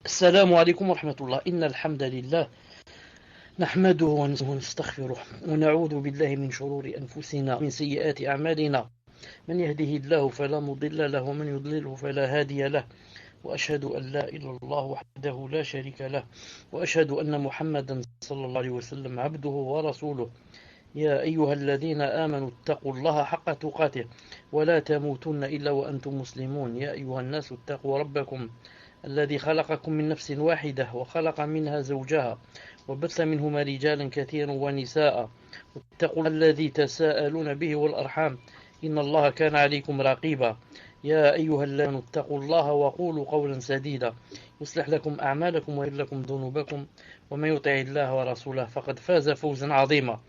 السلام عليكم ورحمة الله. إن الحمد لله نحمده ونستغفره ونعوذ بالله من شرور أنفسنا ومن سيئات أعمالنا. من يهده الله فلا مضل له ومن يضلله فلا هادي له، وأشهد أن لا إله إلا الله وحده لا شريك له، وأشهد أن محمدا صلى الله عليه وسلم عبده ورسوله. يا أيها الذين آمنوا اتقوا الله حق تقاته ولا تموتن إلا وأنتم مسلمون. يا أيها الناس اتقوا ربكم الذي خلقكم من نفس واحدة وخلق منها زوجها وبث منهما رجالا كثيرا ونساء، واتقوا الذي تساءلون به والأرحام إن الله كان عليكم رقيبا. يا أيها الذين اتقوا الله وقولوا قولا سديدا يصلح لكم أعمالكم ويغفر لكم ذنوبكم، ومن يطع الله ورسوله فقد فاز فوزا عظيما.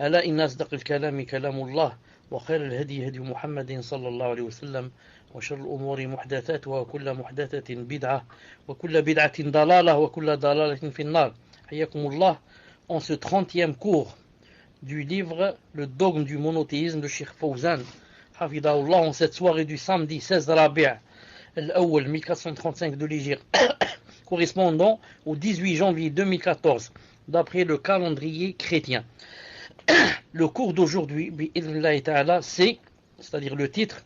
ألا إن أصدق الكلام كلام الله، وخير الهدي هدي محمد صلى الله عليه وسلم، وشر الأمور محدثاتها وكل محدثة بدعة وكل بدعة ضلالة وكل ضلالة في النار. حياكم الله. En ce 30e cours du livre Le dogme du monothéisme de Cheikh Fawzan Hafidahullah, en cette soirée du samedi 16 Rabi' al-Awwal 1435 de l'Hégire, correspondant au 18 janvier 2014 d'après le calendrier chrétien. Le cours d'aujourd'hui, c'est-à-dire le titre,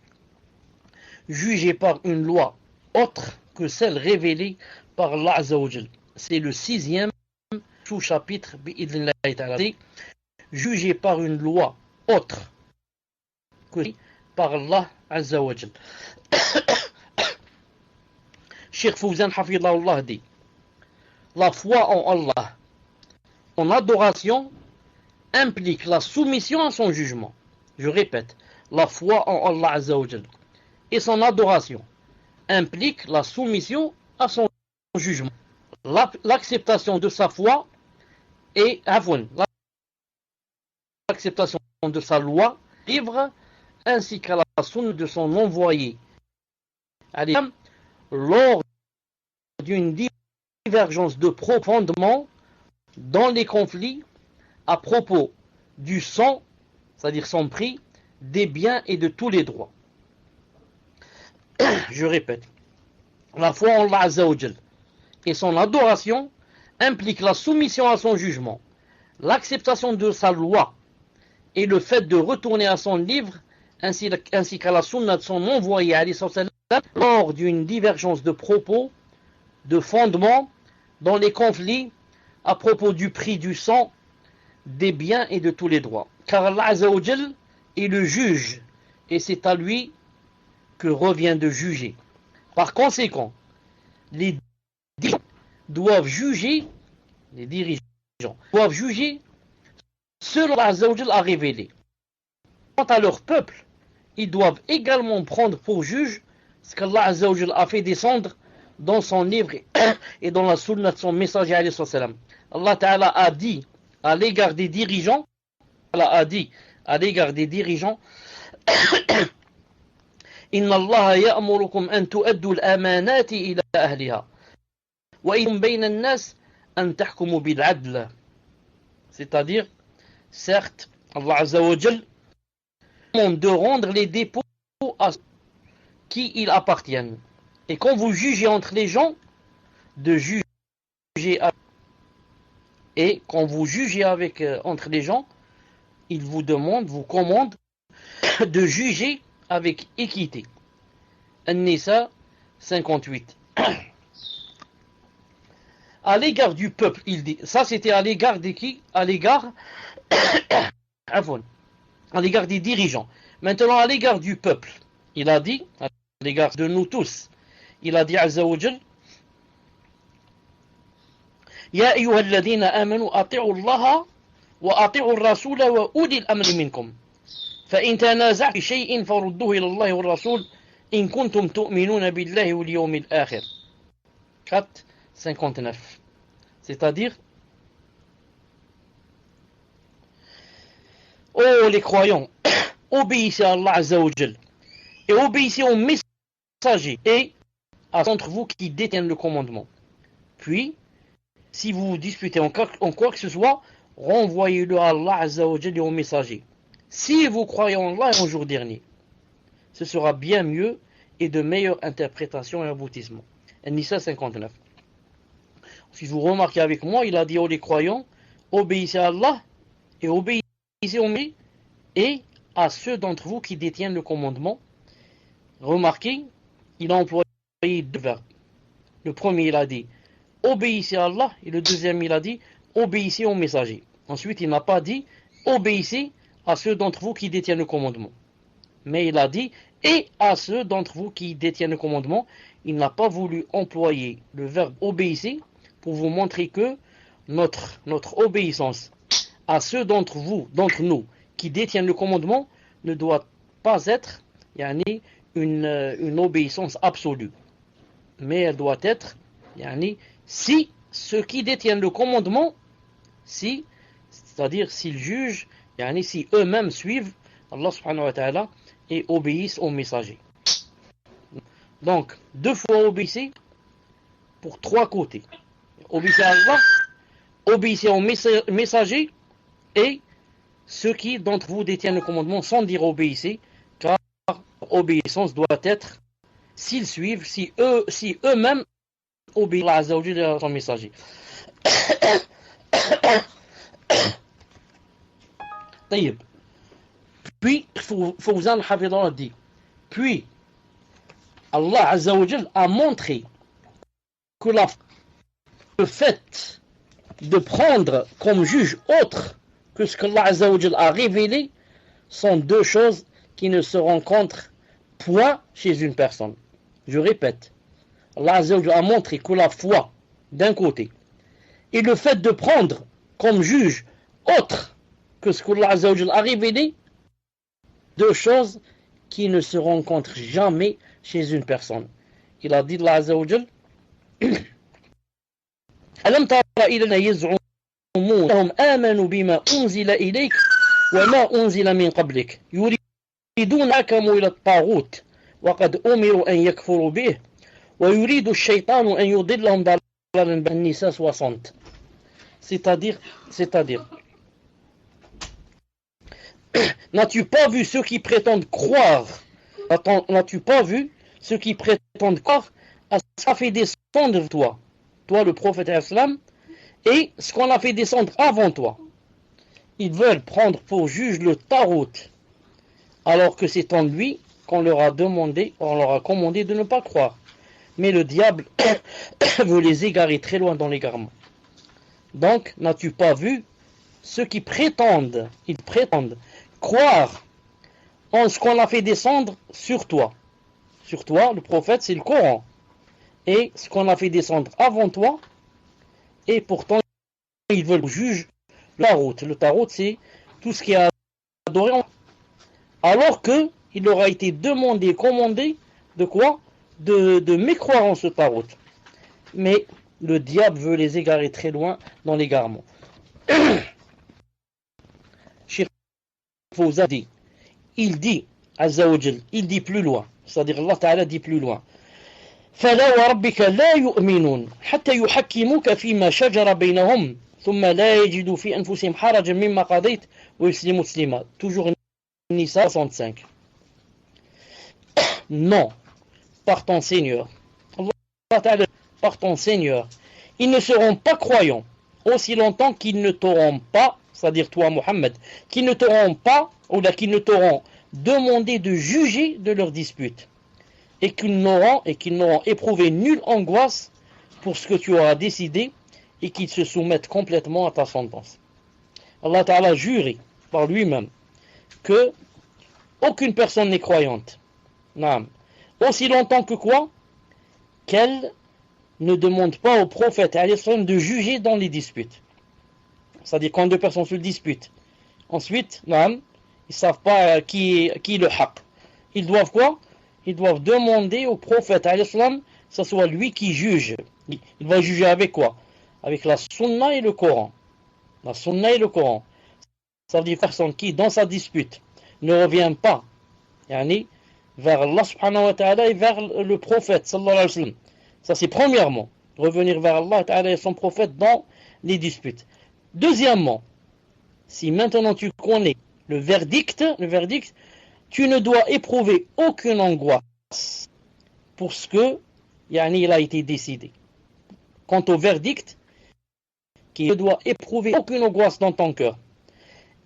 jugé par une loi autre que celle révélée par Allah Azza wa Jal. C'est le 6e sous-chapitre, c'est jugé par une loi autre que par Allah Azza wa Jal. Cheikh Fawzan Hafidahullah dit: la foi en Allah, en adoration, implique la soumission à son jugement. Je répète, la foi en Allah Azza wa Jal et son adoration implique la soumission à son jugement, l'acceptation de sa foi et l'acceptation de sa loi, livre, ainsi qu'à la sunna de son envoyé, lors d'une divergence de profondément dans les conflits à propos du sang, c'est-à-dire son prix, des biens et de tous les droits. Je répète, la foi en Allah Azza wa Jal et son adoration implique la soumission à son jugement, l'acceptation de sa loi et le fait de retourner à son livre ainsi qu'à la sunna de son envoyé lors d'une divergence de propos, de fondement dans les conflits à propos du prix du sang, des biens et de tous les droits. Car Allah Azza wa Jal est le juge et c'est à lui que revient de juger. Par conséquent, les dirigeants doivent juger ce qu'Allah Azza wa Jal a révélé. Quant à leur peuple, ils doivent également prendre pour juge ce qu'Allah Azza wa Jal a fait descendre dans son livre et dans la sunna de son messager alayhi salam. Allah Ta'ala a dit à l'égard des dirigeants, Inna Allah ya'murukum an tu'addu al-amanati ila ahliha wa in bayna an-nas an tahkumu bil 'adl. C'est-à-dire, certes, Allah Azza wa Jal demande de rendre les dépôts à qui ils appartiennent. Et quand vous jugez entre les gens, de juger et quand vous jugez entre les gens, il vous commande de juger avec équité. An-Nisa 58. À l'égard du peuple, il dit, ça c'était à l'égard de qui? À l'égard des dirigeants. Maintenant à l'égard du peuple, il a dit, à l'égard de nous tous, il a dit Azza wa Jal: يا أيها الذين آمنوا أطيعوا الله وأطيعوا الرسول وأولي الأمر منكم فإن تنازعتم في شيء فردوه إلى الله والرسول إن كنتم تؤمنون بالله واليوم الآخر. 4:59. C'est-à-dire, ô les croyants, obéissez à Allah Azza wa Jal et obéissez aux messagers et à d'entre vous qui détiennent le commandement. Puis, si vous vous disputez en quoi que ce soit, renvoyez-le à Allah Azza wa Jal et aux messagers. Si vous croyez en Allah et en jour dernier, ce sera bien mieux et de meilleure interprétation et aboutissement. An-Nisa 59. Si vous remarquez avec moi, il a dit aux les croyants, obéissez à Allah et obéissez aux musulmans et à ceux d'entre vous qui détiennent le commandement. Remarquez, il a employé deux verbes. Le premier, il a dit obéissez à Allah et le deuxième, il a dit obéissez aux messagers. Ensuite, il n'a pas dit obéissez à ceux d'entre vous qui détiennent le commandement. Mais il a dit et à ceux d'entre vous qui détiennent le commandement. Il n'a pas voulu employer le verbe obéissez pour vous montrer que notre obéissance à ceux d'entre nous, qui détiennent le commandement, ne doit pas être une obéissance absolue. Mais elle doit être, si ceux qui détiennent le commandement, c'est-à-dire s'ils jugent, si eux-mêmes suivent Allah subhanahu wa ta'ala et obéissent aux messagers. Donc, deux fois obéissez pour trois côtés. Obéissez à Allah, obéissez aux messagers et ceux qui d'entre vous détiennent le commandement sans dire obéissez, car obéissance doit être s'ils suivent, si eux-mêmes obéissent à Allah et à son messager. Puis, Fawzan Hafidallah dit, puis Allah Azza wa Jal a montré que le fait de prendre comme juge autre que ce qu'Allah Azza wa Jal a révélé sont deux choses qui ne se rencontrent point chez une personne. Je répète, Allah Azza wa Jal a montré que la foi d'un côté et le fait de prendre comme juge autre que ce qu'Allah Azza wa Jal a révélé, deux choses qui ne se rencontrent jamais chez une personne. Il a dit Allah Azza wa Jal ألم تر إلى الذين يزعمون أنهم آمنوا بما أنزل إليك وما أنزل من قبلك يريدون يحكموا إلى الطاغوت وقد أمروا أن يكفروا به ويريد الشيطان أن يضلهم ضلالا بعيدا. النساء 60. C'est-à-dire n'as-tu pas vu ceux qui prétendent croire n'as-tu pas vu ceux qui prétendent croire à ce qu'a fait descendre toi le prophète islam, et ce qu'on a fait descendre avant toi. Ils veulent prendre pour juge le Tarot, alors que c'est en lui qu'on leur a commandé de ne pas croire. Mais le diable veut les égarer très loin dans l'égarement. Donc, n'as-tu pas vu ceux qui prétendent croire en ce qu'on a fait descendre sur toi. Sur toi, le prophète, c'est le Coran. Et ce qu'on a fait descendre avant toi, et pourtant ils veulent juger le Tarot. Le Tarot, c'est tout ce qui est adoré, alors que il leur a été commandé de quoi? De mécroire en ce Tarot. Mais le diable veut les égarer très loin dans l'égarement. Cheikh Fawzan dit, il dit Azza wa Jal, il dit plus loin, c'est-à-dire Allah Ta'ala dit plus loin, فلا وربك لا يؤمنون حتى يحكموك فيما شجر بينهم ثم لا يجدوا في أنفسهم حرجا مما قضيت ويسلموا تسليما. Toujours Nisa 65. Non, par ton Seigneur, Allah Ta'ala, par ton Seigneur, ils ne seront pas croyants aussi longtemps qu'ils ne t'auront pas, c'est-à-dire toi Mohammed, qu'ils ne t'auront pas, ou là qu'ils ne t'auront demandé de juger de leur dispute, et qu'ils n'auront éprouvé nulle angoisse pour ce que tu auras décidé, et qu'ils se soumettent complètement à ta sentence. Allah Ta'ala juré par lui-même que aucune personne n'est croyante. Non. Aussi longtemps que quoi? Qu'elle ne demande pas au prophète de juger dans les disputes. C'est-à-dire quand deux personnes se disputent. Ensuite, non, ils ne savent pas qui est le haq. Ils doivent quoi? Ils doivent demander au prophète que ce soit lui qui juge. Il va juger avec quoi? Avec la sunna et le Coran. La sunna et le Coran. Ça veut dire personne qui, dans sa dispute, ne revient pas vers Allah subhanahu wa ta'ala et vers le prophète sallallahu alayhi wa sallam. Ça c'est premièrement, revenir vers Allah ta'ala et son prophète dans les disputes. Deuxièmement, si maintenant tu connais le verdict, tu ne dois éprouver aucune angoisse pour ce que il a été décidé. Quant au verdict, qui ne doit éprouver aucune angoisse dans ton cœur.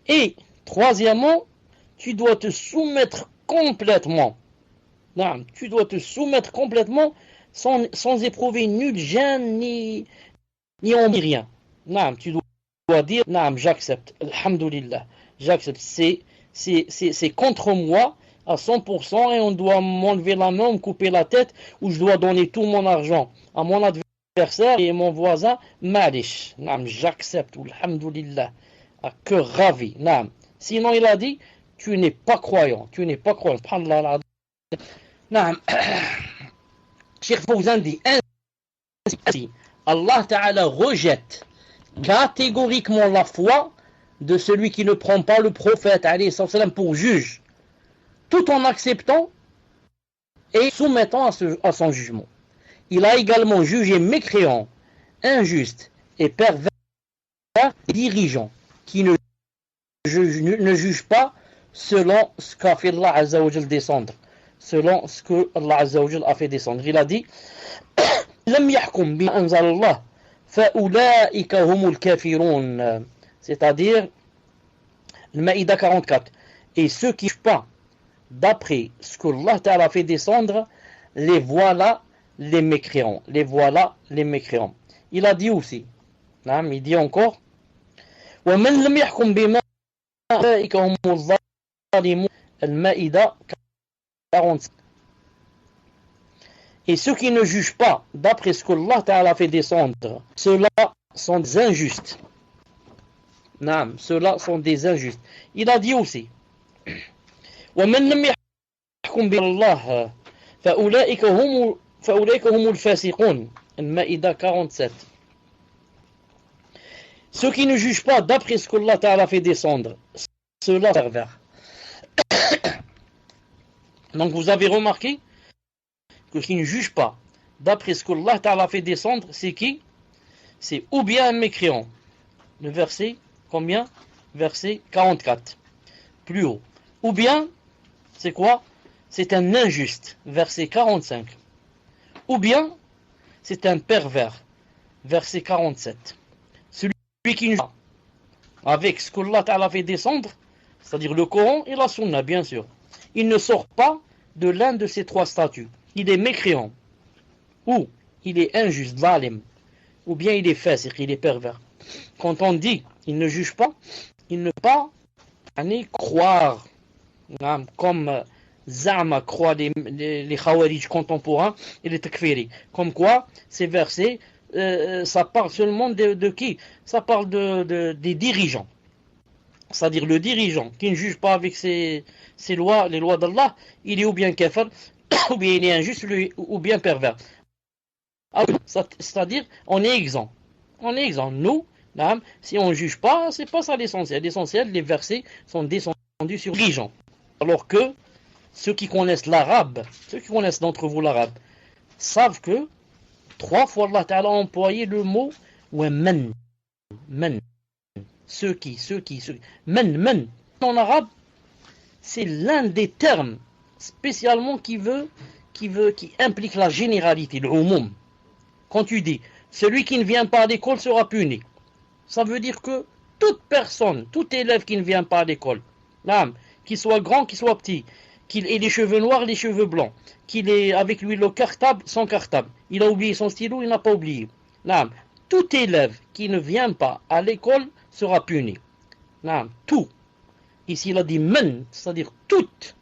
Et, troisièmement, tu dois te soumettre complètement. Non, tu dois te soumettre complètement sans éprouver nul gêne ni envie, rien. Non, tu dois dire, non, j'accepte, alhamdulillah, j'accepte, c'est contre moi à 100% et on doit m'enlever la main, me couper la tête, ou je dois donner tout mon argent à mon adversaire et mon voisin, malish, non, j'accepte, alhamdulillah, à cœur ravi, non. Sinon il a dit, tu n'es pas croyant, subhanallah. Non, Cheikh Fawzan dit ainsi, Allah Ta'ala rejette catégoriquement la foi de celui qui ne prend pas le prophète alayhi salam pour juge, tout en acceptant et soumettant à son jugement. Il a également jugé mécréant, injuste et pervers les dirigeants qui ne jugent pas selon ce qu'a fait Allah Azza wa Jal descendre, selon ce que Allah Azza wa Jal a fait descendre. Il a dit Lam yahkum bi anzal Allah fa ulaika humul kafirun, c'est-à-dire le Maïda 44. Et ceux qui ne jugent pas d'après ce que Allah Ta'ala a fait descendre, les voilà les mécréants. Les voilà les mécréants. Il a dit aussi, il dit encore وَمَنْ لَمْ يَحْكُمْ بِمَا أُولَئِكَ هُمُ الظَّالِمُونَ Al-Maïda 45. Et ceux qui ne jugent pas d'après ce que Allah Ta'ala a fait descendre, ceux-là sont des injustes. Ceux-là sont des injustes. Il a dit aussi وَمَنْ لَمْ يَحْكُمْ بِاللَّهِ فَأُولَئِكَ هُمُ الْفَاسِقُونَ Al-Maïda 47. Ceux qui ne jugent pas d'après ce que Allah Ta'ala a fait descendre, ceux-là sont pervers. Donc vous avez remarqué que ceux qui ne jugent pas d'après ce que Allah Ta'ala a fait descendre, c'est qui? C'est ou bien un mécréant. Le verset, combien? Verset 44. Plus haut. Ou bien, c'est quoi? C'est un injuste. Verset 45. Ou bien, c'est un pervers. Verset 47. Celui qui ne juge pas avec ce que Allah Ta'ala fait descendre, c'est-à-dire le Coran et la Sunna, bien sûr, il ne sort pas de l'un de ces trois statuts. Il est mécréant, ou il est injuste, zalim, ou bien il est fasiq, il est pervers. Quand on dit il ne juge pas, il ne peut pas croire, comme Zama croit les Khawarij contemporains et les Takfiri. Comme quoi, ces versets, ça parle seulement de qui? Ça parle des dirigeants. C'est-à-dire le dirigeant qui ne juge pas avec ses lois, les lois d'Allah, il est ou bien kafir, ou bien il est injuste, ou bien pervers. C'est-à-dire, on est exempt. On est exempt. Nous, si on ne juge pas, c'est pas ça l'essentiel. L'essentiel, les versets sont descendus sur les dirigeants. Alors que ceux qui connaissent l'arabe, ceux qui connaissent d'entre vous l'arabe, savent que 3 fois Allah Ta'ala a employé le mot man. Ceux qui. Man. En arabe, c'est l'un des termes spécialement qui implique la généralité, le umum. Quand tu dis celui qui ne vient pas à l'école sera puni, ça veut dire que toute personne, tout élève qui ne vient pas à l'école, qu'il soit grand, qu'il soit petit, qu'il ait les cheveux noirs, les cheveux blancs, qu'il ait avec lui le cartable, son cartable, il a oublié son stylo, il n'a pas oublié. Tout élève qui ne vient pas à l'école sera puni. Tout. Ici il a dit men, c'est-à-dire toute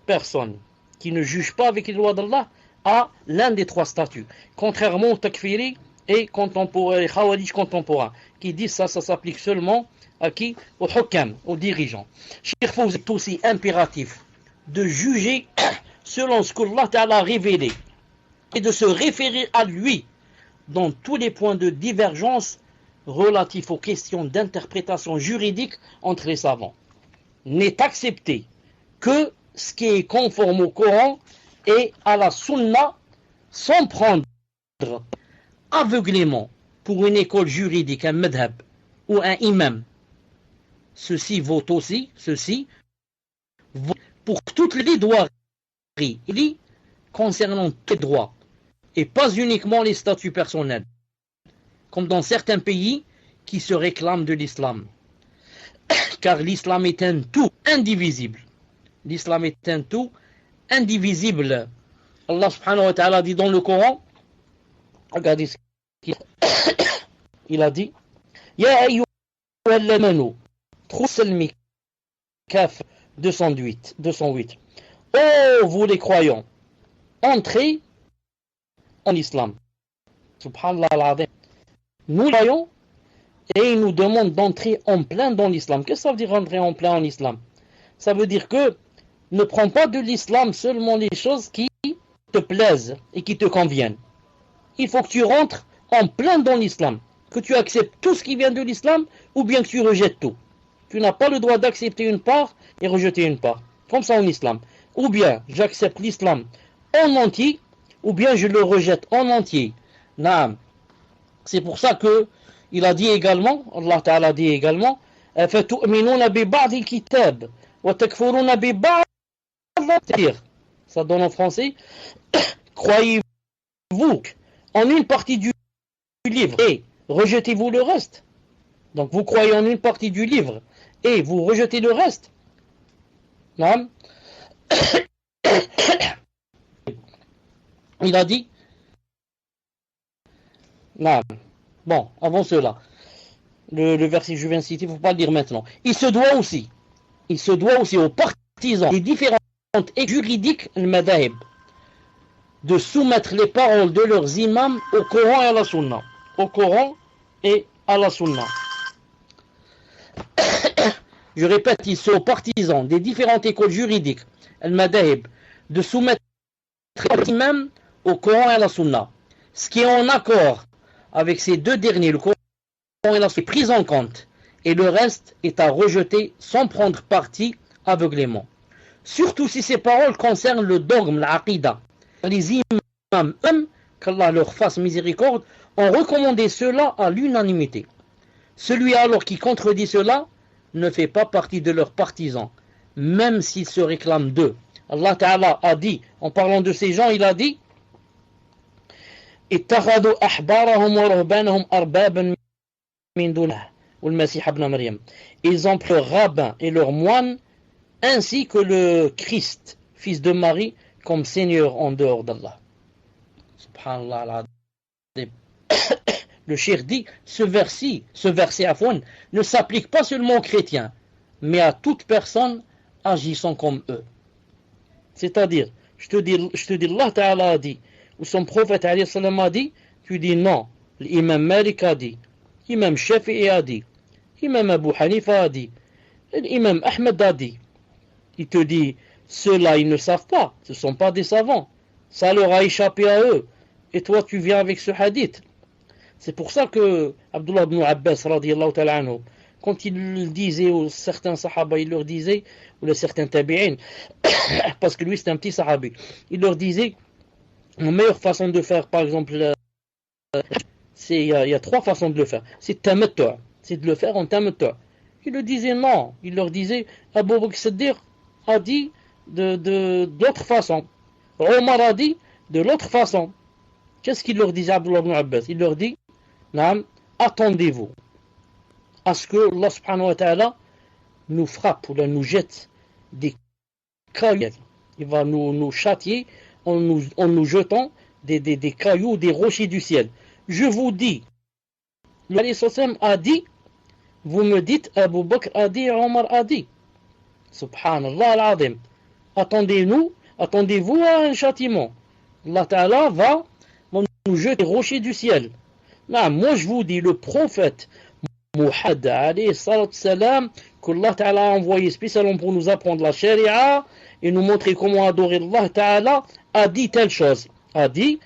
personne qui ne juge pas avec les lois d'Allah a l'un des 3 statuts. Contrairement aux takfiri et contemporains, les khawarij contemporains, qui disent ça s'applique seulement à qui? Aux hukam, aux dirigeants. Cheikh Fawzan est aussi impératif de juger selon ce qu'Allah Ta'ala a révélé et de se référer à lui dans tous les points de divergence relatifs aux questions d'interprétation juridique entre les savants. N'est accepté que ce qui est conforme au Coran et à la Sunna, sans prendre aveuglément pour une école juridique, un madhab ou un imam. Ceci vaut aussi, pour toutes les plaidoiries concernant les droits et pas uniquement les statuts personnels, comme dans certains pays qui se réclament de l'islam. Car l'islam est un tout indivisible. L'islam est un tout indivisible. Allah subhanahu wa ta'ala dit dans le Coran, regardez ce qu'il a dit, Ya ayyuhallamanu, Trousalmi, Kaf 208. Oh, vous les croyants, entrez en islam. Subhanallah al-Azim. Nous croyons et il nous demande d'entrer en plein dans l'islam. Qu'est-ce que ça veut dire entrer en plein en islam? Ça veut dire que ne prends pas de l'islam seulement les choses qui te plaisent et qui te conviennent. Il faut que tu rentres en plein dans l'islam, que tu acceptes tout ce qui vient de l'islam ou bien que tu rejettes tout. Tu n'as pas le droit d'accepter une part et rejeter une part, comme ça en islam. Ou bien j'accepte l'islam en entier, ou bien je le rejette en entier. Naam. C'est pour ça que il a dit également, Allah Ta'ala dit également, فَتُؤْمِنُونَ بِبَعْضِ الْكِتَابِ وَتَكْفُرُونَ بِبَعْضِ. Ça donne en français, croyez-vous en une partie du livre et rejetez-vous le reste? Donc vous croyez en une partie du livre et vous rejetez le reste? Non. Il a dit, non. Bon, avant cela, le verset que je viens de citer, il ne faut pas le dire maintenant. Il se doit aussi aux partisans des différentes et juridiques, le madhab, de soumettre les paroles de leurs imams au Coran et à la Sunna. Au Coran et à la Sunna. Je répète, ils sont partisans des différentes écoles juridiques, le madhab, de soumettre les imams au Coran et à la Sunna. Ce qui est en accord avec ces deux derniers, le Coran et la Sunna, est pris en compte, et le reste est à rejeter sans prendre parti aveuglément. Surtout si ces paroles concernent le dogme, l'aqida. Les imams, qu'Allah leur fasse miséricorde, ont recommandé cela à l'unanimité. Celui alors qui contredit cela ne fait pas partie de leurs partisans, même s'il se réclame d'eux. Allah Ta'ala a dit, en parlant de ces gens, il a dit, اتخذوا أحبارهم ورهبانهم أربابا من دونه والمسيح ابن مريم. Ils ont pris leurs rabbins et leurs moines ainsi que le Christ, fils de Marie, comme Seigneur en dehors d'Allah. Subhanallah al-Azim. Le cheikh dit, ce verset Afwan, ne s'applique pas seulement aux chrétiens, mais à toute personne agissant comme eux. C'est-à-dire, je te dis, Allah Ta'ala a dit, ou son prophète alayhi salam a dit, tu dis non. L'imam Malik a dit, l'imam Shafi'i a dit, l'imam Abu Hanifa a dit, l'imam Ahmed a dit. Il te dit, ceux-là ils ne savent pas, ce ne sont pas des savants, ça leur a échappé à eux, et toi tu viens avec ce hadith. C'est pour ça que Abdullah ibn Abbas radiyallahu ta'ala anhu, quand il disait aux certains sahaba, il leur disait, ou les certains tabi'in, parce que lui c'était un petit sahabi, il leur disait, la meilleure façon de faire, par exemple, il y a trois façons de le faire. C'est tamattu', c'est de le faire en tamattu'. Il leur disait non, il leur disait, Abu Bakr Siddiq a dit de l'autre façon. Omar a dit de l'autre façon. Qu'est-ce qu'il leur disait Abdullah ibn Abbas? Il leur dit, attendez-vous à ce que Allah subhanahu wa ta'ala nous frappe ou nous jette des cailloux. Il va nous châtier en nous jetant des cailloux, des rochers du ciel. Je vous dis, le Prophète a dit, vous me dites Abu Bakr a dit, Omar a dit. Subhanallah al-Azim. Attendez-vous à un châtiment. Allah Ta'ala va nous jeter des rochers du ciel. Non, moi je vous dis, le prophète Muhammad alayhi salam, qu'Allah Ta'ala a envoyé spécialement pour nous apprendre la sharia et nous montrer comment adorer Allah Ta'ala, a dit telle chose. A dit,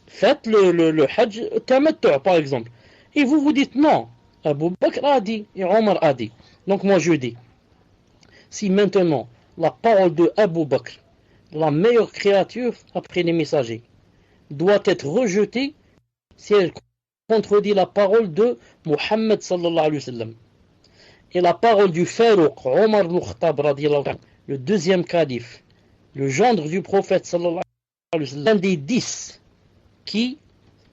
faites le hajj tamattu' par exemple. Et vous dites non. Abu Bakr a dit et Omar a dit. Donc moi je dis, si maintenant la parole de Abu Bakr, la meilleure créature après les messagers, doit être rejetée si elle contredit la parole de Muhammad sallallahu alayhi wa sallam, et la parole du Farouq Omar ibn Khattab radiyallahu anhu, le deuxième calife, le gendre du prophète sallallahu alayhi wa sallam, l'un des 10 qui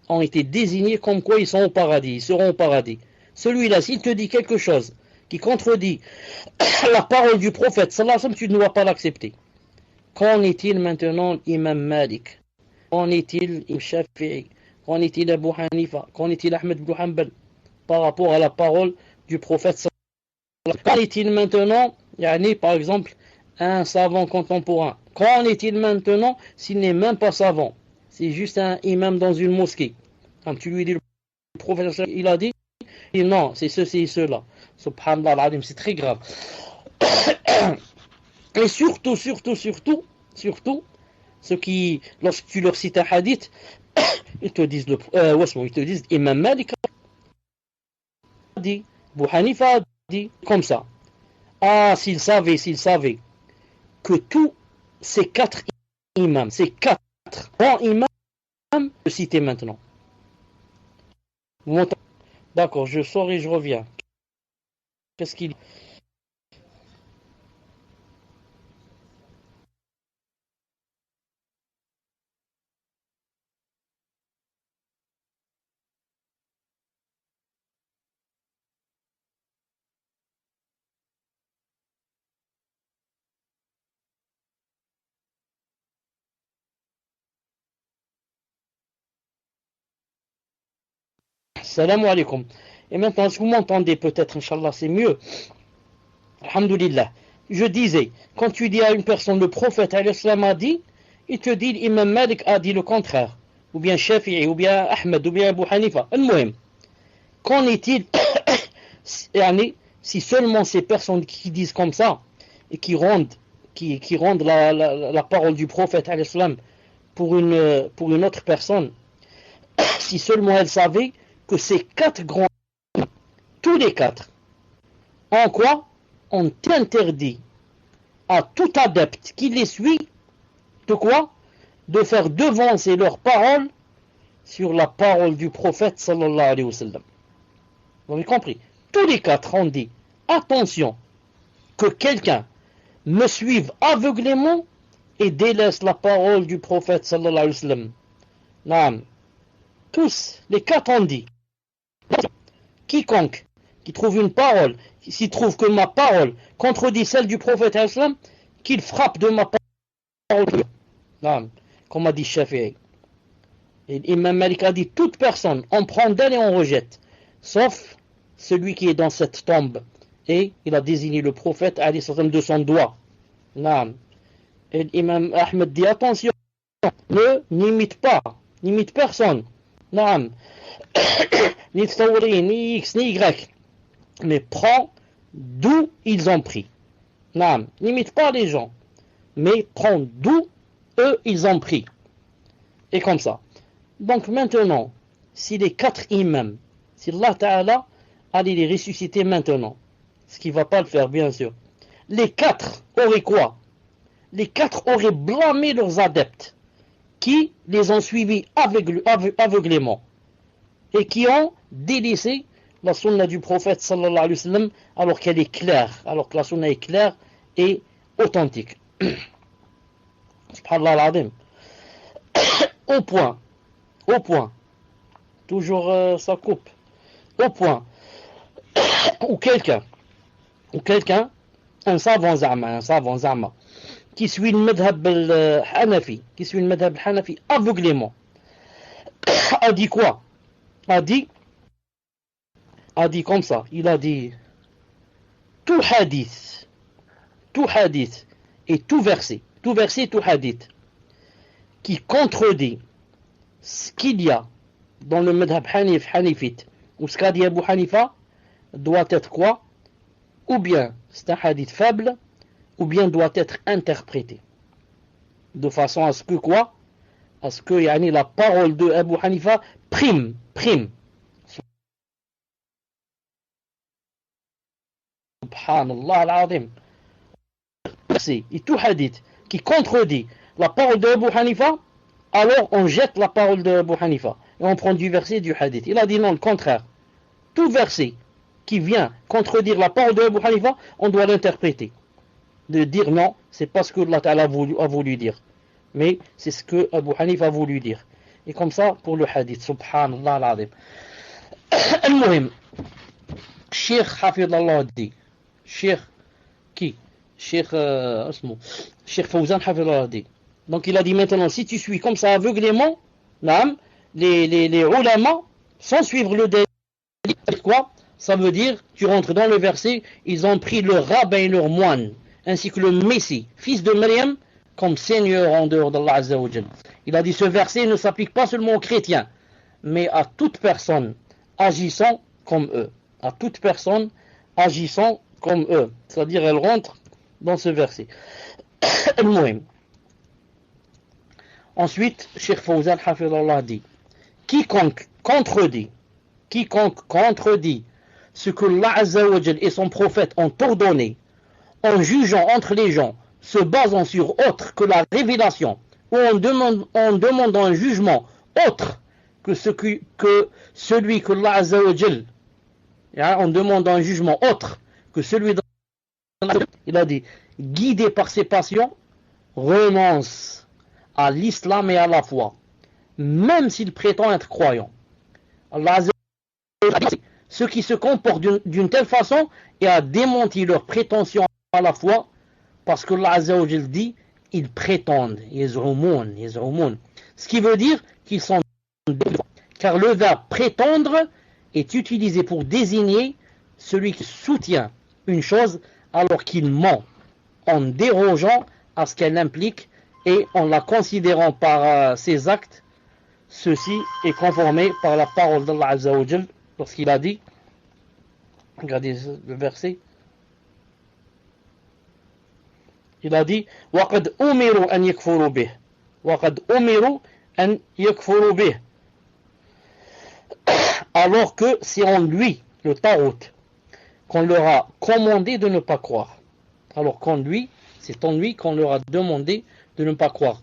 ont été désignés comme quoi ils sont au paradis, ils seront au paradis. Celui-là, s'il te dit quelque chose qui contredit la parole du prophète, sallallahu alayhi wa sallam, tu ne dois pas l'accepter. Qu'en est-il maintenant Imam Malik? Qu'en est-il Imam Shafi'i? Qu'en est-il Abu Hanifa? Qu'en est-il Ahmed ibn Hanbal par rapport à la parole du prophète sallallahu alayhi wa sallam? Qu'en est-il maintenant, par exemple, un savant contemporain? Qu'en est-il maintenant s'il n'est même pas savant? C'est juste un imam dans une mosquée. Quand tu lui dis le prophète, il a dit, non, c'est ceci et cela. Subhanallah al-Azim, c'est très grave. Et surtout, ceux qui, lorsque tu leur cites un hadith, ils te disent, ils te disent, Imam Malik a dit, Abu Hanifa a dit, comme ça. Ah, s'ils savaient que tous ces quatre imams, ces quatre grands imams, je citer maintenant. Vous m'entendez? D'accord, je sors et je reviens. Qu'est-ce qu'il dit? Salam alaikum. Et maintenant, si vous m'entendez peut-être, Inch'Allah, c'est mieux. Alhamdulillah. Je disais, quand tu dis à une personne, le prophète a dit, il te dit, Imam Malik a dit le contraire. Ou bien Shafi'i, ou bien Ahmed, ou bien Abu Hanifa. Al-Muhim. Qu'en est-il si seulement ces personnes qui disent comme ça, et qui rendent la parole du prophète pour une autre personne, si seulement elles savaient que ces quatre grands, tous les quatre, en quoi on interdit à tout adepte qui les suit de quoi? De faire devancer leur parole sur la parole du prophète sallallahu alayhi wa sallam. Vous avez compris? Tous les quatre ont dit attention que quelqu'un me suive aveuglément et délaisse la parole du prophète sallallahu alayhi wa sallam. Naam. Tous les quatre ont dit quiconque qui trouve une parole, s'il trouve que ma parole contredit celle du prophète islam, qu'il frappe de ma parole. Non, comme a dit Shafi'i. Et Imam Malik a dit toute personne, on prend d'elle et on rejette, sauf celui qui est dans cette tombe. Et il a désigné le prophète de son doigt. Non. Et Imam Ahmed dit attention, ne n'imite personne. Non. Ni Thawri, ni X, ni Y. Mais prends d'où ils ont pris. Non, n'imite pas les gens, mais prends d'où eux ils ont pris. Et comme ça. Donc maintenant, si les quatre imams, si Allah Ta'ala allait les ressusciter maintenant, ce qui ne va pas le faire bien sûr, les quatre auraient quoi? Les quatre auraient blâmé leurs adeptes, qui les ont suivis aveuglément, et qui ont délaissé la sunna du prophète sallallahu alayhi wa sallam alors qu'elle est claire, alors que la sunna est claire et authentique. Subhanallah al-Azim. Au point, toujours ça coupe, au point où quelqu'un, un savant zama, qui suit le madhab al-Hanafi, aveuglément, a dit quoi? A dit comme ça, il a dit tout hadith et tout verset, tout hadith qui contredit ce qu'il y a dans le madhab hanifite ou ce qu'a dit Abu Hanifa doit être quoi? Ou bien c'est un hadith faible, ou bien doit être interprété de façon à ce que quoi? À ce que la parole de Abu Hanifa prime. Subhanallah al-Azim. Et tout hadith qui contredit la parole de Abu Hanifa, alors on jette la parole de Abu Hanifa et on prend du verset du hadith. Il a dit non, le contraire. Tout verset qui vient contredire la parole de Abu Hanifa, on doit l'interpréter. De dire non, c'est pas ce que Allah Ta'ala a voulu dire, mais c'est ce que Abu Hanifa a voulu dire. Et comme ça pour le hadith. Subhanallah al-azim. Al-Muhim. Cheikh Hafidallah dit. Cheikh qui Cheikh Cheikh Fawzan Hafidallah dit. Donc il a dit maintenant, si tu suis comme ça aveuglément, les ulama, sans suivre le délai, quoi ça veut dire, tu rentres dans le verset, ils ont pris leur rabbin et leur moine, ainsi que le Messie, fils de Maryam, comme Seigneur en dehors d'Allah Azza wa Jal. Il a dit, ce verset ne s'applique pas seulement aux chrétiens, mais à toute personne agissant comme eux. À toute personne agissant comme eux. C'est-à-dire, elle rentre dans ce verset. Ensuite, Cheikh Fawzan Hafidallah dit, quiconque contredit ce que Allah Azza wa Jal et son prophète ont ordonné, en jugeant entre les gens, se basant sur autre que la révélation, ou en demandant un jugement autre que celui que Allah Azza wa Jal, en demandant un jugement autre que celui d'Allah, il a dit, guidé par ses passions, renonce à l'islam et à la foi, même s'il prétend être croyant. Allah Azza wa Jal, ceux qui se comportent d'une telle façon et a démenti leur prétention à la foi, parce que Allah Azza wa Jal dit, ils prétendent, yaz'umun. Ce qui veut dire qu'ils sont car le verbe prétendre est utilisé pour désigner celui qui soutient une chose alors qu'il ment, en dérogeant à ce qu'elle implique et en la considérant par ses actes. Ceci est conformé par la parole d'Allah Azza wa Jal lorsqu'il a dit, regardez le verset, il a dit وَقَدْ أُمِرُوا أَنْ يَكْفُرُوا بِهِ وَقَدْ أُمِرُوا أَنْ يَكْفُرُوا بِهِ. Alors que c'est en lui, le Tarout, qu'on leur a commandé de ne pas croire. Alors c'est en lui qu'on leur a demandé de ne pas croire.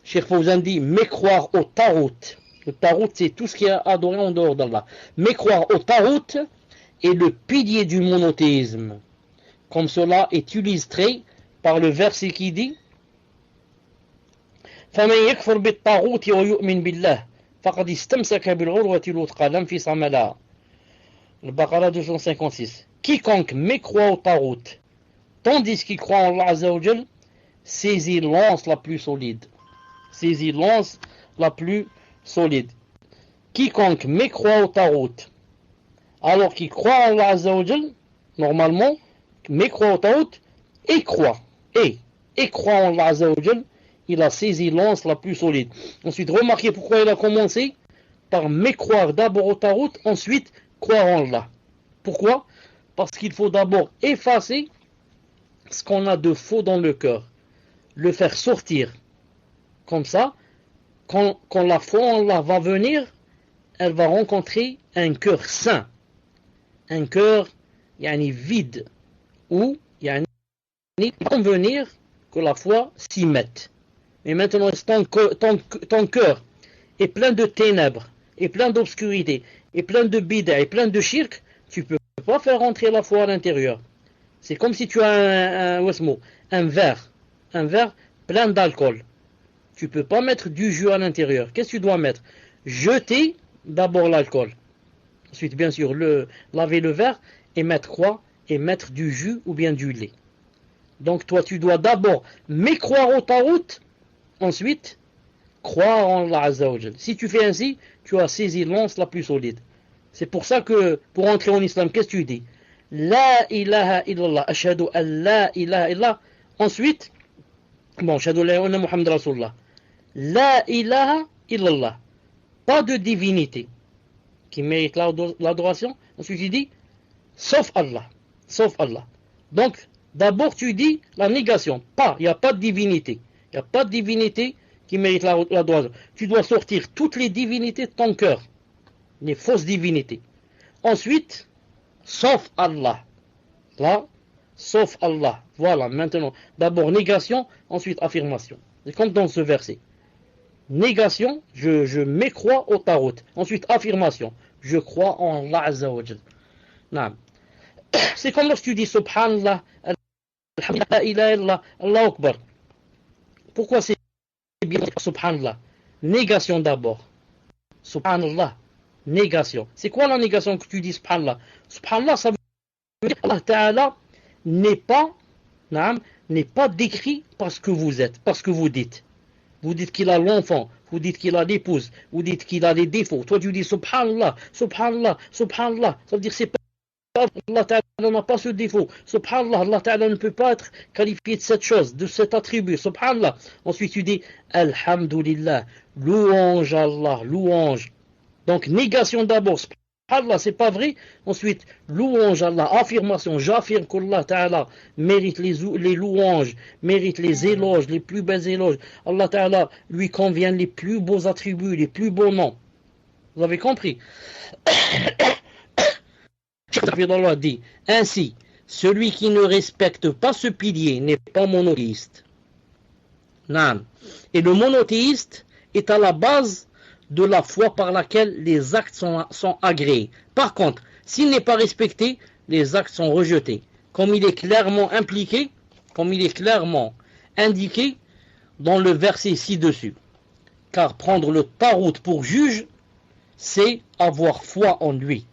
Cheikh Fawzan dit, mais croire au Tarout. Le Tarout, c'est tout ce qui est adoré en dehors d'Allah. Mais croire au Tarout est le pilier du monothéisme. Comme cela est illustré par le verset qui dit فَمَنْ يَكْفُرْ بِالطَّاغُوتِ وَيُؤْمِنْ بِاللَّهِ فَقَدْ اسْتَمْسَكَ بِالْعُرْوَةِ الْوُثْقَى لَا انْفِصَامَ لَهَا. Le Baqara 256. Quiconque mécroit au Tarout, tandis qu'il croit en Allah Azza wa Jal, saisit l'anse la plus solide. Saisit l'anse la plus solide. Quiconque mécroit au Tarout, alors qu'il croit en Allah Azza wa Jal, normalement, mécroit au Tarout, et croit en Allah Azza wa Jal, il a saisi l'anse la plus solide. Ensuite, remarquez pourquoi il a commencé par mécroire d'abord au Tarout, ensuite croire en Allah. Pourquoi? Parce qu'il faut d'abord effacer ce qu'on a de faux dans le cœur, le faire sortir. Comme ça, quand la foi en Allah va venir, elle va rencontrer un cœur sain, un cœur vide, où il va convenir que la foi s'y mette. Mais maintenant, ton cœur est plein de ténèbres, et plein d'obscurité, et plein de bid'a, et plein de shirk, tu ne peux pas faire rentrer la foi à l'intérieur. C'est comme si tu as un verre plein d'alcool. Tu ne peux pas mettre du jus à l'intérieur. Qu'est-ce que tu dois mettre? Jeter d'abord l'alcool. Ensuite, bien sûr, laver le verre et mettre quoi? Et mettre du jus ou bien du lait. Donc toi, tu dois d'abord mécroire au Tarout, ensuite croire en Allah Azza wa Jal. Si tu fais ainsi, tu as saisi l'anse la plus solide. C'est pour ça que, pour entrer en islam, qu'est-ce que tu dis? La ilaha illallah, ashhadu an la ilaha illallah. Ensuite, ashhadu an la ilaha Muhammad Rasulullah. La ilaha illallah. Pas de divinité qui mérite l'adoration. Ensuite, tu dis, sauf Allah. Sauf Allah. Donc, d'abord, tu dis la négation. Il n'y a pas de divinité. Il n'y a pas de divinité qui mérite l'adoration. Tu dois sortir toutes les divinités de ton cœur. Les fausses divinités. Ensuite, sauf Allah. Là, sauf Allah. Voilà, maintenant, d'abord négation, ensuite affirmation. C'est comme dans ce verset. Négation, je mécrois au Tarout. Ensuite, affirmation. Je crois en Allah Azza wa Jal. C'est comme lorsque tu dis Subhanallah, la ilaha illallah, Allah Akbar. Pourquoi c'est bien Subhanallah? Négation d'abord. Subhanallah. Négation. C'est quoi la négation que tu dis subhanallah? Subhanallah, ça veut dire Allah Ta'ala n'est pas décrit parce que vous êtes, parce que vous dites. Vous dites qu'il a l'enfant, vous dites qu'il a l'épouse, vous dites qu'il a les défauts. Toi tu dis subhanallah, subhanallah, subhanallah. Ça veut dire que c'est pas Allah Ta'ala n'a pas ce défaut. Subhanallah, Allah Ta'ala ne peut pas être qualifié de cette chose, de cet attribut. Subhanallah. Ensuite tu dis Alhamdulillah, louange à Allah, louange. Donc négation d'abord. Allah, c'est pas vrai. Ensuite, louange à Allah, affirmation. J'affirme qu'Allah Ta'ala mérite les louanges, mérite les éloges, les plus belles éloges. Allah Ta'ala lui convient les plus beaux attributs, les plus beaux noms. Vous avez compris? Allah dit ainsi, celui qui ne respecte pas ce pilier n'est pas monothéiste. Et le monothéiste est à la base de la foi par laquelle les actes sont agréés. Par contre, s'il n'est pas respecté, les actes sont rejetés. Comme il est clairement impliqué, comme il est clairement indiqué dans le verset ci-dessus. Car prendre le tarout pour juge, c'est avoir foi en lui.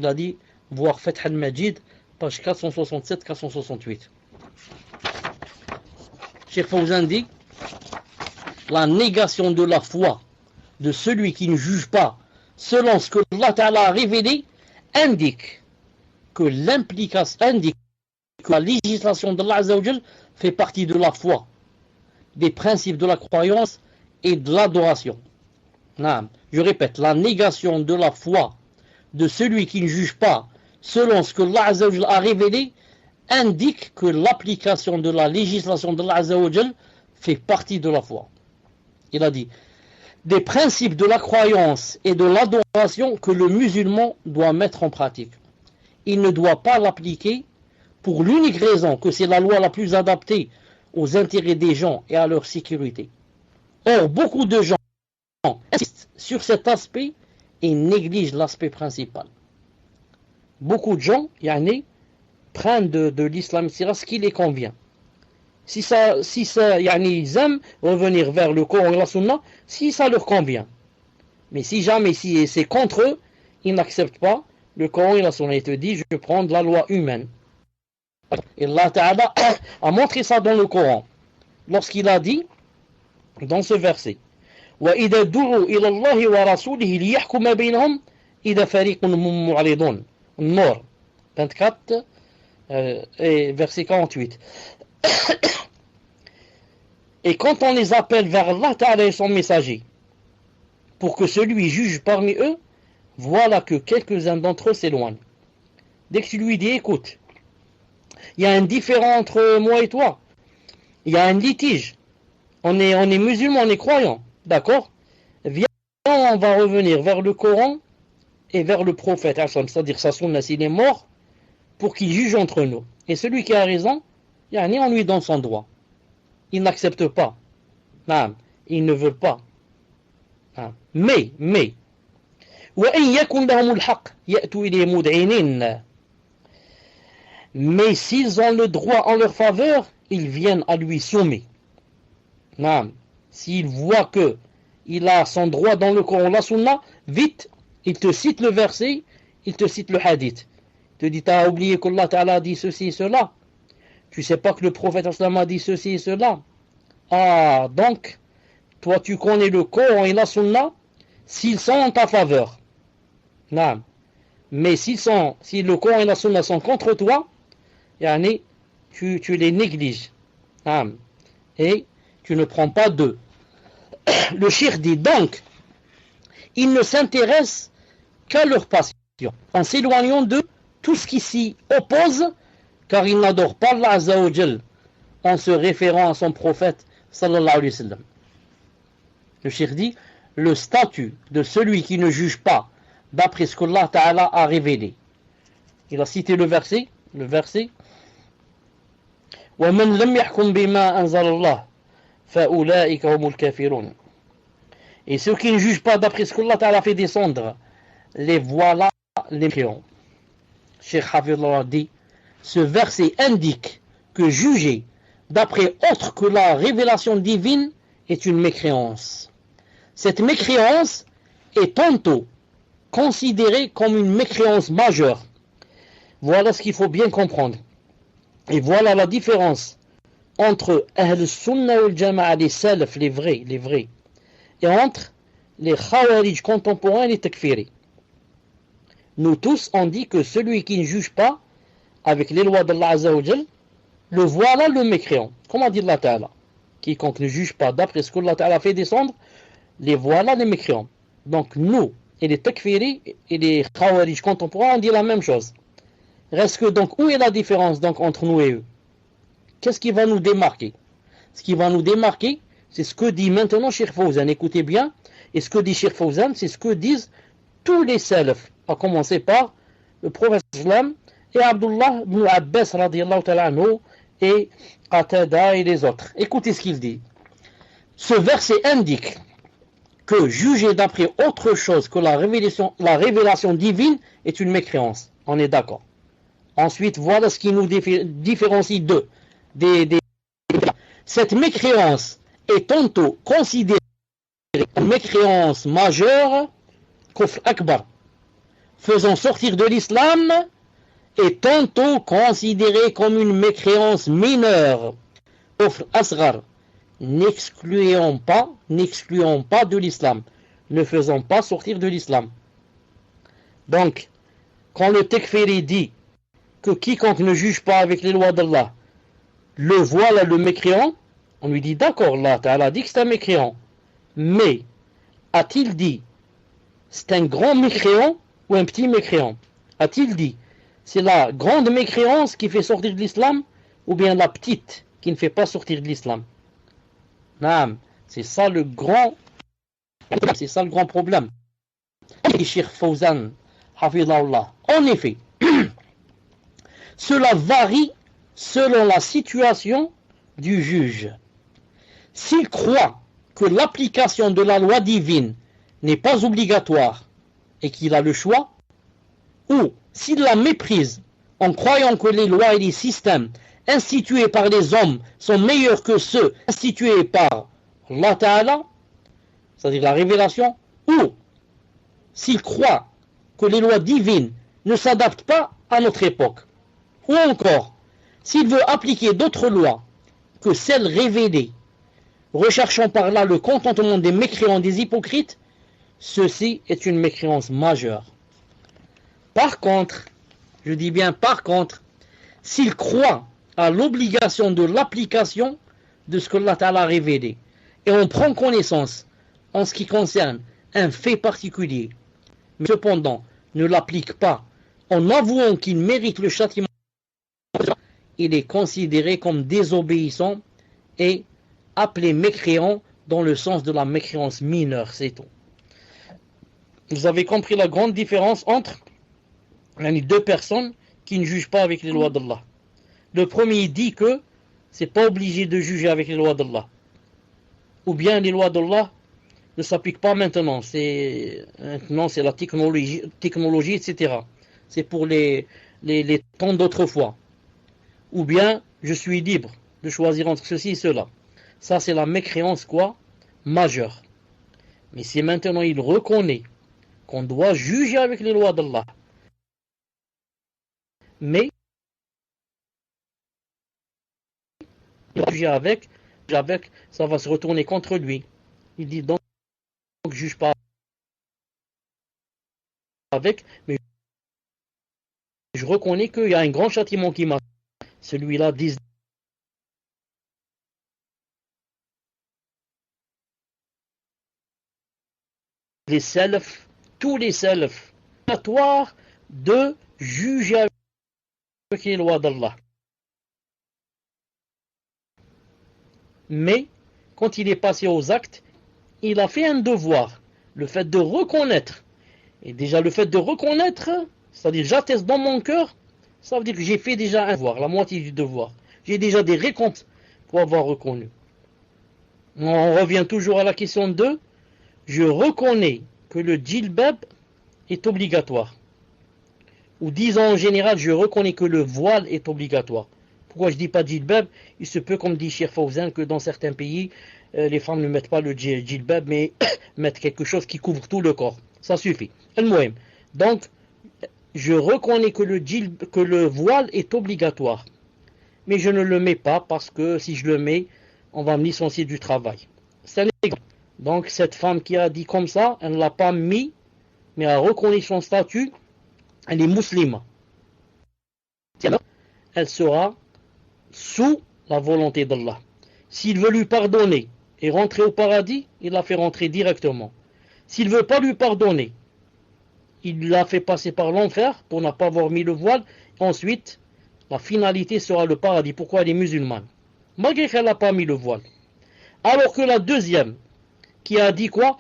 Il a dit, voir Fath al-Majid, page 467-468. Cheikh Fawzan dit, la négation de la foi de celui qui ne juge pas selon ce que Allah Ta'ala a révélé indique que la législation d'Allah Azza wa Jal fait partie de la foi, des principes de la croyance et de l'adoration. Je répète, la négation de la foi de celui qui ne juge pas selon ce que Allah Azza wa Jal a révélé indique que l'application de la législation d'Allah Azza wa Jal fait partie de la foi. Il a dit des principes de la croyance et de l'adoration que le musulman doit mettre en pratique. Il ne doit pas l'appliquer pour l'unique raison que c'est la loi la plus adaptée aux intérêts des gens et à leur sécurité. Or, beaucoup de gens insistent sur cet aspect et négligent l'aspect principal. Beaucoup de gens, prennent de l'islam ce qui les convient. Si ils aiment revenir vers le Coran et la Sunna, si ça leur convient. Mais si jamais c'est contre eux, ils n'acceptent pas le Coran et la Sunna. Ils te disent, je prends de la loi humaine. Et Allah Ta'ala a montré ça dans le Coran. Lorsqu'il a dit, dans ce verset, وَإِذَا دُعُوا إِلَى اللَّهِ وَرَسُولِهِ لِيَحْكُمَ بَيْنَهُمْ إِذَا فَرِيقٌ مُعْرِضُونَ. Nour 24 et verset 48. Et quand on les appelle vers Allah Ta'ala et son messager, pour que celui juge parmi eux, voilà que quelques-uns d'entre eux s'éloignent. Dès que tu lui dis, écoute, il y a un différend entre moi et toi, il y a un litige, on est musulmans, on est croyants, d'accord? Viens, on va revenir vers le Coran et vers le prophète, c'est-à-dire sa sunna s'il est mort, pour qu'il juge entre nous. Et celui qui a raison, on lui donne son droit. Il n'accepte pas. Il ne veut pas. Mais s'ils ont le droit en leur faveur, ils viennent à lui soumis. S'ils voient que il a son droit dans le Coran, la Sunna, vite, il te cite le verset, il te cite le hadith. Il te dit, tu as oublié qu'Allah Ta'ala a dit ceci et cela. Tu sais pas que le prophète a dit ceci et cela. Ah, donc, toi tu connais le Coran et la Sunna, s'ils sont en ta faveur. Mais si le Coran et la Sunna sont contre toi, tu les négliges. Et tu ne prends pas d'eux. Le cheikh dit donc, ils ne s'intéressent qu'à leur passion, en s'éloignant de tout ce qui s'y oppose, car ils n'adorent pas Allah Azza wa Jal en se référant à son prophète sallallahu alayhi wa sallam. Le cheikh dit, le statut de celui qui ne juge pas d'après ce qu'Allah Ta'ala a révélé. Il a cité le verset وَمَنْ لَمْ يَحْكُمْ بِمَا أَنزَلَ اللَّهُ فَأُولَٰئِكَ هُمُ الْكَافِرُونَ. Et ceux qui ne jugent pas d'après ce qu'Allah Ta'ala fait descendre, les voilà les mécréants. Cheikh Hafidullah dit, ce verset indique que juger d'après autre que la révélation divine est une mécréance. Cette mécréance est tantôt considérée comme une mécréance majeure. Voilà ce qu'il faut bien comprendre. Et voilà la différence entre Ahl Sunnah wal Jama'a, les salaf, les vrais, et entre les Khawarij contemporains et les Takfiri. Nous tous, on dit que celui qui ne juge pas avec les lois d'Allah Azza wa Jal, le voilà le mécréant. Comment dit Allah Ta'ala? Quiconque ne juge pas d'après ce que Allah Ta'ala fait descendre, les voilà les mécréants. Donc nous, et les Takfiri, et les Khawarij contemporains, on dit la même chose. Reste que donc, où est la différence donc entre nous et eux? Qu'est-ce qui va nous démarquer? Ce qui va nous démarquer, c'est ce que dit maintenant Cheikh Fawzan. Écoutez bien, et ce que dit Cheikh Fawzan, c'est ce que disent tous les salafs, à commencer par le prophète Islam et Abdullah ibn Abbas radiyallahu ta'ala anhu et Qatada et les autres. Écoutez ce qu'il dit. Ce verset indique que juger d'après autre chose que la révélation divine est une mécréance. On est d'accord. Ensuite, voilà ce qui nous différencie d'eux. Cette mécréance est tantôt considérée comme mécréance majeure, kufr akbar, faisant sortir de l'islam, et tantôt considérée comme une mécréance mineure, kufr asghar, n'excluant pas de l'islam, ne faisant pas sortir de l'islam. Donc, quand le Takfiri dit que quiconque ne juge pas avec les lois d'Allah, le voilà le mécréant, on lui dit d'accord, là, Ta'ala dit que c'est un mécréant. Mais, a-t-il dit, c'est un grand mécréant ou un petit mécréant? A-t-il dit, c'est la grande mécréance qui fait sortir de l'islam ou bien la petite qui ne fait pas sortir de l'islam? Naam, c'est ça le grand problème. Cheikh Fawzan, hafidhahullah. En effet, cela varie selon la situation du juge. S'il croit que l'application de la loi divine n'est pas obligatoire et qu'il a le choix, ou s'il la méprise en croyant que les lois et les systèmes institués par les hommes sont meilleurs que ceux institués par Allah Ta'ala, c'est-à-dire la révélation, ou s'il croit que les lois divines ne s'adaptent pas à notre époque, ou encore s'il veut appliquer d'autres lois que celles révélées, recherchant par là le contentement des mécréants, des hypocrites, ceci est une mécréance majeure. Par contre, je dis bien par contre, s'il croit à l'obligation de l'application de ce que Allah Ta'ala a révélé, et on prend connaissance en ce qui concerne un fait particulier, mais cependant ne l'applique pas en avouant qu'il mérite le châtiment, il est considéré comme désobéissant et appelé mécréant dans le sens de la mécréance mineure, c'est tout. Vous avez compris la grande différence entre les deux personnes qui ne jugent pas avec les lois d'Allah. Le premier dit que c'est pas obligé de juger avec les lois d'Allah. Ou bien les lois d'Allah ne s'appliquent pas maintenant. Maintenant c'est la technologie, etc. C'est pour les temps d'autrefois. Ou bien je suis libre de choisir entre ceci et cela. Ça c'est la mécréance quoi? Majeure. Mais si maintenant il reconnaît qu'on doit juger avec les lois d'Allah, mais juger avec, ça va se retourner contre lui. Il dit donc juge pas avec, mais je reconnais qu'il y a un grand châtiment qui m'a. Celui-là dit les salafs, tous les salafs, obligatoire de juger avec les lois d'Allah. Mais quand il est passé aux actes, il a fait un devoir, le fait de reconnaître. Et déjà le fait de reconnaître, c'est-à-dire j'atteste dans mon cœur, ça veut dire que j'ai fait déjà un devoir, la moitié du devoir. J'ai déjà des récompenses pour avoir reconnu. On revient toujours à la question 2. Je reconnais que le djilbab est obligatoire. Ou disons en général, je reconnais que le voile est obligatoire. Pourquoi je dis pas djilbab? Il se peut, comme dit Cheikh Fawzan, que dans certains pays, les femmes ne mettent pas le djilbab, mais mettent quelque chose qui couvre tout le corps. Ça suffit. Donc, je reconnais que le voile est obligatoire. Mais je ne le mets pas parce que si je le mets, on va me licencier du travail. C'est un exemple. Donc, cette femme qui a dit comme ça, elle ne l'a pas mis, mais a reconnu son statut, elle est musulmane. Elle sera sous la volonté d'Allah. S'il veut lui pardonner et rentrer au paradis, il la fait rentrer directement. S'il ne veut pas lui pardonner, il l'a fait passer par l'enfer pour ne pas avoir mis le voile. Ensuite, la finalité sera le paradis. Pourquoi elle est musulmane? Malgré qu'elle n'a pas mis le voile. Alors que la deuxième, qui a dit quoi?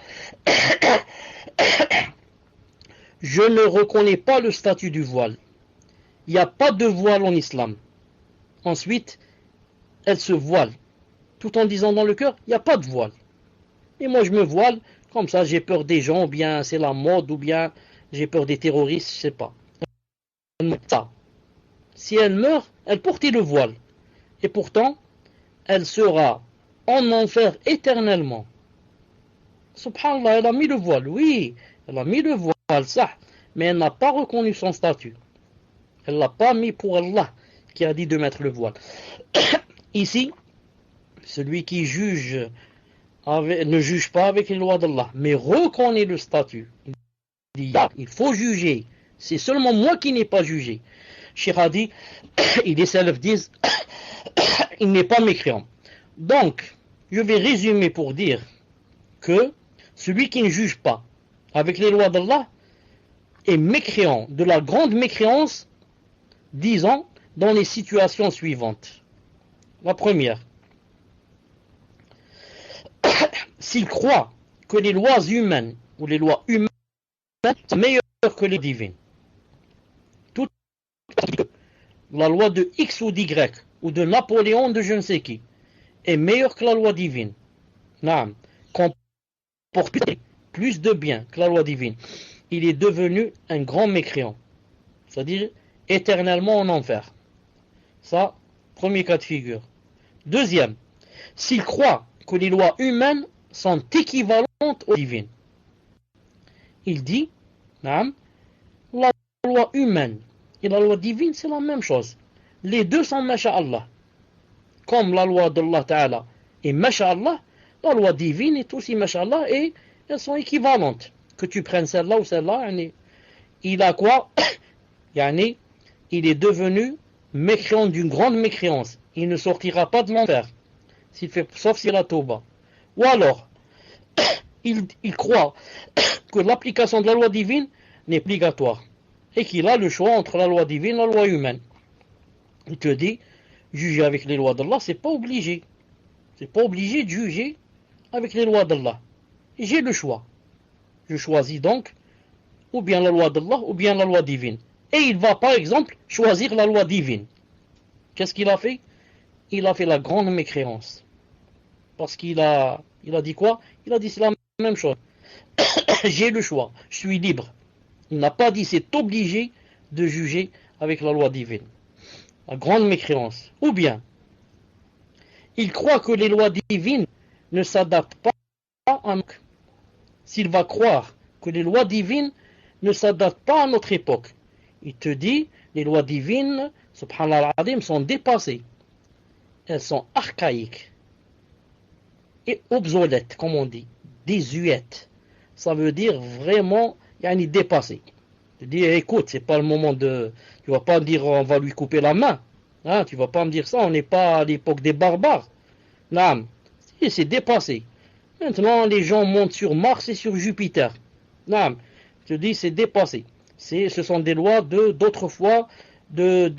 Je ne reconnais pas le statut du voile. Il n'y a pas de voile en islam. Ensuite, elle se voile, tout en disant dans le cœur, il n'y a pas de voile. Et moi je me voile, comme ça j'ai peur des gens, ou bien c'est la mode, ou bien j'ai peur des terroristes, je ne sais pas. Ça. Si elle meurt, elle portait le voile. Et pourtant, elle sera en enfer éternellement. Subhanallah, elle a mis le voile, oui, elle a mis le voile, ça, mais elle n'a pas reconnu son statut. Elle ne l'a pas mis pour Allah qui a dit de mettre le voile. Ici, celui qui juge ne juge pas avec les lois d'Allah, mais reconnaît le statut. Il dit, il faut juger. C'est seulement moi qui n'ai pas jugé. Cheikh a dit, et les salafs disent, il n'est pas mécréant. Donc, je vais résumer pour dire que celui qui ne juge pas avec les lois d'Allah est mécréant, de la grande mécréance, disons, dans les situations suivantes. La première, s'il croit que les lois humaines ou les lois humaines sont meilleures que les divines, toute la loi de X ou d'Y ou de Napoléon de je ne sais qui est meilleure que la loi divine, comporte plus de bien que la loi divine, il est devenu un grand mécréant, c'est-à-dire éternellement en enfer. Ça, premier cas de figure. Deuxième, s'il croit que les lois humaines sont équivalentes aux divines, il dit, la loi humaine et la loi divine, c'est la même chose. Les deux sont masha'Allah. Comme la loi d'Allah Ta'ala est masha'Allah, la loi divine est aussi masha'Allah et elles sont équivalentes. Que tu prennes celle-là ou celle-là, il a quoi? Il est devenu mécréant d'une grande mécréance. Il ne sortira pas de l'enfer, sauf s'il a tauba. Ou alors, il croit que l'application de la loi divine n'est pas obligatoire et qu'il a le choix entre la loi divine et la loi humaine. Il te dit, juger avec les lois d'Allah, c'est pas obligé. C'est pas obligé de juger avec les lois d'Allah. J'ai le choix. Je choisis donc ou bien la loi d'Allah ou bien la loi divine. Et il va par exemple choisir la loi divine. Qu'est-ce qu'il a fait? Il a fait la grande mécréance. Parce qu'il a dit quoi? Il a dit c'est la même chose. J'ai le choix, je suis libre. Il n'a pas dit c'est obligé de juger avec la loi divine. La grande mécréance. Ou bien, il croit que les lois divines ne s'adaptent pas à nous. S'il va croire que les lois divines ne s'adaptent pas à notre époque, il te dit, les lois divines, subhanallah al-azim, sont dépassées. Elles sont archaïques et obsolètes, comme on dit, désuètes. Ça veut dire vraiment, dépassées. Tu dis, écoute, c'est pas le moment de... Tu vas pas me dire, on va lui couper la main. Hein, tu vas pas me dire ça, on n'est pas à l'époque des barbares. Non, c'est dépassé. Maintenant, les gens montent sur Mars et sur Jupiter. Non, je te dis, c'est dépassé. Ce sont des lois d'autrefois, de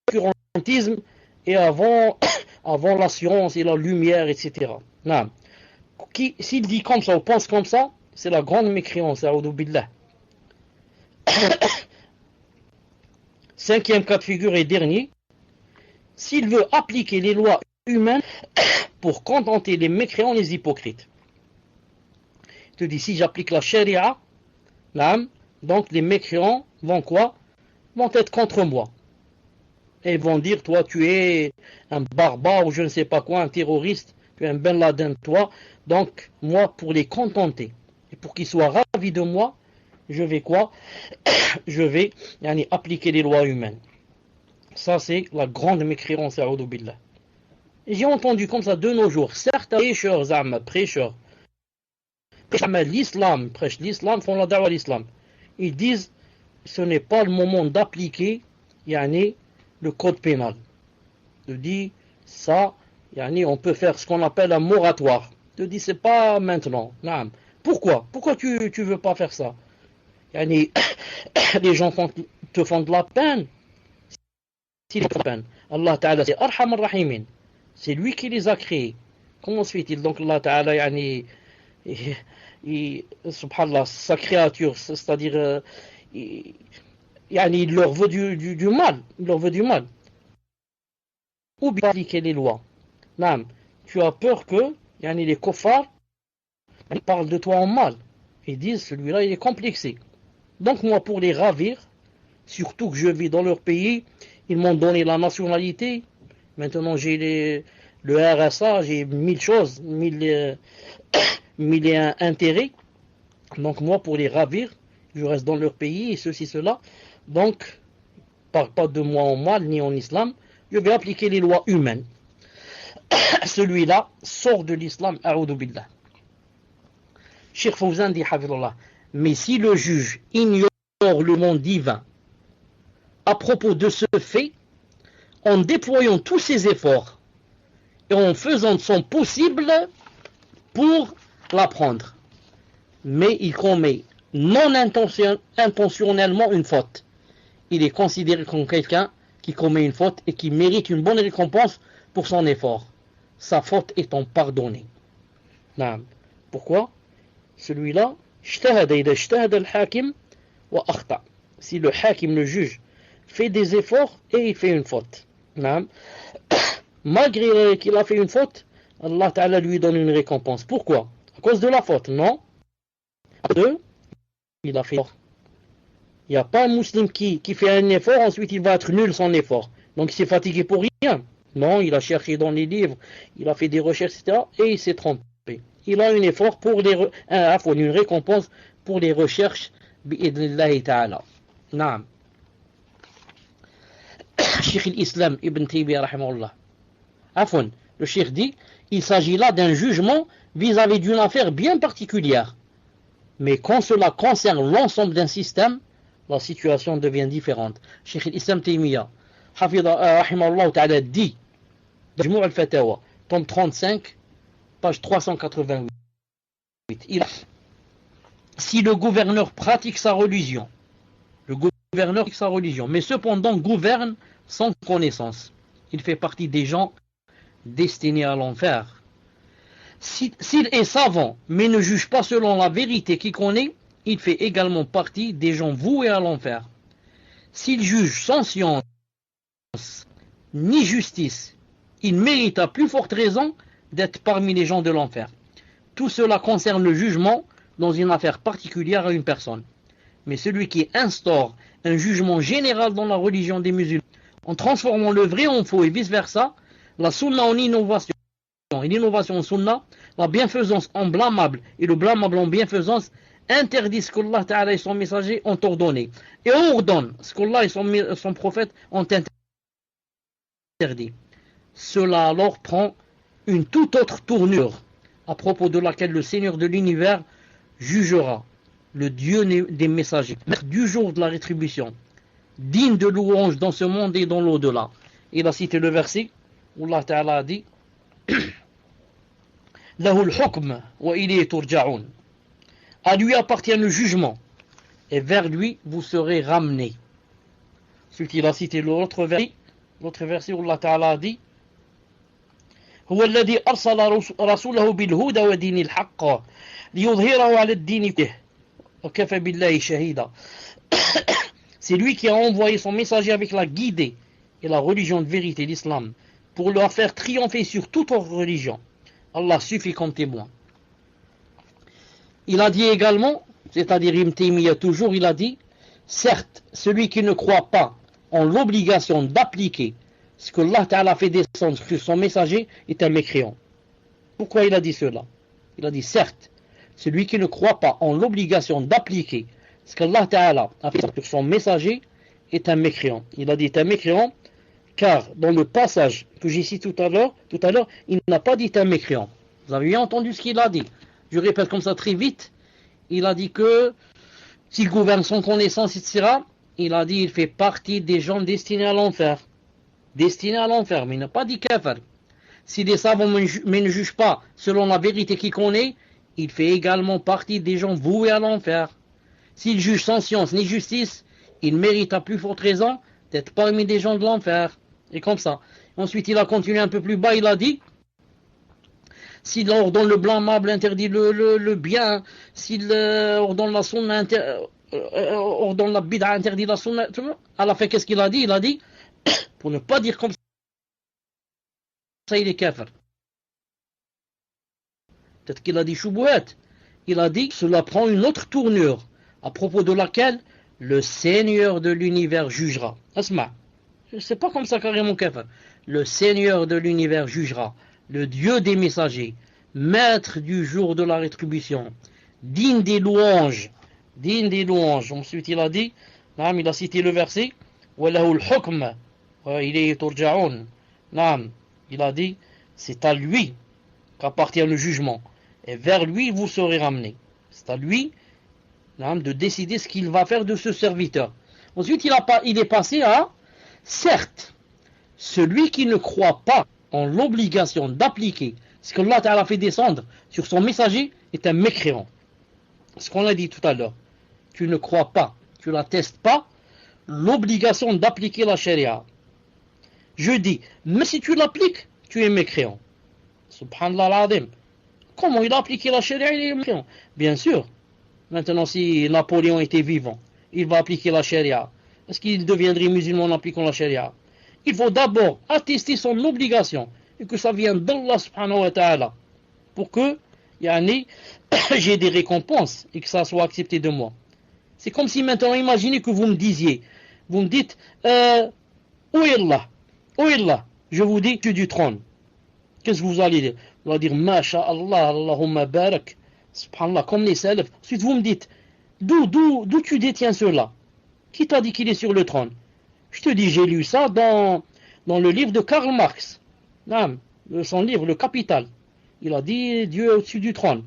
l'obscurantisme et avant la science et la lumière, etc. Non. S'il dit comme ça ou pense comme ça, c'est la grande mécréance, a'oudhu billah. Cinquième cas de figure et dernier, s'il veut appliquer les lois humaines pour contenter les mécréants, les hypocrites. Il te dit, si j'applique la charia, donc les mécréants vont quoi? Vont être contre moi. Et ils vont dire, toi tu es un barbare ou je ne sais pas quoi, un terroriste. tu es un Ben Laden toi, donc moi pour les contenter et pour qu'ils soient ravis de moi, je vais quoi? Je vais appliquer les lois humaines. Ça c'est la grande mécréance, a'oudou billah. J'ai entendu comme ça de nos jours certains prêcheurs, l'islam, prêchent l'islam, font la da'wah à l'islam. Ils disent ce n'est pas le moment d'appliquer le code pénal. Je dis ça, on peut faire ce qu'on appelle un moratoire. Je dis c'est pas maintenant. Pourquoi tu veux pas faire ça? Les gens te font de la peine. Allah Ta'ala c'est Arham ar-Rahimin. C'est lui qui les a créés. Comment se fait-il? Donc Allah Ta'ala subhanallah, sa créature, c'est-à-dire il leur veut du mal. Il leur veut du mal. Ou bien appliquer les lois. Tu as peur que les kuffars parlent de toi en mal. Ils disent celui-là il est complexé. Donc moi pour les ravir, surtout que je vis dans leur pays, ils m'ont donné la nationalité. Maintenant j'ai le RSA, j'ai 1000 choses, 1001 intérêts. Donc moi pour les ravir, je reste dans leur pays et ceci, cela. Donc, parle pas de moi en mal ni en islam, je vais appliquer les lois humaines. Celui-là sort de l'islam, a'oudou billah. Cheikh Fawzan dit, hafidullah, mais si le juge ignore le monde divin à propos de ce fait, en déployant tous ses efforts et en faisant de son possible pour l'apprendre, mais il commet non intentionnellement une faute, il est considéré comme quelqu'un qui commet une faute et qui mérite une bonne récompense pour son effort, sa faute étant pardonnée. Pourquoi? Celui-là, si le hakim, le juge, fait des efforts et il fait une faute, malgré qu'il a fait une faute, Allah Ta'ala lui donne une récompense. Pourquoi? À cause de la faute? Non. Il a fait. Il n'y a pas un musulman qui fait un effort, ensuite il va être nul son effort. Donc il s'est fatigué pour rien. Non, il a cherché dans les livres, il a fait des recherches, etc. Et il s'est trompé. Il a un effort pour une récompense pour les recherches. Bi'idnillahi ta'ala. Naam. Cheikh l'Islam Ibn Taymiyyah rahimahullah. Le cheikh dit, il s'agit là d'un jugement vis-à-vis d'une affaire bien particulière. Mais quand cela concerne l'ensemble d'un système, la situation devient différente. Cheikh l'Islam Taymiyyah rahimahullah ta'ala dit, Majmou' al-Fatawa, tome 35, page 388. Si le gouverneur pratique sa religion, mais cependant gouverne sans connaissance, il fait partie des gens destinés à l'enfer. S'il est savant, mais ne juge pas selon la vérité qu'il connaît, il fait également partie des gens voués à l'enfer. S'il juge sans science ni justice, il mérite à plus forte raison d'être parmi les gens de l'enfer. Tout cela concerne le jugement dans une affaire particulière à une personne. Mais celui qui instaure un jugement général dans la religion des musulmans, en transformant le vrai en faux et vice-versa, la sunna en innovation, et l'innovation en sunna, la bienfaisance en blâmable et le blâmable en bienfaisance, interdit ce qu'Allah Ta'ala et son messager ont ordonné, et ordonne ce qu'Allah et son prophète ont interdit. Cela alors prend une toute autre tournure, à propos de laquelle le Seigneur de l'univers jugera, le Dieu des messagers, du jour de la rétribution, digne de louange dans ce monde et dans l'au-delà. Il a cité le verset où Allah Ta'ala a dit Lahul hukm wa ilayhi turja'un. À lui appartient le jugement et vers lui vous serez ramenés. Ensuite il a cité l'autre verset où Allah Ta'ala a dit هو الذي أرسل رسوله بالهدى ودين الحق ليظهره على الدين كله وكفى بالله شهيدا. C'est lui qui a envoyé son messager avec la guidée et la religion de vérité, l'islam, pour leur faire triompher sur toute autre religion. Allah suffit comme témoin. Il a dit également, c'est-à-dire Ibn Taymiyyah toujours, il a dit, certes, celui qui ne croit pas en l'obligation d'appliquer ce que Allah Ta'ala fait descendre sur son messager est un mécréant. Pourquoi il a dit cela? Il a dit certes, celui qui ne croit pas en l'obligation d'appliquer ce qu'Allah Ta'ala a fait sur son messager est un mécréant. Il a dit un mécréant car dans le passage que j'ai cité tout à l'heure, il n'a pas dit un mécréant. Vous avez bien entendu ce qu'il a dit. Je répète comme ça très vite. Il a dit que s'il gouverne sans connaissance, etc., il a dit il fait partie des gens destinés à l'enfer. Destinés à l'enfer, mais il n'a pas dit kafir. S'il est savant mais ne juge pas selon la vérité qu'il connaît, il fait également partie des gens voués à l'enfer. S'il juge sans science ni justice, il mérite à plus forte raison d'être parmi des gens de l'enfer. Et comme ça. Ensuite, il a continué un peu plus bas, il a dit s'il ordonne le blâmable, interdit le bien, s'il ordonne la sunna, ordonne la bid'a, interdit la sunna, à la fin, qu'est-ce qu'il a dit? Il a dit, pour ne pas dire comme ça, il est kafir. Peut-être qu'il a dit choubouet. Il a dit, cela prend une autre tournure, à propos de laquelle le Seigneur de l'univers jugera. Asma. C'est pas comme ça carrément kafir. Le Seigneur de l'univers jugera, le Dieu des messagers, maître du jour de la rétribution, digne des louanges. Ensuite il a dit, il a cité le verset, وَلَهُ الْحُكْمَ وَإِلَيْهِ تُرْجَعُونَ. Il a dit, c'est à lui qu'appartient le jugement, et vers lui vous serez ramenés. C'est à lui de décider ce qu'il va faire de ce serviteur. Ensuite il est passé à certes, celui qui ne croit pas en l'obligation d'appliquer ce que Allah Ta'ala fait descendre sur son messager est un mécréant. Ce qu'on a dit tout à l'heure. Tu ne crois pas, tu n'attestes pas l'obligation d'appliquer la charia. Je dis, mais si tu l'appliques, tu es mécréant. Subhanallah al-Azim. Comment il a appliqué la charia, il est mécréant? Bien sûr. Maintenant, si Napoléon était vivant, il va appliquer la charia. Est-ce qu'il deviendrait musulman en appliquant la charia? Il faut d'abord attester son obligation et que ça vienne d'Allah subhanahu wa ta'ala pour que j'ai des récompenses et que ça soit accepté de moi. C'est comme si maintenant, imaginez que vous me dites, où est Allah? Où est Allah? Je vous dis, tu es du trône. Qu'est-ce que vous allez dire? Vous allez dire, Masha'Allah, Allahumma barak, subhanallah, comme les salafs. Ensuite, vous me dites, d'où tu détiens cela? Qui t'a dit qu'il est sur le trône? Je te dis, j'ai lu ça dans le livre de Karl Marx. Son livre, Le Capital. Il a dit Dieu est au-dessus du trône.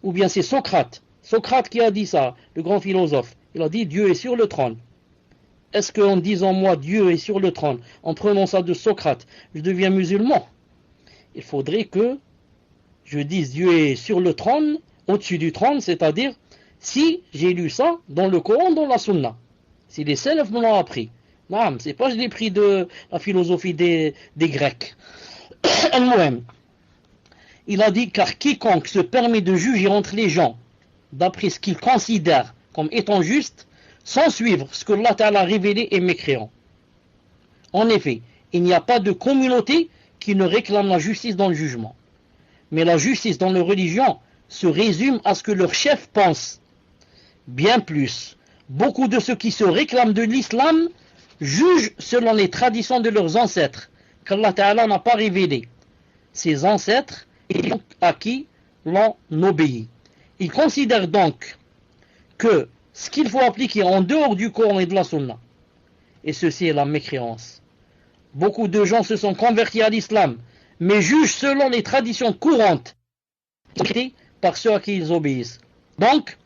Ou bien c'est Socrate. Socrate qui a dit ça, le grand philosophe. Il a dit Dieu est sur le trône. Est-ce qu'en disant moi Dieu est sur le trône, en prenant ça de Socrate, je deviens musulman? Il faudrait que je dise Dieu est sur le trône, au-dessus du trône, c'est-à-dire si j'ai lu ça dans le Coran, dans la Sunna. Si les salafs me l'ont appris. Non, c'est pas je l'ai pris de la philosophie des Grecs. Il a dit car quiconque se permet de juger entre les gens d'après ce qu'il considère comme étant juste, sans suivre ce que Allah Ta'ala a révélé est mécréant. En effet, il n'y a pas de communauté qui ne réclame la justice dans le jugement. Mais la justice dans leur religion se résume à ce que leur chef pense. Bien plus, beaucoup de ceux qui se réclament de l'islam jugent selon les traditions de leurs ancêtres, qu'Allah Ta'ala n'a pas révélé. Ces ancêtres à qui l'on obéit. Ils considèrent donc que ce qu'il faut appliquer en dehors du Coran et de la Sunna, et ceci est la mécréance. Beaucoup de gens se sont convertis à l'islam, mais jugent selon les traditions courantes par ceux à qui ils obéissent. Donc,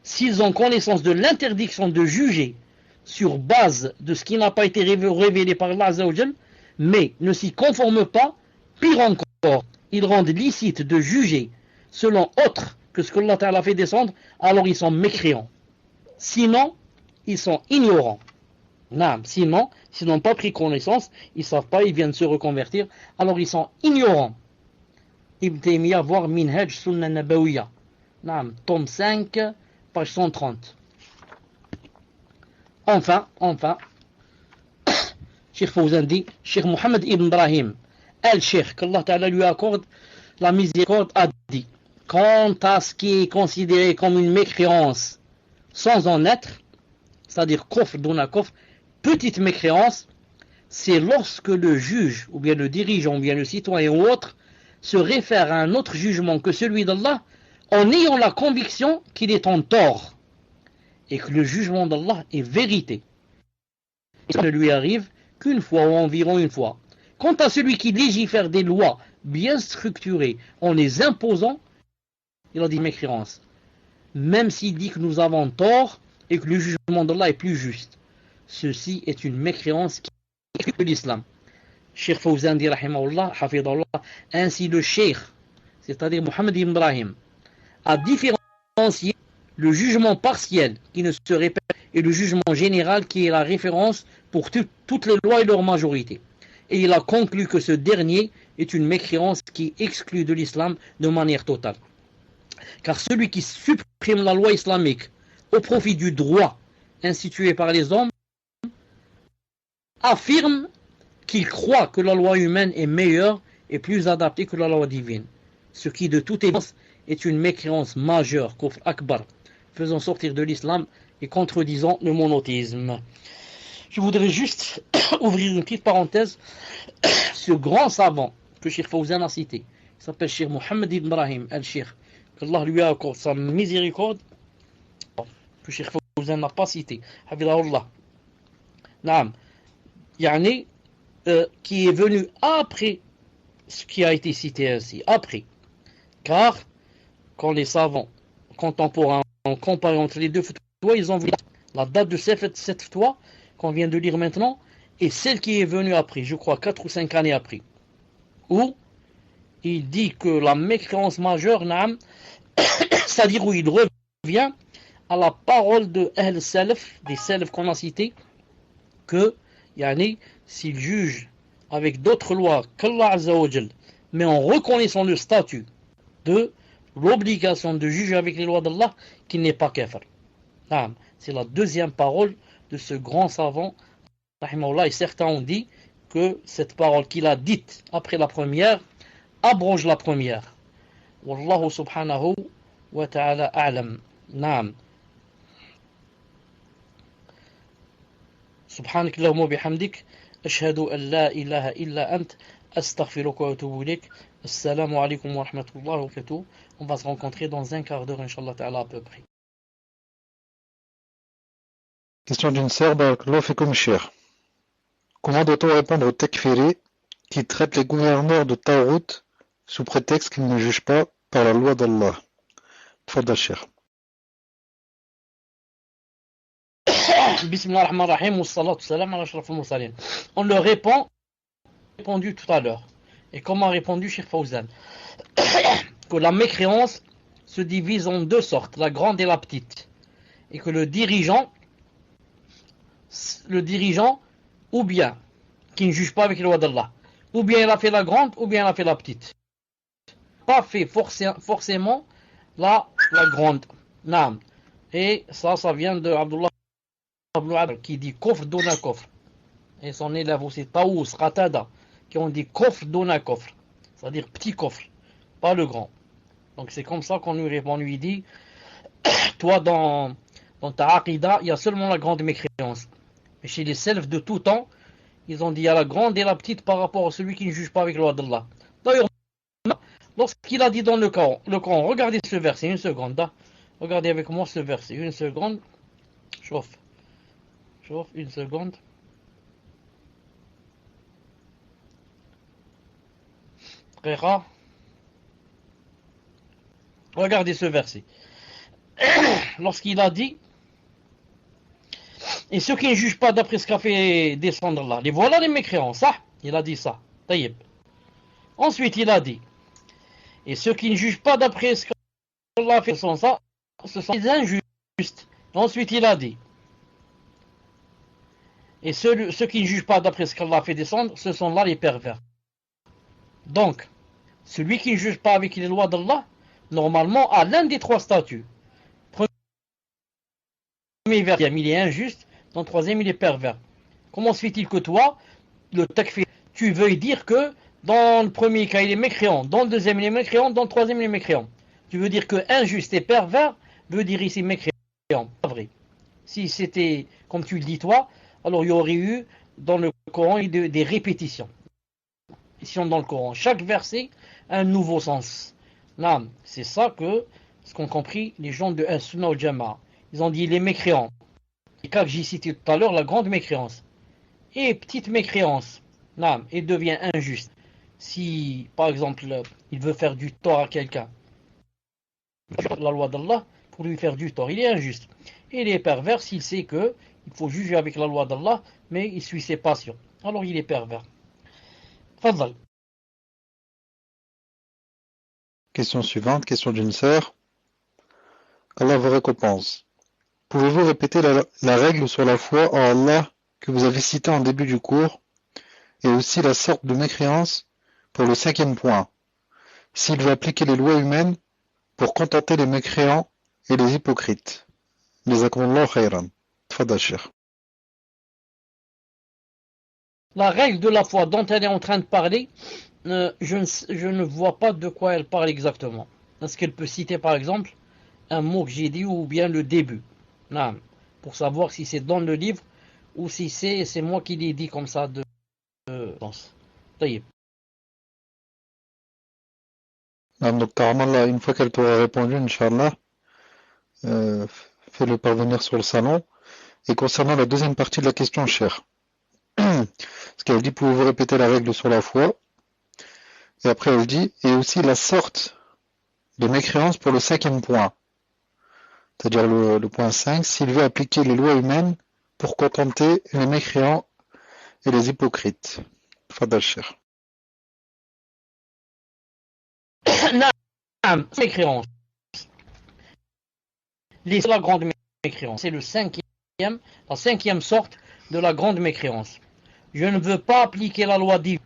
s'ils ont connaissance de l'interdiction de juger sur base de ce qui n'a pas été révélé par Allah Azza wa Jal, mais ne s'y conforment pas, pire encore, ils rendent licite de juger selon autre que ce que Allah Ta'ala fait descendre, alors ils sont mécréants. Sinon, ils sont ignorants. Sinon, s'ils n'ont pas pris connaissance, ils ne savent pas, ils viennent se reconvertir, alors ils sont ignorants. Ibn Taymiyyah, voir Minhaj Sunnah Nabawiyya. Tome 5, page 130. Enfin, Cheikh Fawzan dit, Cheikh Mohammed ibn Ibrahim, Al-Cheikh, qu'Allah Ta'ala lui accorde la miséricorde, a dit, quant à ce qui est considéré comme une mécréance sans en être, c'est-à-dire kufr, duna kufr, petite mécréance, c'est lorsque le juge, ou bien le dirigeant, ou bien le citoyen ou autre, se réfère à un autre jugement que celui d'Allah en ayant la conviction qu'il est en tort et que le jugement d'Allah est vérité. Et ça ne lui arrive qu'une fois ou environ une fois. Quant à celui qui légifère des lois bien structurées en les imposant, il a dit mécréance. Même s'il dit que nous avons tort et que le jugement d'Allah est plus juste. Ceci est une mécréance qui est de l'islam. Cheikh Fawzan dit rahimahullah, hafidahullah, ainsi le cheikh, c'est-à-dire Mohammed ibn Ibrahim, a différencié le jugement partiel qui ne se répète et le jugement général qui est la référence pour toutes les lois et leur majorité. Et il a conclu que ce dernier est une mécréance qui exclut de l'islam de manière totale. Car celui qui supprime la loi islamique au profit du droit institué par les hommes affirme qu'il croit que la loi humaine est meilleure et plus adaptée que la loi divine. Ce qui de toute évidence est une mécréance majeure, kufr akbar, faisant sortir de l'islam et contredisant le monothéisme. Je voudrais juste ouvrir une petite parenthèse. Ce grand savant que Cheikh Fawzan a cité, il s'appelle Cheikh Mohammed ibn Ibrahim al-Cheikh, qu'Allah lui accorde sa miséricorde, que Cheikh Fawzan n'a pas cité, Hafidahullah. Naam. Yani, qui est venu après ce qui a été cité ainsi, après. Car, quand les savants contemporains ont comparé entre les deux fatwas, ils ont vu la date de cette fatwa qu'on vient de lire maintenant et celle qui est venue après, je crois 4 ou 5 années après, où il dit que la mécréance majeure, c'est-à-dire où il revient à la parole de Ahl Salaf, des Salaf qu'on a cités, que, yani, s'il juge avec d'autres lois qu'Allah Azza wa Jal, mais en reconnaissant le statut de l'obligation de juger avec les lois d'Allah, qu'il n'est pas kafir. C'est la deuxième parole de ce grand savant, rahimahullah, et certains ont dit que cette parole qu'il a dite après la première abroge la première. Wallahu subhanahu wa ta'ala a'lam. Naam. سبحانك اللهم وبحمدك أشهد أن لا إله إلا أنت أستغفرك وأتوب إليك السلام عليكم ورحمة الله وبركاته. On va se rencontrer dans un quart d'heure, Inch'Allah Ta'ala, à peu près. Question d'une sœur, barakallahu fikum cher. Comment doit-on répondre aux takfiri qui traitent les gouverneurs de Taout sous prétexte qu'ils ne jugent pas par la loi d'Allah? Tfadal cher. Bismillah ar-Rahman ar-Rahim, wa salatu salam ala ashraf al-mursalin. On le répondu tout à l'heure. Et comment a répondu Cheikh Fawzan? Que la mécréance se divise en deux sortes, la grande et la petite. Et que le dirigeant, ou bien, qui ne juge pas avec les lois d'Allah, ou bien il a fait la grande, ou bien il a fait la petite. Pas fait forcément la grande. Naam. Et ça vient de Abdullah qui dit kofr dona kofr. Et son élève aussi, Taous, Qatada, qui ont dit kofr dona kofr. C'est-à-dire petit coffre, pas le grand. Donc c'est comme ça qu'on lui répond, on lui dit, toi dans ta aqida, il y a seulement la grande mécréance. Mais chez les salafs de tout temps, ils ont dit il y a la grande et la petite par rapport à celui qui ne juge pas avec la loi d'Allah. D'ailleurs, lorsqu'il a dit dans le Coran, regardez ce verset, une seconde, regardez avec moi ce verset, une seconde, chauffe, une seconde. Très rare. Regardez ce verset. Lorsqu'il a dit, et ceux qui ne jugent pas d'après ce qu'a fait descendre là, les voilà les mécréants, ça, il a dit ça. Taïb. Ensuite, il a dit, et ceux qui ne jugent pas d'après ce qu'Allah a fait, ce sont les injustes. Ensuite, il a dit, et ceux qui ne jugent pas d'après ce qu'Allah a fait descendre, ce sont là les pervers. Donc, celui qui ne juge pas avec les lois d'Allah, normalement, a l'un des trois statuts. Premier verset, il est injuste. Dans le troisième, il est pervers. Comment se fait-il que toi, le takfir, tu veuilles dire que dans le premier cas, il est mécréant, dans le deuxième, il est mécréant, dans le troisième, il est mécréant. Tu veux dire que injuste et pervers veut dire ici mécréant. Pas vrai. Si c'était comme tu le dis toi, alors il y aurait eu dans le Coran des répétitions. Ici dans le Coran, chaque verset un nouveau sens. Non, c'est ça que ce qu'ont compris les gens de As-Sunnah wal Jama'a. Ils ont dit les mécréants. Et cas que j'ai cité tout à l'heure, la grande mécréance. Et petite mécréance, non, et devient injuste. Si, par exemple, il veut faire du tort à quelqu'un, la loi d'Allah, pour lui faire du tort, il est injuste. Et il est pervers s'il sait que il faut juger avec la loi d'Allah, mais il suit ses passions. Alors il est pervers. Fadal. Question suivante, question d'une sœur. Allah vous récompense. Pouvez-vous répéter la règle sur la foi en Allah que vous avez citée en début du cours, et aussi la sorte de mécréance pour le 5e point, s'il veut appliquer les lois humaines pour contenter les mécréants et les hypocrites. Jazakumullahu khayran. Tfadal, Cheikh. La règle de la foi dont elle est en train de parler, je ne vois pas de quoi elle parle exactement. Est-ce qu'elle peut citer par exemple un mot que j'ai dit ou bien le début? Non, pour savoir si c'est dans le livre ou si c'est moi qui l'ai dit comme ça de sens. Donc, là, une fois qu'elle t'aura répondu, Inch'Allah, fais-le parvenir sur le salon. Et concernant la deuxième partie de la question, Cheikh, parce qu'elle dit, pouvez-vous répéter la règle sur la foi? Et après, elle dit, et aussi la sorte de mécréance pour le 5e point. C'est-à-dire le point 5, s'il veut appliquer les lois humaines pour contenter les mécréants et les hypocrites. Fadal, Cheikh. Mécréance. La grande mécréance. C'est la 5e sorte de la grande mécréance. Je ne veux pas appliquer la loi divine.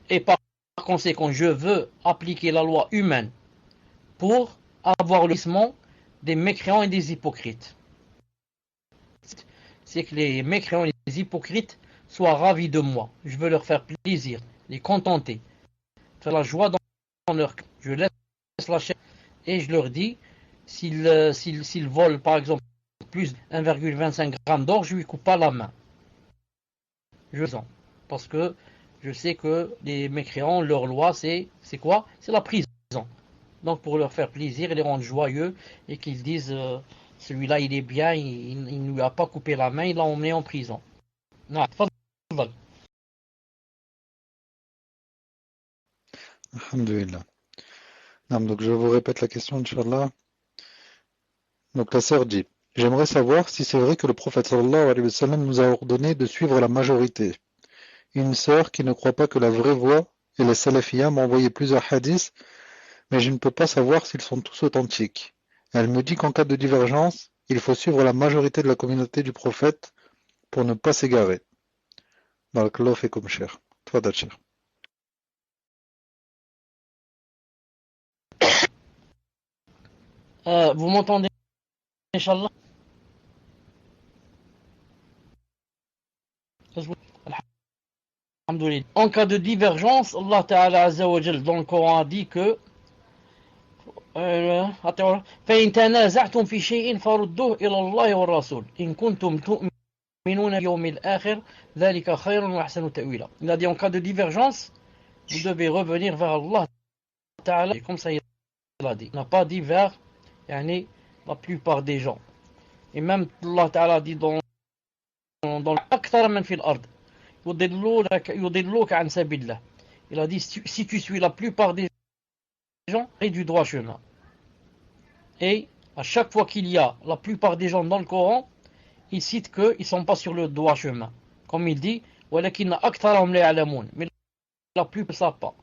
Et par conséquent, je veux appliquer la loi humaine pour avoir le lissement des mécréants et des hypocrites. C'est que les mécréants et les hypocrites soient ravis de moi. Je veux leur faire plaisir, les contenter, faire la joie dans leur cœur. Je laisse la chair et je leur dis, s'ils volent par exemple plus de 1,25 g d'or, je lui coupe pas la main. Parce que je sais que les mécréants, leur loi, c'est quoi? C'est la prison. Donc pour leur faire plaisir et les rendre joyeux et qu'ils disent celui-là il est bien, il ne lui a pas coupé la main, il l'a emmené en prison. Non, Alhamdulillah. Donc je vous répète la question, Inch'Allah. Donc la sœur dit, j'aimerais savoir si c'est vrai que le prophète sallallahu alayhi wa sallam nous a ordonné de suivre la majorité. Une sœur qui ne croit pas que la vraie voie et les salafiyya m'a envoyé plusieurs hadiths, mais je ne peux pas savoir s'ils sont tous authentiques. Elle me dit qu'en cas de divergence, il faut suivre la majorité de la communauté du prophète pour ne pas s'égarer. Barakallahu fikum, cher. Tfadal, cher. vous m'entendez, Inch'Allah? En cas de divergence, Allah Ta'ala Azza wa Jal dans le Coran a dit que فإن تنازعتم في شيء فردوه إلى الله والرسول إن كنتم تؤمنون باليوم الآخر ذلك خير وأحسن تأويلا. Il a dit en cas de divergence, vous devez revenir vers Allah Ta'ala. Et comme ça il a dit. Il n'a pas dit vers la plupart des gens. Et même Allah Ta'ala dit dans أكثر من في الأرض يضلوك عن سبيل الله. Il a dit si tu suis la plupart des gens et du droit chemin. Et à chaque fois qu'il y a la plupart des gens dans le Coran, il cite qu'ils ne sont pas sur le droit chemin. Comme il dit, mais la plupart ne savent pas.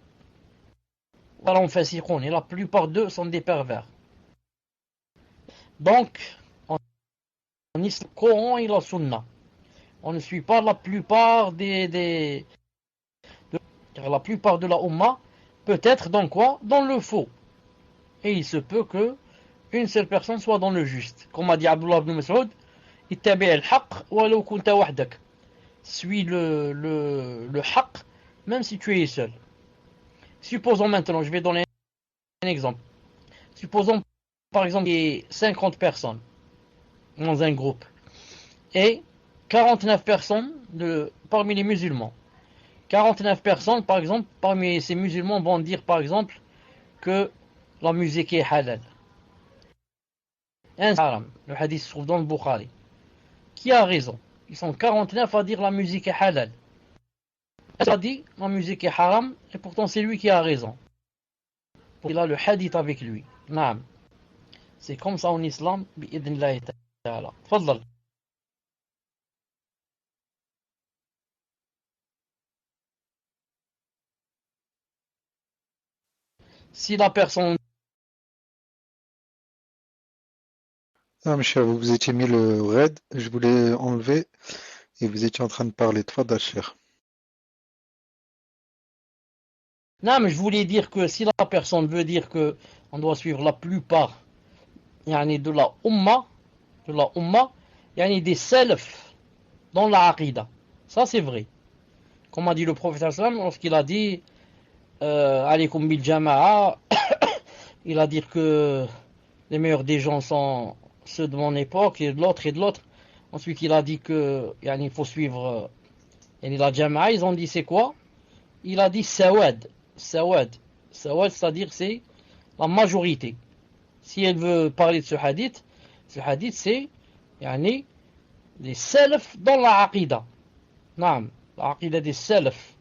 Et la plupart d'eux sont des pervers. Donc, en islam, le Coran et la Sunna, on ne suit pas la plupart car la plupart de la Ummah peut être dans quoi? Dans le faux. Et il se peut que une seule personne soit dans le juste. Comme a dit Abdullah ibn Mas'ud, ittabi' al-haqq walau kunta wahdak. Suis le haqq même si tu es seul. Supposons maintenant, je vais donner un exemple. Supposons par exemple qu'il y ait 50 personnes dans un groupe et 49 personnes parmi les musulmans. 49 personnes par exemple parmi ces musulmans vont dire par exemple que la musique est halal. Un haram. Le hadith se trouve dans le Bukhari. Qui a raison? Ils sont 49 à dire la musique est halal. Il a dit la musique est haram et pourtant c'est lui qui a raison. Il a le hadith avec lui. Naam. C'est comme ça en islam. Bi'idhnillahi ta'ala. Tfaddal. Si la personne... Ah, monsieur, vous vous étiez mis le red, je voulais enlever, et vous étiez en train de parler. Tfadal, cher. Non, mais je voulais dire que si la personne veut dire que on doit suivre la plupart yani de la umma, yani des salaf dans la aqida. Ça c'est vrai. Comme a dit le prophète sallam lorsqu'il a dit alaykum bil jama'a, il a dit que les meilleurs des gens sont ceux de mon époque et de l'autre et de l'autre. Ensuite il a dit que yani, il faut suivre yani, la jama'a. Ils ont dit c'est quoi? Il a dit sawad, c'est-à-dire c'est la majorité. Si elle veut parler de ce hadith c'est yani, les salaf dans la aqida. Naam, la aqida des salaf.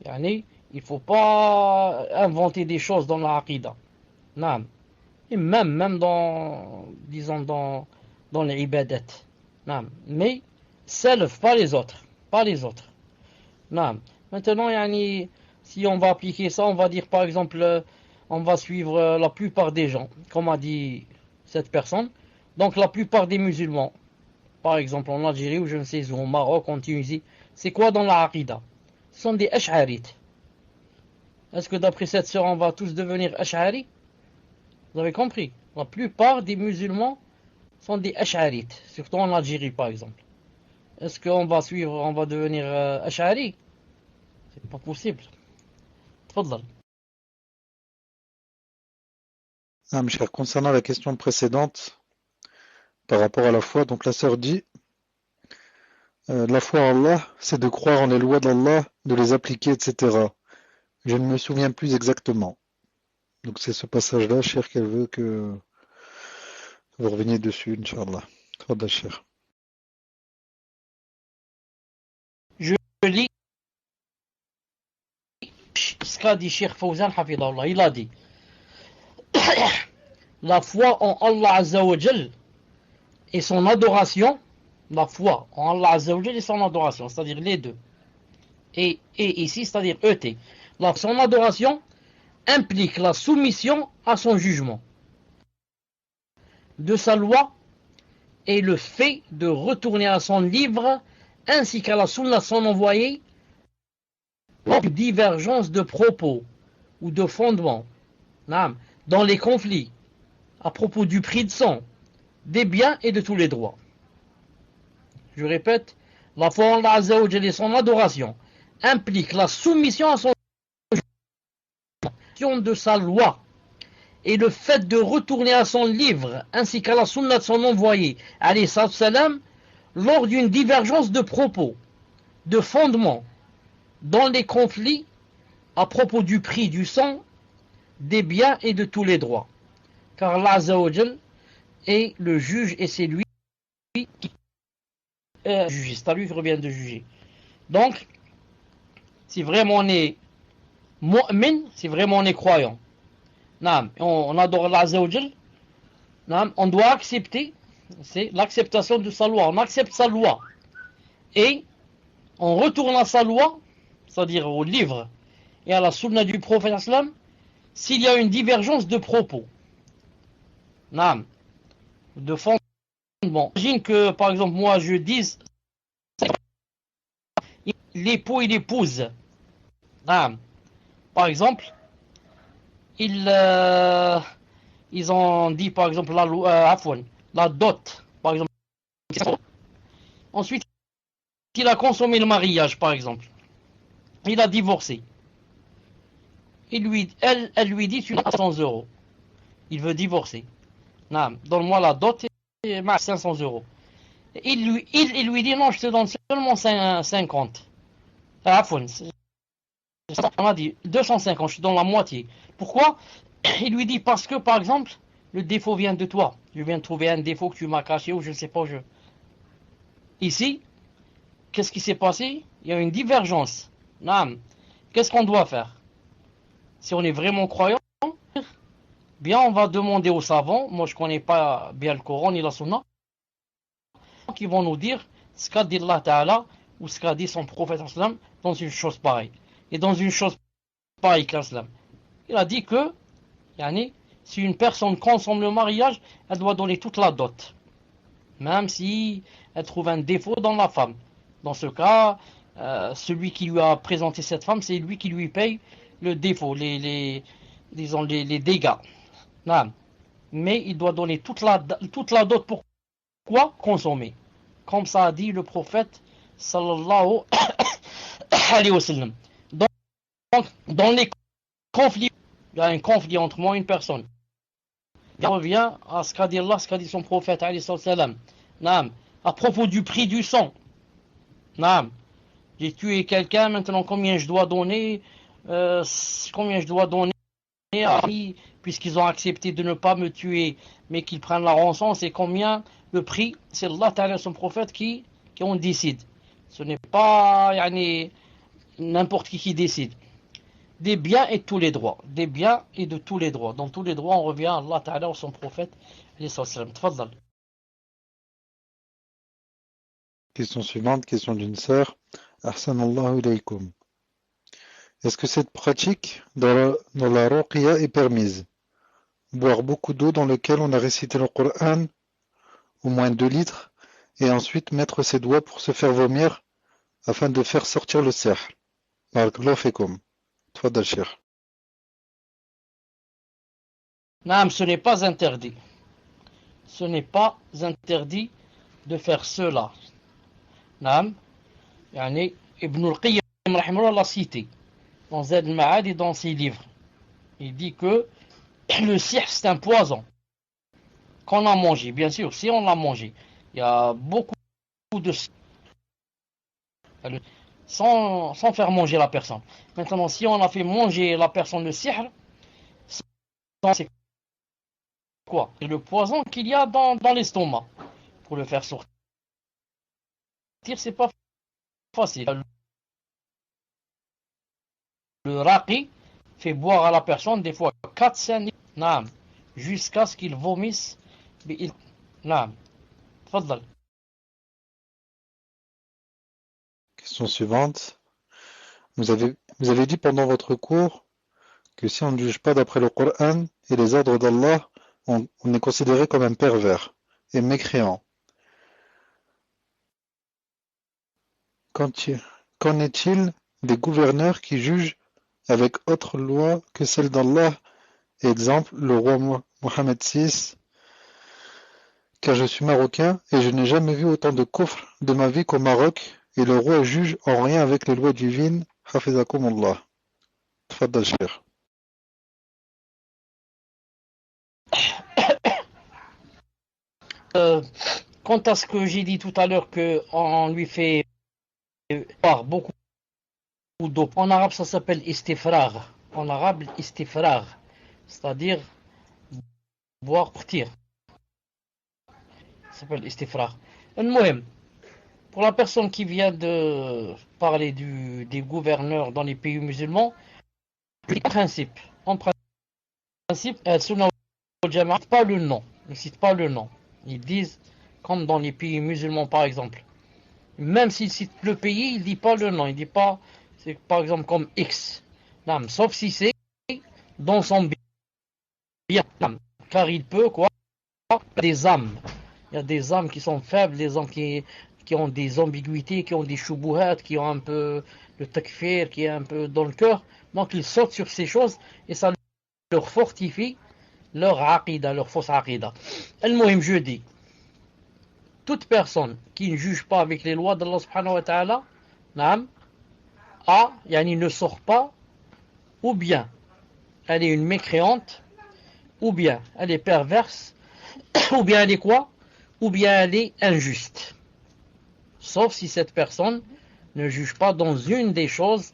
Yani, il ne faut pas inventer des choses dans la aqida. Naam. Et même dans, disons, dans les ibadat. Naam. Mais salaf, pas les autres. Naam. Maintenant, yani, si on va appliquer ça, on va dire par exemple, on va suivre la plupart des gens, comme a dit cette personne. Donc la plupart des musulmans, par exemple en Algérie ou je ne sais où, au Maroc, en Tunisie, c'est quoi dans la aqida? Ce sont des ash'arites. Est-ce que d'après cette sœur, on va tous devenir ash'ari? Vous avez compris? La plupart des musulmans sont des ash'arites, surtout en Algérie par exemple. Est-ce qu'on va suivre, on va devenir ash'ari? C'est pas possible. Tfadal. Ah, monsieur, concernant la question précédente, par rapport à la foi, donc la sœur dit, la foi en Allah, c'est de croire en les lois d'Allah, de les appliquer, etc. Je ne me souviens plus exactement. Donc c'est ce passage-là, cher, qu'elle veut que vous reveniez dessus, Inch'Allah. Tfadal, cher. Je lis ce qu'a dit Cheikh Fawzan Hafidallah. Il a dit la foi en Allah Azza wa Jal et son adoration, la foi en Allah Azza wa Jal et son adoration, c'est-à-dire les deux. Et ici, c'est-à-dire ET. Son adoration implique la soumission à son jugement, de sa loi et le fait de retourner à son livre ainsi qu'à la sunna de son envoyé lors de divergences de propos ou de fondements dans les conflits à propos du prix de sang, des biens et de tous les droits. Je répète, la foi en Allah Azza wa Jalla et son adoration implique la soumission à son jugement de sa loi et le fait de retourner à son livre ainsi qu'à la sunna de son envoyé alayhi salam lors d'une divergence de propos, de fondements dans les conflits à propos du prix du sang, des biens et de tous les droits. Car Allah Azza wa Jal est le juge et c'est lui qui juge. C'est à lui qui revient de juger. Donc, si vraiment on est mu'min, si vraiment on est croyant, on adore Allah Azza wa Jal, on doit accepter, c'est l'acceptation de sa loi. On accepte sa loi et on retourne à sa loi, c'est-à-dire au livre et à la sunna du prophète islam, s'il y a une divergence de propos, de fondement. Imagine que, par exemple, moi je dise l'époux et l'épouse, par exemple, ils ont dit, par exemple, la dot, par exemple. Ensuite, il a consommé le mariage, par exemple. Il a divorcé. Elle lui dit, tu as 100 euros. Il veut divorcer. Donne-moi la dot et 500 euros. Il lui dit, non, je te donne seulement 50. On a dit 250, je te donne la moitié. Pourquoi? Il lui dit parce que, par exemple, le défaut vient de toi. Je viens de trouver un défaut que tu m'as caché ou je ne sais pas. Ici, qu'est-ce qui s'est passé? Il y a une divergence. Naam. Qu'est-ce qu'on doit faire? Si on est vraiment croyant, bien on va demander aux savants, moi je ne connais pas bien le Coran ni la Sunna, qui vont nous dire ce qu'a dit Allah Ta'ala ou ce qu'a dit son prophète dans une chose pareille. Et dans une chose pareille qu'Islam. Il a dit que yani, si une personne consomme le mariage, elle doit donner toute la dot. Même si elle trouve un défaut dans la femme. Dans ce cas, celui qui lui a présenté cette femme, c'est lui qui lui paye le défaut, disons les dégâts. Non. Mais il doit donner toute la dot pour quoi? Consommer. Comme ça a dit le prophète sallallahu alayhi wa sallam. Donc, dans les conflits, il y a un conflit entre moi et une personne. Il revient à ce qu'a dit Allah, ce qu'a dit son prophète alayhi salam. Naam. À propos du prix du sang. Naam. J'ai tué quelqu'un, maintenant combien je dois donner puisqu'ils ont accepté de ne pas me tuer, mais qu'ils prennent la rançon, c'est combien le prix? C'est Allah Ta'ala, son prophète qui en décide. Ce n'est pas n'importe qui décide. Des biens et de tous les droits. Des biens et de tous les droits. Dans tous les droits, on revient à Allah Ta'ala ou son prophète. Tfadal. Question suivante, question d'une sœur. Ahsanallahu ilaykum. Est-ce que cette pratique dans la ruqya est permise? Boire beaucoup d'eau dans laquelle on a récité le Coran, au moins 2 litres, et ensuite mettre ses doigts pour se faire vomir afin de faire sortir le sihr. Barakallahu fikum. Tfadal Cheikh. Naam, ce n'est pas interdit. Ce n'est pas interdit de faire cela. Naam, Ibn al-Qayyim rahimahullah l'a cité dans Zad al-Ma'ad et dans ses livres. Il dit que le sihr c'est un poison qu'on a mangé. Bien sûr, si on l'a mangé, il y a beaucoup de sans faire manger la personne. Maintenant, si on a fait manger la personne le sihr, c'est quoi? C'est le poison qu'il y a dans l'estomac. Pour le faire sortir, c'est pas facile. Le raqi fait boire à la personne des fois 4-5 litres jusqu'à ce qu'il vomisse. Tfadal. Question suivante. Vous avez dit pendant votre cours que si on ne juge pas d'après le Coran et les ordres d'Allah, on est considéré comme un pervers et mécréant. Qu'en est-il des gouverneurs qui jugent avec autre loi que celle d'Allah? Exemple, le roi Mohammed VI, car je suis marocain et je n'ai jamais vu autant de kufr de ma vie qu'au Maroc, et le roi juge en rien avec les lois divines. Hafizakumullah. Tfaddal Cheikh. Quant à ce que j'ai dit tout à l'heure qu'on lui fait boire beaucoup d'eau, en arabe ça s'appelle istifrar. En arabe, istifrar, c'est-à-dire boire pour tir. Ça s'appelle istifrar. Pour la personne qui vient de parler des gouverneurs dans les pays musulmans, en principe, Sunnah wal Jama'a ne cite pas le nom. Ils disent, comme dans les pays musulmans par exemple, même s'ils citent le pays, ils ne disent pas le nom. Il dit pas, c'est par exemple comme X. Non, sauf si c'est dans son bien. Car il peut quoi? Des âmes. Il y a des âmes qui sont faibles, des âmes qui ont des ambiguïtés, qui ont des shubuhat, qui ont un peu le takfir, qui est un peu dans le cœur. Donc ils sautent sur ces choses et ça leur fortifie leur aqida, leur fausse aqida. Al-Muhim, je dis, toute personne qui ne juge pas avec les lois d'Allah subhanahu wa ta'ala, ne sort pas, ou bien elle est une mécréante, ou bien elle est perverse, ou bien elle est quoi? Ou bien elle est injuste. Sauf si cette personne ne juge pas dans une des choses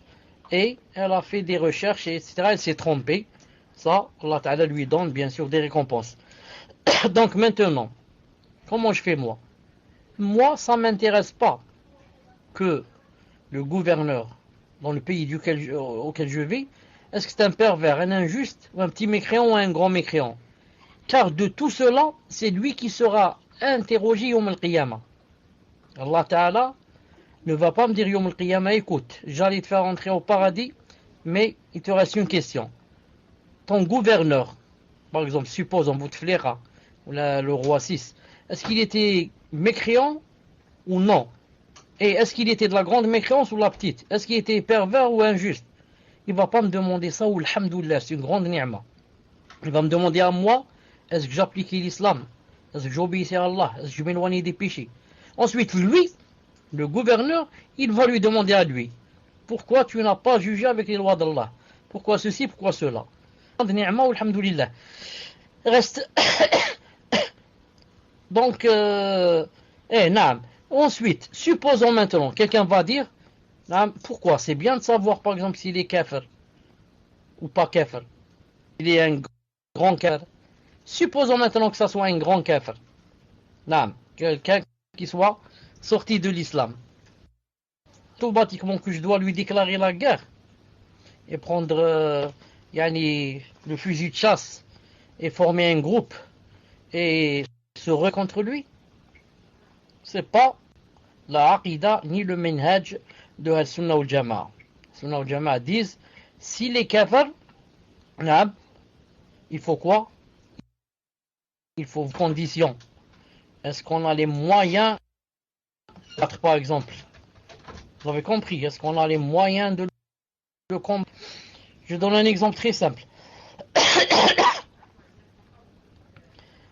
et elle a fait des recherches, etc. Elle s'est trompée. Ça, Allah Ta'ala lui donne bien sûr des récompenses. Donc maintenant, comment je fais moi? Moi, ça ne m'intéresse pas que le gouverneur dans le pays auquel je vis, est-ce que c'est un pervers, un injuste, ou un petit mécréant ou un grand mécréant? Car de tout cela, c'est lui qui sera interrogé Yawm al-Qiyamah. Allah Ta'ala ne va pas me dire Yawm al-Qiyamah, écoute, j'allais te faire entrer au paradis, mais il te reste une question. Ton gouverneur, par exemple, supposons Bouteflika, ou le roi 6, est-ce qu'il était mécréant ou non? Et est-ce qu'il était de la grande mécréance ou la petite? Est-ce qu'il était pervers ou injuste? Il ne va pas me demander ça, ou alhamdoulilah, c'est une grande ni'ma. Il va me demander à moi, est-ce que j'appliquais l'islam? Est-ce que j'obéissais à Allah? Est-ce que je m'éloignais des péchés? Ensuite, lui, le gouverneur, il va lui demander à lui, pourquoi tu n'as pas jugé avec les lois d'Allah? Pourquoi ceci, pourquoi cela? Grande ni'ma, ou alhamdoulilah. Reste... Donc, naam. Ensuite, supposons maintenant, quelqu'un va dire, pourquoi? C'est bien de savoir, par exemple, s'il est kafir ou pas kafir. Il est un grand kafir. Supposons maintenant que ça soit un grand kafir. Quelqu'un qui soit sorti de l'islam. Automatiquement que je dois lui déclarer la guerre et prendre le fusil de chasse et former un groupe et se re contre lui. C'est pas la aqida ni le minhaj de Al-Sunnah al-Jama'a. Sunnah al-Jama'a disent, si les kafir, il faut quoi? Il faut conditions. Est-ce qu'on a les moyens, par exemple? Vous avez compris, est-ce qu'on a les moyens de le combattre? Je donne un exemple très simple.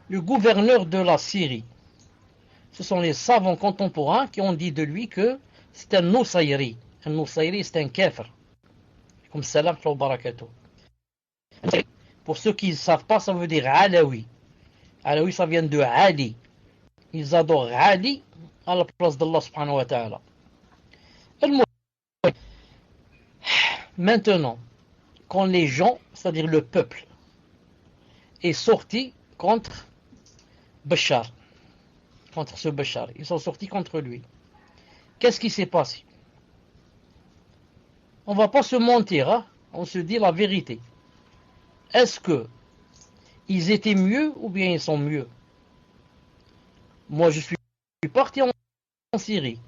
Le gouverneur de la Syrie, ce sont les savants contemporains qui ont dit de lui que c'est un Nusayri. Un Nusayri, c'est un kafir. Comme salam wa barakatuh. Pour ceux qui ne savent pas, ça veut dire Alawi. Alawi, ça vient de Ali. Ils adorent Ali à la place d'Allah subhanahu wa ta'ala. Maintenant, quand les gens, c'est-à-dire le peuple, est sorti contre Bachar, contre ce Bachar, ils sont sortis contre lui. Qu'est-ce qui s'est passé? On ne va pas se mentir, hein? On se dit la vérité. Est-ce que ils étaient mieux ou bien ils sont mieux? Moi, je suis parti en Syrie.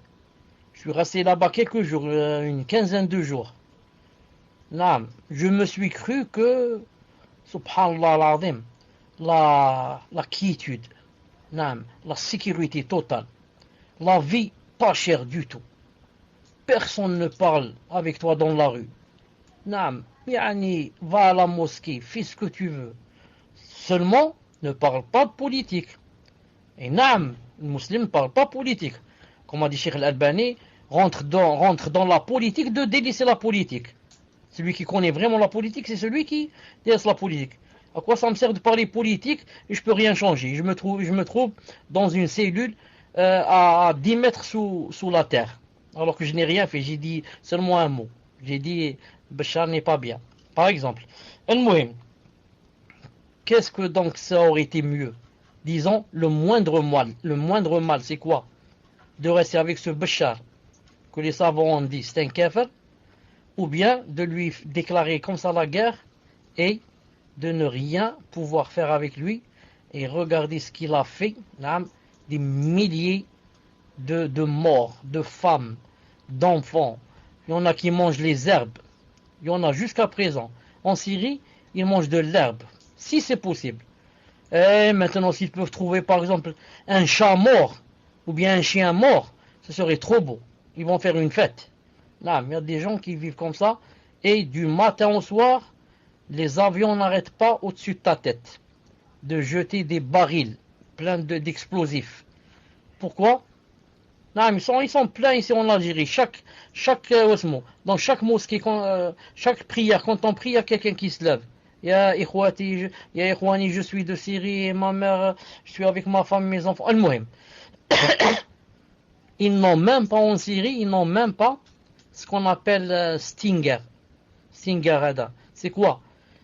Je suis resté là-bas quelques jours, une quinzaine de jours. Je me suis cru que, subhanallah al-azim, la quiétude, la sécurité totale, la vie pas chère du tout. Personne ne parle avec toi dans la rue. Va à la mosquée, fais ce que tu veux. Seulement, ne parle pas de politique. Et le musulman ne parle pas politique. Comme a dit Cheikh Al-Albani, rentre dans la politique de délaisser la politique. Celui qui connaît vraiment la politique, c'est celui qui délaisse la politique. À quoi ça me sert de parler politique et je peux rien changer? Je me trouve dans une cellule à 10 mètres sous la terre. Alors que je n'ai rien fait, j'ai dit seulement un mot. J'ai dit Bachar n'est pas bien. Par exemple, qu'est-ce que donc ça aurait été mieux? Disons le moindre mal. Le moindre mal, c'est quoi? De rester avec ce Bachar que les savants ont dit c'est un kafir, ou bien de lui déclarer comme ça la guerre et de ne rien pouvoir faire avec lui et regarder ce qu'il a fait, des milliers de morts, de femmes, d'enfants. Il y en a qui mangent les herbes. Il y en a jusqu'à présent. En Syrie, ils mangent de l'herbe, si c'est possible. Et maintenant, s'ils peuvent trouver par exemple un chat mort ou bien un chien mort, ce serait trop beau. Ils vont faire une fête. Là, il y a des gens qui vivent comme ça et du matin au soir, les avions n'arrêtent pas au-dessus de ta tête de jeter des barils pleins d'explosifs. Pourquoi? Non, ils sont pleins ici en Algérie. Dans chaque mosquée, chaque prière, quand on prie, il y a quelqu'un qui se lève. Ya Ikhwani, je suis de Syrie, et ma mère, je suis avec ma femme, mes enfants. Al-Muhim. Ils n'ont même pas en Syrie, ils n'ont même pas ce qu'on appelle Stinger. Stinger, c'est quoi?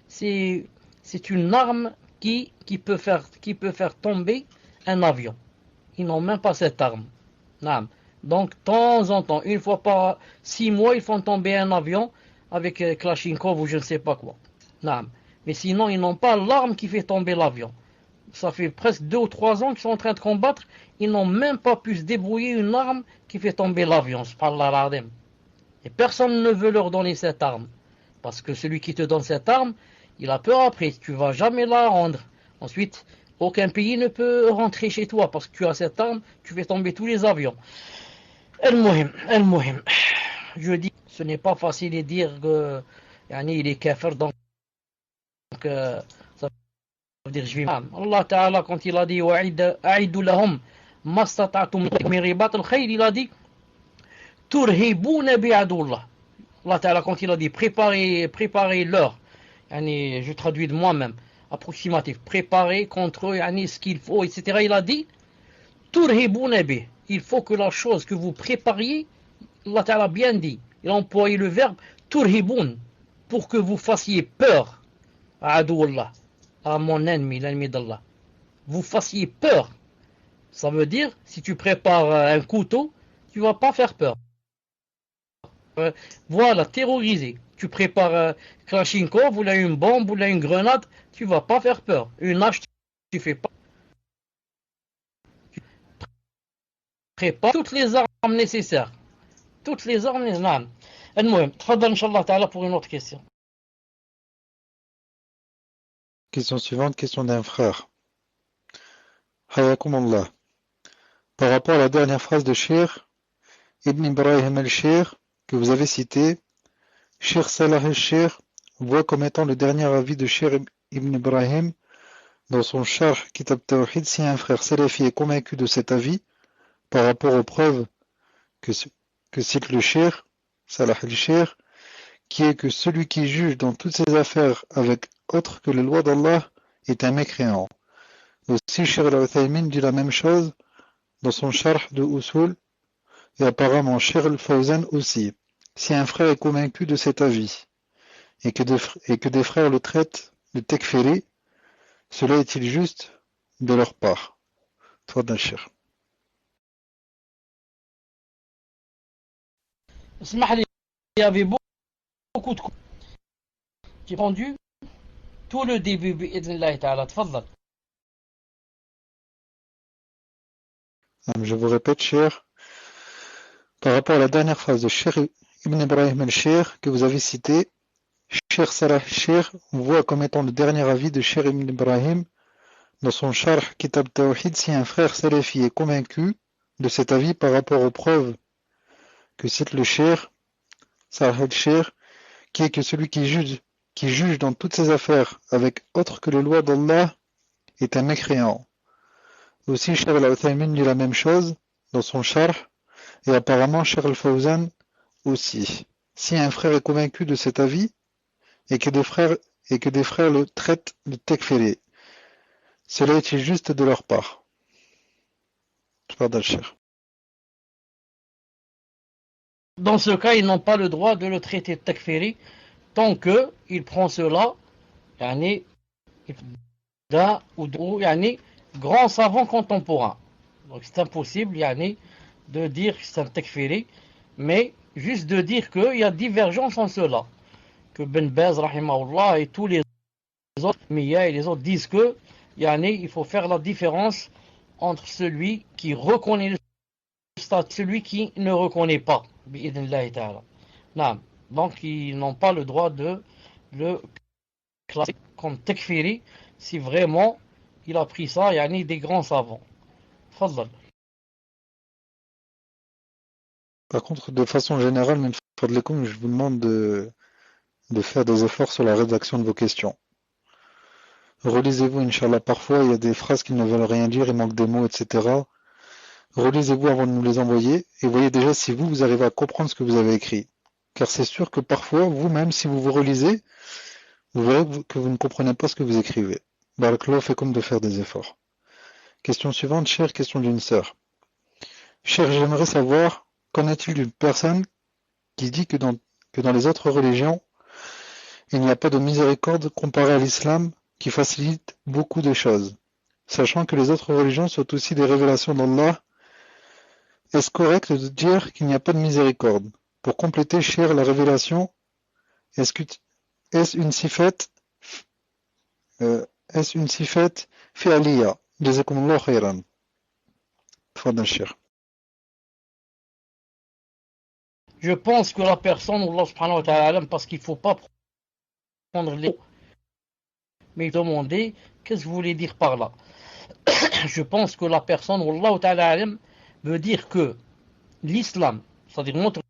C'est c'est une arme qui peut faire tomber un avion. Ils n'ont même pas cette arme. Naam. Donc, de temps en temps, une fois par 6 mois, ils font tomber un avion avec Kalachnikov ou je ne sais pas quoi. Naam. Mais sinon, ils n'ont pas l'arme qui fait tomber l'avion. Ça fait presque 2 ou 3 ans qu'ils sont en train de combattre. Ils n'ont même pas pu se débrouiller une arme qui fait tomber l'avion. Et personne ne veut leur donner cette arme. Parce que celui qui te donne cette arme, il a peur après. Tu ne vas jamais la rendre. Ensuite, aucun pays ne peut rentrer chez toi parce que tu as cette arme, tu fais tomber tous les avions. El-Mohim. Je dis, ce n'est pas facile de dire que il est kafir, donc ça veut dire je vais. Allah Ta'ala, quand il a dit A'idou lahum mastata'tum min ribat al-khayl, il a dit Turhibouna bi'adullah. Allah Ta'ala, quand il a dit préparez leur, je traduis de moi-même, approximatif, préparer contre eux, ce qu'il faut, etc. Il a dit Turhibouna bi. Il faut que la chose que vous prépariez, Allah Ta'ala a bien dit, il a employé le verbe turhiboun, pour que vous fassiez peur à Adouallah, à mon ennemi, l'ennemi d'Allah. Vous fassiez peur. Ça veut dire, si tu prépares un couteau, tu ne vas pas faire peur. Voilà, terroriser. Tu prépares Kalachnikov, ou là une bombe, ou là une grenade, tu ne vas pas faire peur. Une hache, tu fais pas. Tu prépares toutes les armes nécessaires. Toutes les armes nécessaires. المهم تفضل إن شاء الله تعالى pour une autre question. Question suivante, question d'un frère. Hayakum Allah. Par rapport à la dernière phrase de Cheikh Ibn Ibrahim al-Cheikh que vous avez cité, Cheikh Salah al-Cheikh voit comme étant le dernier avis de Cheikh Ibn Ibrahim dans son Sharh Kitab Tawhid si un frère salafi est convaincu de cet avis par rapport aux preuves que cite le Cheikh Salah al-Cheikh, qui est que celui qui juge dans toutes ses affaires avec autre que les lois d'Allah est un mécréant. Aussi Cheikh al-Uthaymin dit la même chose dans son Sharh de Usul et apparemment Cheikh al-Fawzan aussi. Si un frère est convaincu de cet avis et que des frères le traitent de tekfiri, cela est-il juste de leur part? Tfadal Cheikh. Il y avait beaucoup de coups. J'ai rendu tout le début bi'idhnillah ta'ala. Tfadal. Je vous répète, Cheikh, par rapport à la dernière phrase de Cheikh Ibn Ibrahim al-Cheikh que vous avez cité, Cheikh Salah al-Cheikh voit comme étant le dernier avis de Cheikh Ibn Ibrahim dans son Sharh Kitab Tawhid si un frère salafi est convaincu de cet avis par rapport aux preuves que cite le Cheikh Salah al-Cheikh, qui est que celui qui juge dans toutes ses affaires avec autre que les lois d'Allah est un mécréant. Aussi Cheikh al-Uthaymin dit la même chose dans son Sharh et apparemment Cheikh al-Fawzan aussi. Si un frère est convaincu de cet avis et que des frères le traitent de tekfiri, cela est-il juste de leur part? Dans ce cas, ils n'ont pas le droit de le traiter de takfiri tant qu'il prend cela d'un ou grand savant contemporain. Donc c'est impossible de dire que c'est un takfiri, mais juste de dire qu'il y a divergence en cela. Que Ben Baz, rahimahullah, et tous les autres, Mia et les autres disent que il faut faire la différence entre celui qui reconnaît le statut et celui qui ne reconnaît pas. Donc ils n'ont pas le droit de le classer comme takfiri si vraiment il a pris ça, des grands savants. Fadal. Par contre, de façon générale, je vous demande de faire des efforts sur la rédaction de vos questions. Relisez-vous, Inch'Allah. Parfois, il y a des phrases qui ne veulent rien dire, il manque des mots, etc. Relisez-vous avant de nous les envoyer et voyez déjà si vous arrivez à comprendre ce que vous avez écrit. Car c'est sûr que parfois, vous-même, si vous relisez, vous verrez que vous ne comprenez pas ce que vous écrivez. Barakallahu fikum de faire des efforts. Question suivante, chère, question d'une sœur. Cher, j'aimerais savoir, qu'en est-il d'une personne qui dit que dans les autres religions, il n'y a pas de miséricorde comparée à l'islam, qui facilite beaucoup de choses. Sachant que les autres religions sont aussi des révélations d'Allah, est-ce correct de dire qu'il n'y a pas de miséricorde? Pour compléter, cher, la révélation, est-ce une sifat est-ce une sifat fi'aliya? Jazakumullah khairan. Tfadal, cher. Je pense que la personne, Allah subhanahu wa ta'ala, parce qu'il ne faut pas prendre les mots, mais demander qu'est-ce que vous voulez dire par là. Je pense que la personne, Allah ta'ala, veut dire que l'islam, c'est-à-dire notre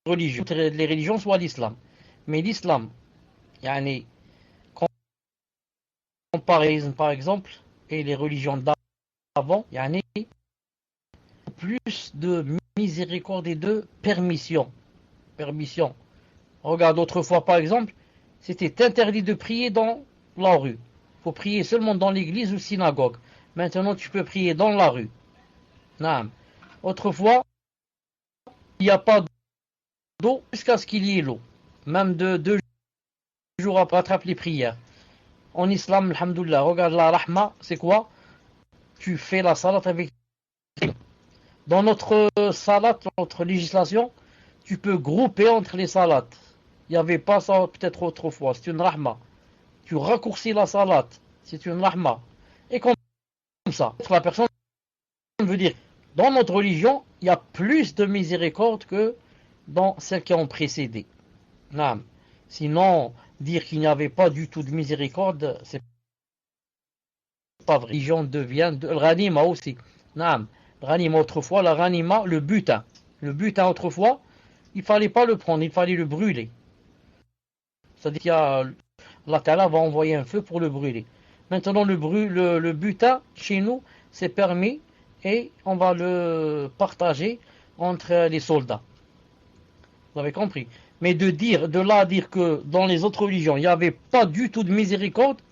religion, les religions soit l'islam, mais l'islam, yani, comparaison par exemple, et les religions d'avant, yani, plus de miséricorde et de permission. Permission. Regarde, autrefois par exemple, c'était interdit de prier dans la rue. Il faut prier seulement dans l'église ou synagogue. Maintenant, tu peux prier dans la rue. Non. Autrefois, il n'y a pas d'eau jusqu'à ce qu'il y ait l'eau. Même de 2 jours après attraper les prières. En islam, alhamdoulilah, regarde la rahma, c'est quoi? Tu fais la salat avec. Dans notre salat, notre législation, tu peux grouper entre les salats. Il n'y avait pas ça peut-être autrefois, c'est une rahma. Tu raccourcis la salat, c'est une rahma. Et comme ça, la personne veut dire, dans notre religion, il y a plus de miséricorde que dans celles qui ont précédé. Non. Sinon, dire qu'il n'y avait pas du tout de miséricorde, c'est pas vrai. La religion devient le ranima aussi. Non. Le ranima autrefois, la ranima, le butin. Le butin autrefois, il ne fallait pas le prendre, il fallait le brûler. C'est-à-dire qu'Allah Ta'ala va envoyer un feu pour le brûler. Maintenant, le butin, chez nous, c'est permis et on va le partager entre les soldats. Vous avez compris? Mais de là à dire que dans les autres religions, il n'y avait pas du tout de miséricorde,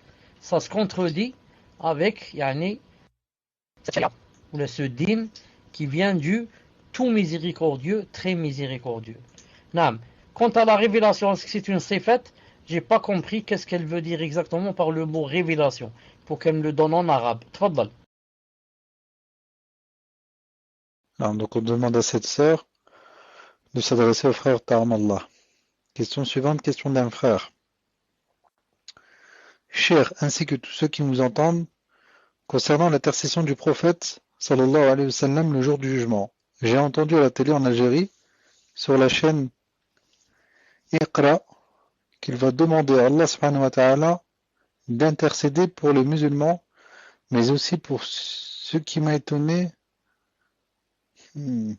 ça se contredit avec ce din qui vient du tout miséricordieux, très miséricordieux. Nam. Quant à la révélation, est-ce que c'est une sifat? J'ai pas compris qu'est-ce qu'elle veut dire exactement par le mot révélation, pour qu'elle me le donne en arabe. Tfaddal. Donc on demande à cette sœur de s'adresser au frère Ta'am Allah. Question suivante, question d'un frère. Cher, ainsi que tous ceux qui nous entendent, concernant l'intercession du prophète sallallahu alayhi wa sallam le jour du jugement, j'ai entendu à la télé en Algérie, sur la chaîne Iqra, qu'il va demander à Allah subhanahu wa ta'ala d'intercéder pour les musulmans, mais aussi pour ce qui m'a étonné. Je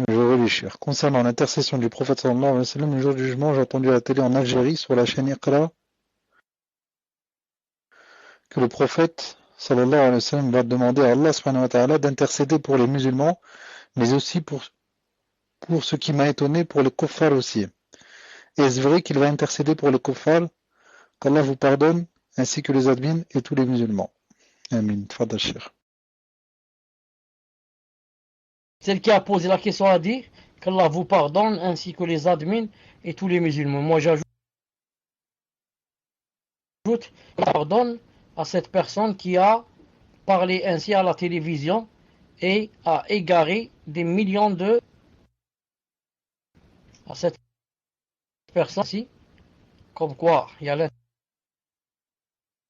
relis, cher. Concernant l'intercession du prophète sallallahu alayhi wa sallam le jour du jugement, j'ai entendu à la télé en Algérie, sur la chaîne Iqra, que le prophète sallallahu alayhi wa sallam va demander à Allah subhanahu wa ta'ala d'intercéder pour les musulmans, mais aussi pour ce qui m'a étonné, pour les kuffars aussi. Est-ce vrai qu'il va intercéder pour les kuffars, qu'Allah vous pardonne, ainsi que les admins et tous les musulmans? Amin. Tfadal, cher. Celle qui a posé la question a dit qu'Allah vous pardonne ainsi que les admins et tous les musulmans. Moi j'ajoute pardonne à cette personne qui a parlé ainsi à la télévision et a égaré des millions de à cette personne-ci, comme quoi il y a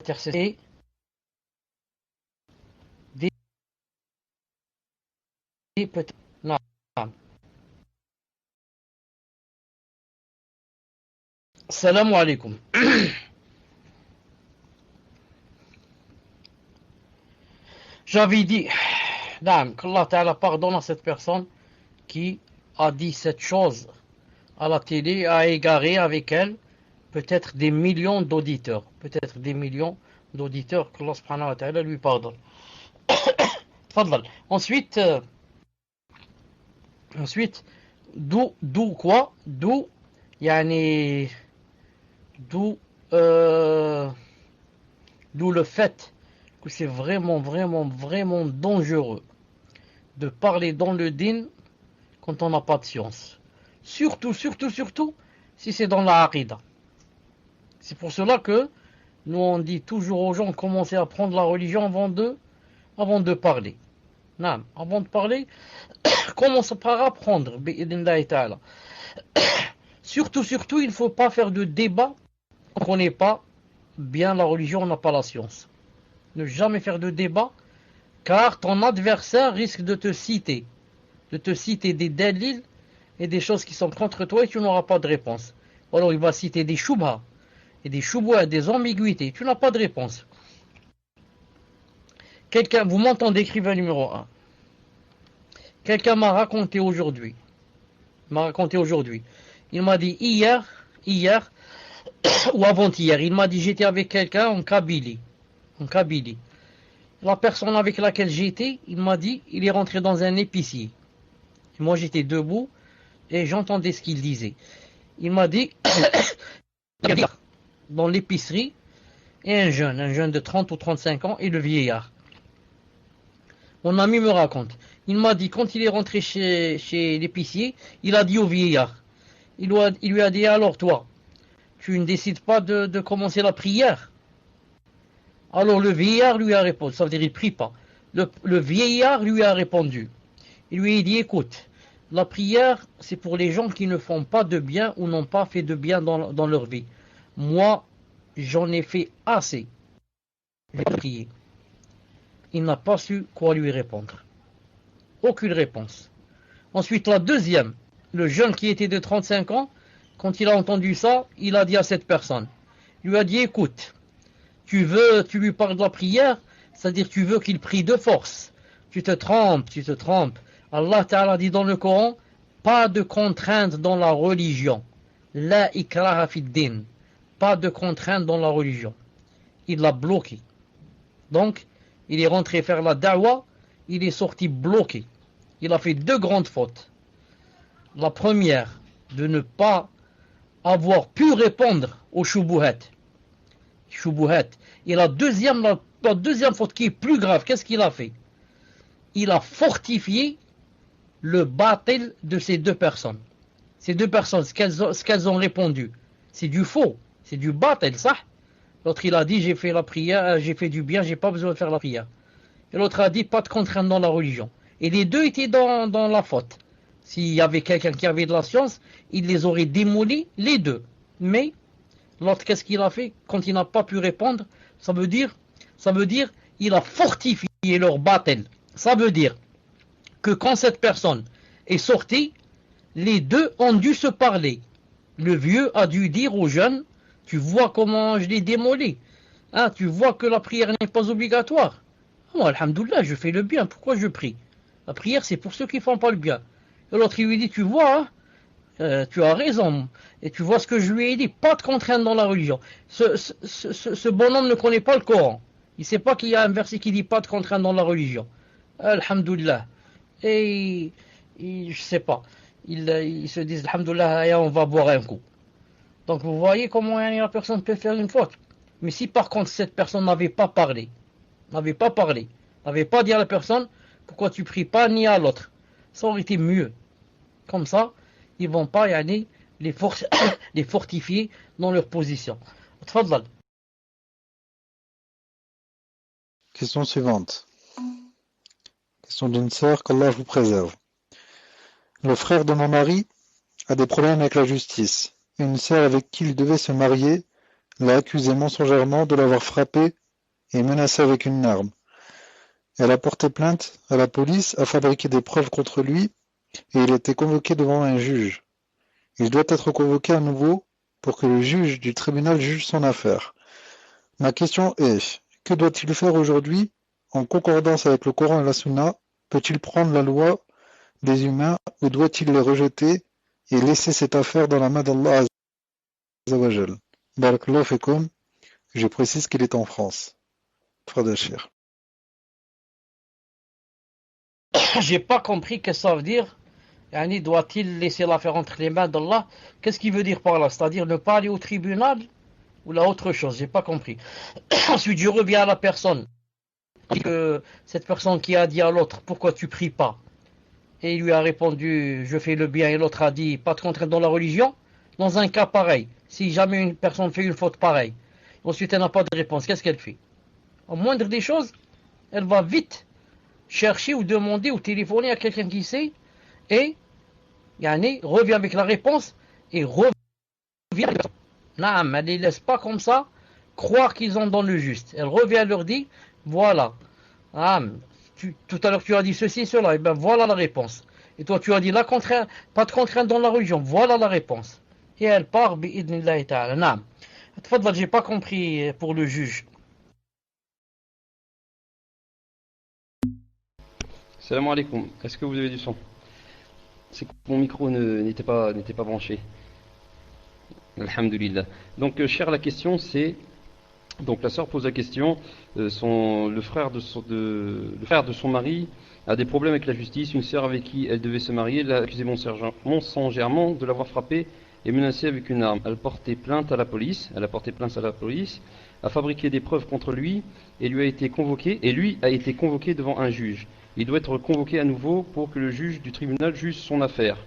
l'intercession des peut-être. Non. Salam alaikum. J'avais dit qu'Allah Ta'ala pardonne à cette personne qui a dit cette chose à la télé, a égaré avec elle peut-être des millions d'auditeurs. Peut-être des millions d'auditeurs qu'Allah subhanahu wa ta'ala lui pardonne. Fadlal. Ensuite, d'où quoi? D'où yani d'où le fait que c'est vraiment dangereux de parler dans le din quand on n'a pas de science. Surtout si c'est dans la aqida. C'est pour cela que Nous, on dit toujours aux gens, commencez à apprendre la religion avant de parler. Non, avant de parler, commence par apprendre. Bi'idhnillahi ta'ala. Surtout, il ne faut pas faire de débat. On ne connaît pas bien la religion, on n'a pas la science. Ne jamais faire de débat, car ton adversaire risque de te citer des dalils et des choses qui sont contre toi et tu n'auras pas de réponse. Alors il va citer des shubha et des shubha, des ambiguïtés, tu n'as pas de réponse. Vous m'entendez, écrivain numéro 1. Quelqu'un m'a raconté aujourd'hui. Il m'a dit hier ou avant-hier, il m'a dit j'étais avec quelqu'un en Kabylie. La personne avec laquelle j'étais, il m'a dit, il est rentré dans un épicier. Moi j'étais debout et j'entendais ce qu'il disait. Il m'a dit, dans l'épicerie, et un jeune de 30 ou 35 ans et le vieillard. Mon ami me raconte. Il m'a dit, quand il est rentré chez l'épicier, il a dit au vieillard, il lui a dit, alors toi, tu ne décides pas de commencer la prière? Alors le vieillard lui a répondu, ça veut dire il ne prie pas. Le vieillard lui a répondu. Il lui a dit, écoute, la prière, c'est pour les gens qui ne font pas de bien ou n'ont pas fait de bien dans leur vie. Moi, j'en ai fait assez. J'ai prié. Il n'a pas su quoi lui répondre. Aucune réponse. Ensuite, la deuxième, le jeune qui était de 35 ans, quand il a entendu ça, il a dit à cette personne, il lui a dit, écoute, tu lui parles de la prière, c'est-à-dire tu veux qu'il prie de force. Tu te trompes. Allah Ta'ala dit dans le Coran, pas de contrainte dans la religion. La ikraha fid din. Pas de contrainte dans la religion. Il l'a bloqué. Donc, il est rentré faire la da'wa, il est sorti bloqué. Il a fait deux grandes fautes. La première, de ne pas avoir pu répondre aux shubuhat. Et la deuxième faute qui est plus grave, qu'est-ce qu'il a fait? Il a fortifié le batil de ces deux personnes. Ces deux personnes, ce qu'elles ont répondu, c'est du faux, c'est du batil, ça. L'autre il a dit, j'ai fait la prière, j'ai fait du bien, j'ai pas besoin de faire la prière. Et l'autre a dit, pas de contrainte dans la religion. Et les deux étaient dans la faute. S'il y avait quelqu'un qui avait de la science, il les aurait démolis, les deux. Mais l'autre, qu'est-ce qu'il a fait? Quand il n'a pas pu répondre, ça veut dire, il a fortifié leur batil. Ça veut dire que quand cette personne est sortie, les deux ont dû se parler. Le vieux a dû dire au jeune, tu vois comment je l'ai démoli. Hein, tu vois que la prière n'est pas obligatoire. Moi, alhamdoulilah, je fais le bien, pourquoi je prie? La prière, c'est pour ceux qui ne font pas le bien. Et l'autre, il lui dit, tu vois, tu as raison. Et tu vois ce que je lui ai dit, pas de contrainte dans la religion. Ce bonhomme ne connaît pas le Coran. Il ne sait pas qu'il y a un verset qui dit pas de contrainte dans la religion. Alhamdoulilah. Et je sais pas. Ils se disent, alhamdoulilah, on va boire un coup. Donc vous voyez comment la personne peut faire une faute. Mais si par contre cette personne n'avait pas dit à la personne, pourquoi tu pries pas ni à l'autre, ça aurait été mieux. Comme ça, ils vont pas les fortifier dans leur position. Tfadlal. Question suivante. Question d'une sœur, qu'Allah vous préserve. Le frère de mon mari a des problèmes avec la justice. Une sœur avec qui il devait se marier l'a accusé mensongèrement de l'avoir frappé et menacé avec une arme. Elle a porté plainte à la police, a fabriqué des preuves contre lui et il a été convoqué devant un juge. Il doit être convoqué à nouveau pour que le juge du tribunal juge son affaire. Ma question est, que doit-il faire aujourd'hui en concordance avec le Coran et la Sunna? Peut-il prendre la loi des humains ou doit-il les rejeter et laisser cette affaire dans la main d'Allah Azza wa Jal? Barakallahu fikum. Je précise qu'il est en France. Fadachir. J'ai pas compris ce que ça veut dire. Yani, doit-il laisser l'affaire entre les mains d'Allah? Qu'est-ce qu'il veut dire par là? C'est-à-dire ne pas aller au tribunal ou là autre chose? J'ai pas compris. Ensuite, je reviens à la personne. Cette personne qui a dit à l'autre, pourquoi tu pries pas? Et il lui a répondu, je fais le bien, et l'autre a dit, pas de contrainte dans la religion. Dans un cas pareil, si jamais une personne fait une faute pareille, Ensuite, elle n'a pas de réponse. Qu'est-ce qu'elle fait? Au moindre des choses, elle va vite chercher ou demander ou téléphoner à quelqu'un qui sait et revient avec la réponse et revient. Non, elle ne les laisse pas comme ça croire qu'ils ont dans le juste. Elle revient et leur dit, voilà, tout à l'heure tu as dit ceci et cela, et bien voilà la réponse. Et toi tu as dit la contrainte, pas de contrainte dans la religion, voilà la réponse. Et elle part, bi'idnillahi ta'ala. Naam. Tfadal, j'ai pas compris pour le juge. Salam alaikum. Est-ce que vous avez du son? C'est que mon micro n'était pas branché. Alhamdulillah. Donc, cher, la question c'est. Donc, la sœur pose la question le frère de son mari a des problèmes avec la justice. Une sœur avec qui elle devait se marier l'a accusé mensongèrement de l'avoir frappé et menacé avec une arme. Elle a porté plainte à la police, a fabriqué des preuves contre lui et lui a été convoqué devant un juge. Il doit être convoqué à nouveau pour que le juge du tribunal juge son affaire.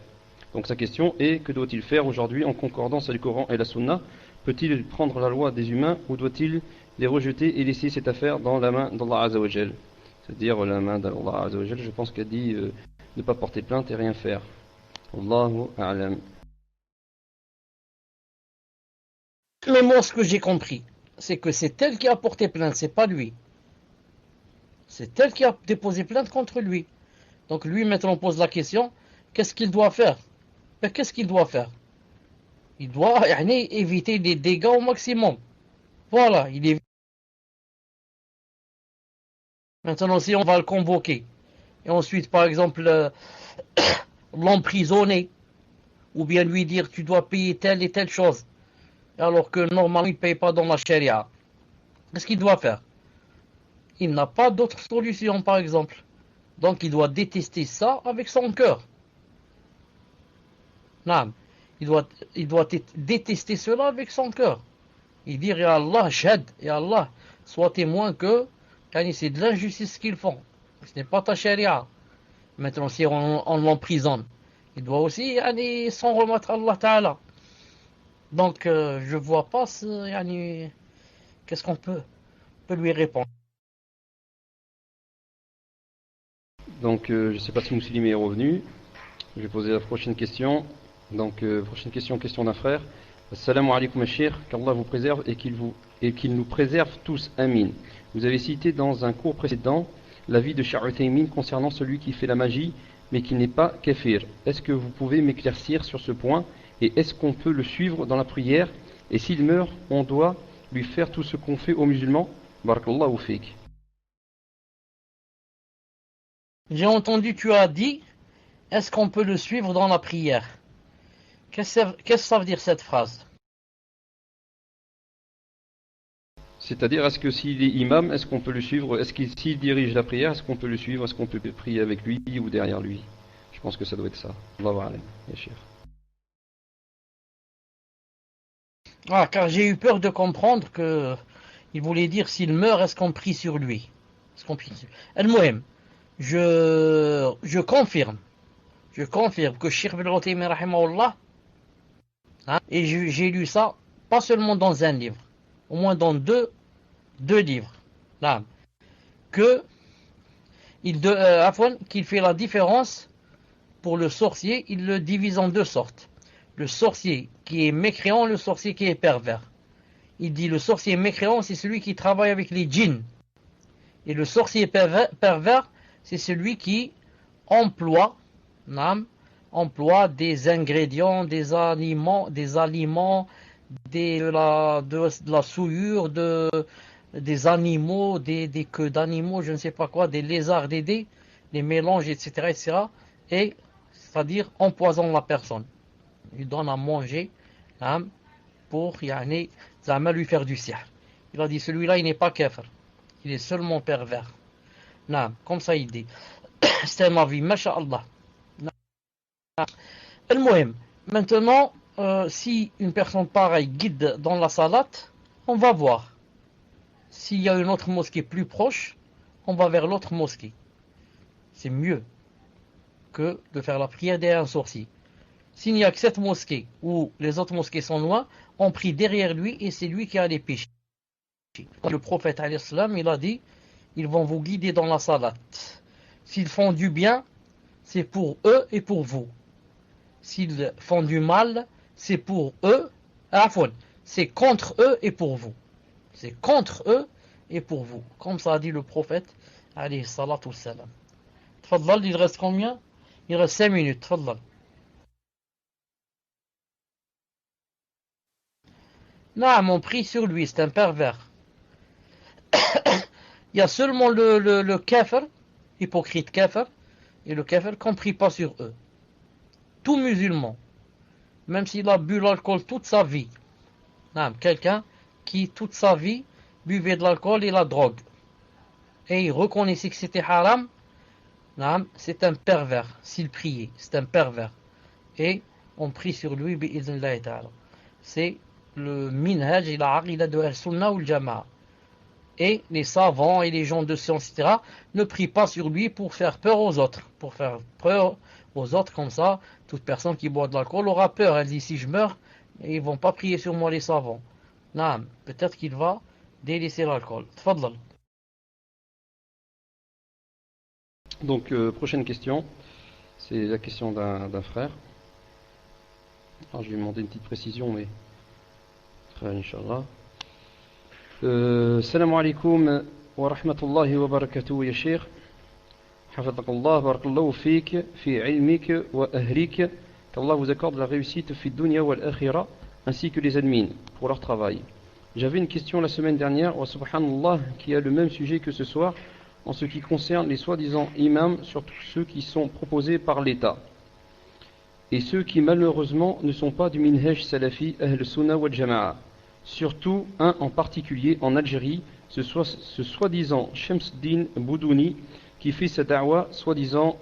Donc sa question est, que doit-il faire aujourd'hui en concordance avec le Coran et la Sunna? Peut-il prendre la loi des humains ou doit-il les rejeter et laisser cette affaire dans la main d'Allah Azza wa Jal? C'est-à-dire la main d'Allah Azza wa Jal, je pense qu'elle dit ne pas porter plainte et rien faire. Allahu a'lam. Mais moi, ce que j'ai compris, c'est que c'est elle qui a porté plainte, c'est pas lui. C'est elle qui a déposé plainte contre lui. Donc lui, maintenant, on pose la question, qu'est-ce qu'il doit faire? Qu'est-ce qu'il doit faire? Il doit éviter les dégâts au maximum. Voilà, il est. Maintenant, si on va le convoquer, et ensuite, par exemple, l'emprisonner, ou bien lui dire, tu dois payer telle et telle chose, alors que normalement, il ne paye pas dans la charia, qu'est-ce qu'il doit faire? Il n'a pas d'autre solution, par exemple. Donc, il doit détester ça avec son cœur. Non, il doit détester cela avec son cœur. Il dit, ya Allah, shahad, ya Allah, sois témoin que c'est de l'injustice qu'ils font. Ce n'est pas ta charia. Maintenant, si on l'emprisonne, il doit aussi s'en remettre à Allah Ta'ala. Donc, je ne vois pas qu'est-ce qu'on peut lui répondre. Donc, je ne sais pas si Mousselim est revenu. Je vais poser la prochaine question. Donc, prochaine question d'un frère. Assalamu alaikum Ashir, qu'Allah vous préserve et qu'il nous préserve tous. Amin. Vous avez cité dans un cours précédent l'avis de Cheikh Uthaymin concernant celui qui fait la magie mais qui n'est pas kafir. Est-ce que vous pouvez m'éclaircir sur ce point et est-ce qu'on peut le suivre dans la prière et s'il meurt, on doit lui faire tout ce qu'on fait aux musulmans? Barakallahu fik. J'ai entendu, tu as dit, est-ce qu'on peut le suivre dans la prière? Qu'est-ce que ça veut dire cette phrase? C'est-à-dire, est-ce que s'il est imam, est-ce qu'on peut le suivre? S'il dirige la prière, est-ce qu'on peut le suivre? Est-ce qu'on peut prier avec lui ou derrière lui? Je pense que ça doit être ça. Allahu a'lam, Yachir. Car j'ai eu peur de comprendre que il voulait dire s'il meurt, est-ce qu'on prie sur lui? Al-Muhim, je confirme que Cheikh Ibn Uthaymin rahimahullah, et j'ai lu ça pas seulement dans un livre, au moins dans deux livres, là, qu'il fait la différence pour le sorcier, il le divise en deux sortes. Le sorcier qui est mécréant, le sorcier qui est pervers. Il dit le sorcier mécréant, c'est celui qui travaille avec les djinns. Et le sorcier pervers, c'est celui qui emploie des ingrédients, des aliments, de la souillure, des animaux, des queues d'animaux, je ne sais pas quoi, des lézards, des mélanges, etc. Et c'est-à-dire empoisonne la personne. Il donne à manger pour lui faire du sihr. Il a dit celui-là il n'est pas kafir, il est seulement pervers. Comme ça il dit. C'est un avis, masha'Allah. Al-Muhim. Maintenant, si une personne pareille guide dans la salat, on va voir. S'il y a une autre mosquée plus proche, on va vers l'autre mosquée. C'est mieux que de faire la prière derrière un sorcier. S'il n'y a que cette mosquée ou les autres mosquées sont loin, on prie derrière lui et c'est lui qui a les péchés. Le prophète alayhi salam, il a dit, ils vont vous guider dans la salat. S'ils font du bien, c'est pour eux et pour vous. S'ils font du mal, c'est pour eux, c'est contre eux et pour vous. C'est contre eux et pour vous. Comme ça a dit le prophète alayhi salatu wassalam. Tfaddal, il reste combien? Il reste 5 minutes. Tfaddal. Non, on prie sur lui, c'est un pervers. Il y a seulement le kafir, hypocrite kafir, et le kafir qu'on ne prie pas sur eux. Tout musulman, même s'il a bu l'alcool toute sa vie, quelqu'un qui toute sa vie buvait de l'alcool et la drogue, et il reconnaissait que c'était haram, c'est un pervers. S'il priait, c'est un pervers. Et on prie sur lui, bi'idhnillahi ta'ala. C'est le minhaj et la aqida de al-sunnah ou al-jama'a. Et les savants et les gens de science, etc., ne prient pas sur lui pour faire peur aux autres. Pour faire peur aux autres, comme ça, toute personne qui boit de l'alcool aura peur. Elle dit, si je meurs, ils ne vont pas prier sur moi, les savants. Non, peut-être qu'il va délaisser l'alcool. Tfaddal. Donc, prochaine question. C'est la question d'un frère. Alors, je vais lui demander une petite précision, mais frère, Inch'Allah. Salam alaikum wa rahmatullahi wa barakatuh, ya Sheikh. Hafadhakallah, barakallahu fik, fi ilmik wa ahlik. Qu'Allah vous accorde la réussite fi dunya wal akhira, ainsi que les admins pour leur travail. J'avais une question la semaine dernière, wa subhanallah, qui a le même sujet que ce soir, en ce qui concerne les soi-disant imams, surtout ceux qui sont proposés par l'État, et ceux qui malheureusement ne sont pas du minhaj salafi ahl sunnah wal jama'a. Surtout un en particulier en Algérie, ce soi-disant Shamsuddin Boudouni, qui fait sa da'wa soi-disant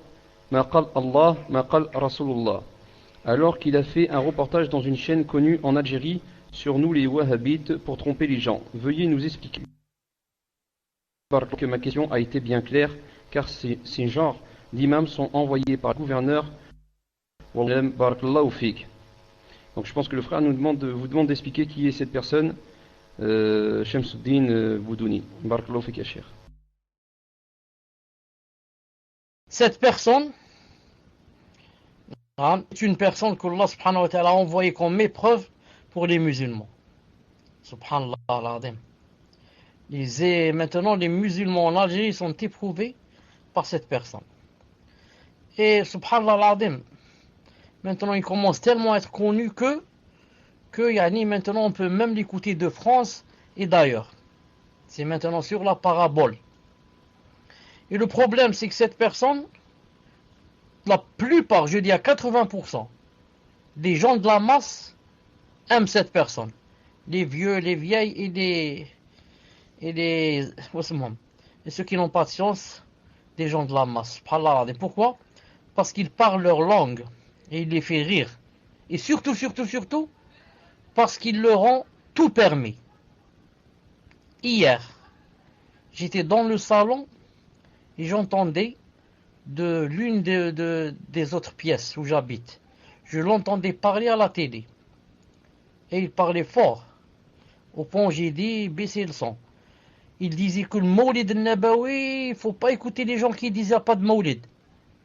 Maqal Allah, Maqal Rasulullah, alors qu'il a fait un reportage dans une chaîne connue en Algérie sur nous les wahhabites pour tromper les gens. Veuillez nous expliquer. Que ma question a été bien claire, car ces genres d'imams sont envoyés par le gouverneur. Barakallahu fik. Donc je pense que le frère vous demande d'expliquer qui est cette personne, Shamsuddin Boudouni. Barakallahu fik, ya Cheikh. Cette personne est une personne que Allah subhanahu wa ta'ala a envoyée comme épreuve pour les musulmans. Subhanallah al-Azim. Maintenant, les musulmans en Algérie sont éprouvés par cette personne. Et subhanallah al-Azim, maintenant il commence tellement à être connu que maintenant on peut même l'écouter de France et d'ailleurs. C'est maintenant sur la parabole. Et le problème, c'est que cette personne, la plupart, je dis à 80%, des gens de la masse aiment cette personne. Les vieux, les vieilles et ceux qui n'ont pas de science, des gens de la masse. Pourquoi? Parce qu'ils parlent leur langue et ils les font rire. Et surtout, parce qu'ils leur ont tout permis. Hier, j'étais dans le salon et j'entendais de l'une des autres pièces où j'habite. Je l'entendais parler à la télé. Et il parlait fort. Au point où j'ai dit, baissez le son. Il disait que le Mawlid al-Nabawi, il ne faut pas écouter les gens qui disent qu'il n'y a pas de Mawlid.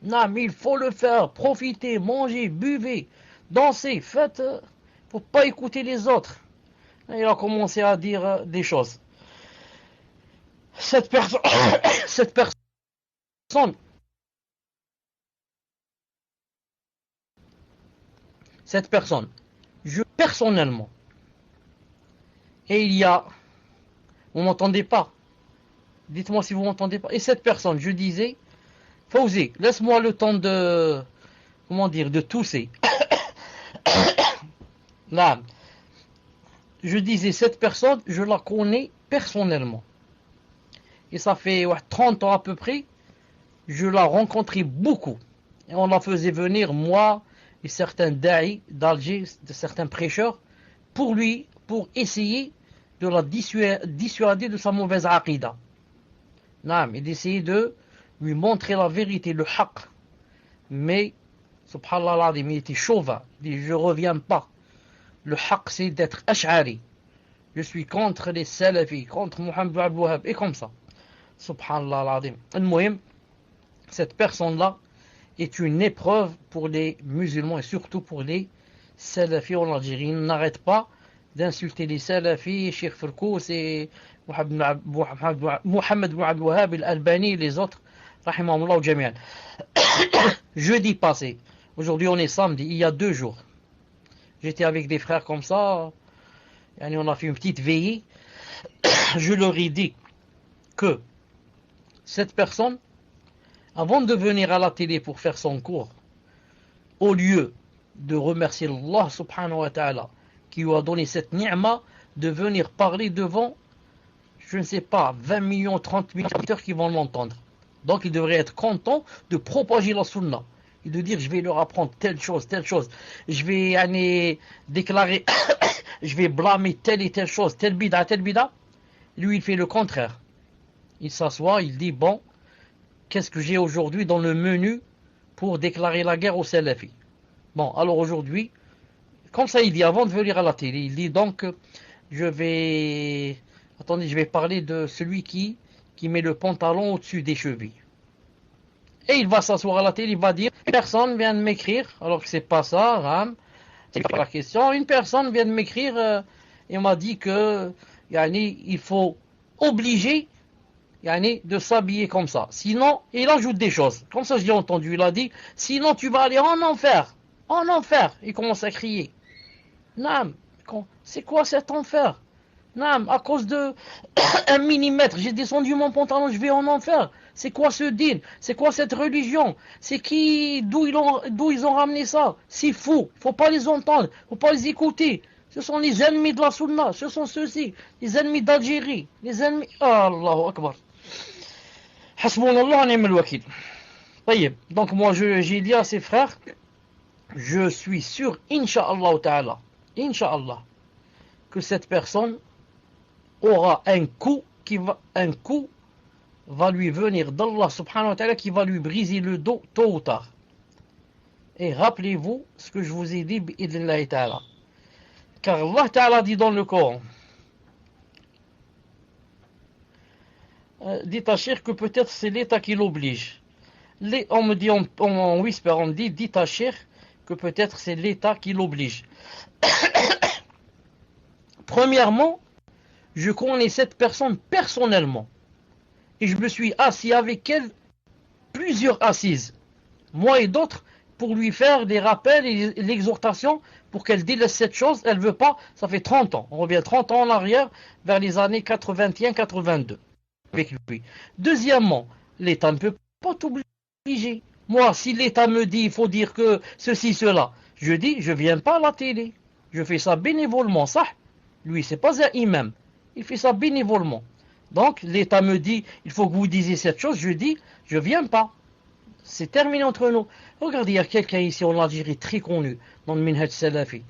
Non, mais il faut le faire. Profitez, mangez, buvez, dansez, faites. Il ne faut pas écouter les autres. Et il a commencé à dire des choses. Cette personne, je personnellement, et il y a, vous m'entendez pas? Dites-moi si vous m'entendez pas. Et cette personne, je disais, Fawzi, laisse-moi le temps de, de tousser. Là, je disais, cette personne, je la connais personnellement. Et ça fait 30 ans à peu près, je la rencontrais beaucoup. Et on la faisait venir, moi et certains da'i d'Alger, certains prêcheurs, pour essayer de la dissuader de sa mauvaise aqida. Et d'essayer de lui montrer la vérité, le haqq. Mais, subhanallah, il était chauvin. Il dit, je ne reviens pas. Le haqq, c'est d'être ash'ari. je suis contre les salafis, contre Mohamed Abdel Wahhab, et comme ça. Subhanallah al-Azim. Al-Muhim, cette personne-là est une épreuve pour les musulmans et surtout pour les salafis en Algérie. Ils n'arrêtent pas d'insulter les salafis, Cheikh Firkous et Mohamed bin Abdel Wahhab, Al-Albani et les autres, rahimahumullah ou jami'an. Jeudi passé, aujourd'hui on est samedi, il y a 2 jours, j'étais avec des frères comme ça, et on a fait une petite veillée. Je leur ai dit que cette personne, avant de venir à la télé pour faire son cours, au lieu de remercier Allah subhanahu wa ta'ala qui lui a donné cette ni'ma de venir parler devant, je ne sais pas, 20 millions, 30 millions d'auditeurs qui vont l'entendre. Donc il devrait être content de propager la sunna et de dire je vais leur apprendre telle chose, je vais déclarer, je vais blâmer telle et telle chose, telle bida. Lui il fait le contraire. Il s'assoit, il dit bon, qu'est-ce que j'ai aujourd'hui dans le menu pour déclarer la guerre aux salafis? Bon, alors aujourd'hui, comme ça il dit avant de venir à la télé, il dit donc je vais parler de celui qui met le pantalon au-dessus des chevilles. Et il va s'asseoir à la télé, il va dire une personne vient de m'écrire, alors que c'est pas ça, Ram, c'est pas la question, une personne vient de m'écrire et m'a dit que il faut obliger de s'habiller comme ça. Sinon, il ajoute des choses. Comme ça, je l'ai entendu. Il a dit, sinon tu vas aller en enfer. En enfer. Il commence à crier. Nam, c'est quoi cet enfer? Nam, à cause de 1 millimètre, j'ai descendu mon pantalon, je vais en enfer. C'est quoi ce din? C'est quoi cette religion? C'est qui? D'où ils ont ramené ça? C'est fou. Faut pas les entendre. Faut pas les écouter. Ce sont les ennemis de la sunna. Ce sont ceux-ci. Les ennemis d'Algérie. Les ennemis... Allahu Akbar. Hasbunallah wa ni'mal wakil. Donc moi j'ai dit à ses frères, je suis sûr, Inch'Allah ta'ala, Inch'Allah, que cette personne aura un coup va lui venir d'Allah subhanahu wa ta'ala qui va lui briser le dos tôt ou tard. Et rappelez-vous ce que je vous ai dit, bi'idhnillahi ta'ala. Car Allah ta'ala dit dans le Coran, dit à Cheikh que peut-être c'est l'État qui l'oblige. On me dit en whisper, on me dit à Cheikh que peut-être c'est l'État qui l'oblige. Premièrement, je connais cette personne personnellement. Et je me suis assis avec elle plusieurs assises, moi et d'autres, pour lui faire des rappels et l'exhortation pour qu'elle délaisse cette chose. Elle ne veut pas, ça fait 30 ans. On revient 30 ans en arrière, vers les années 81-82. Avec lui. Deuxièmement, l'État ne peut pas t'obliger. Moi, si l'État me dit il faut dire que ceci, cela, je dis je viens pas à la télé. Je fais ça bénévolement, ça. Lui, c'est pas un imam. Il fait ça bénévolement. Donc, l'État me dit il faut que vous disiez cette chose. Je dis je viens pas. C'est terminé entre nous. Regardez, il y a quelqu'un ici en Algérie très connu dans le Minhaj Salafi.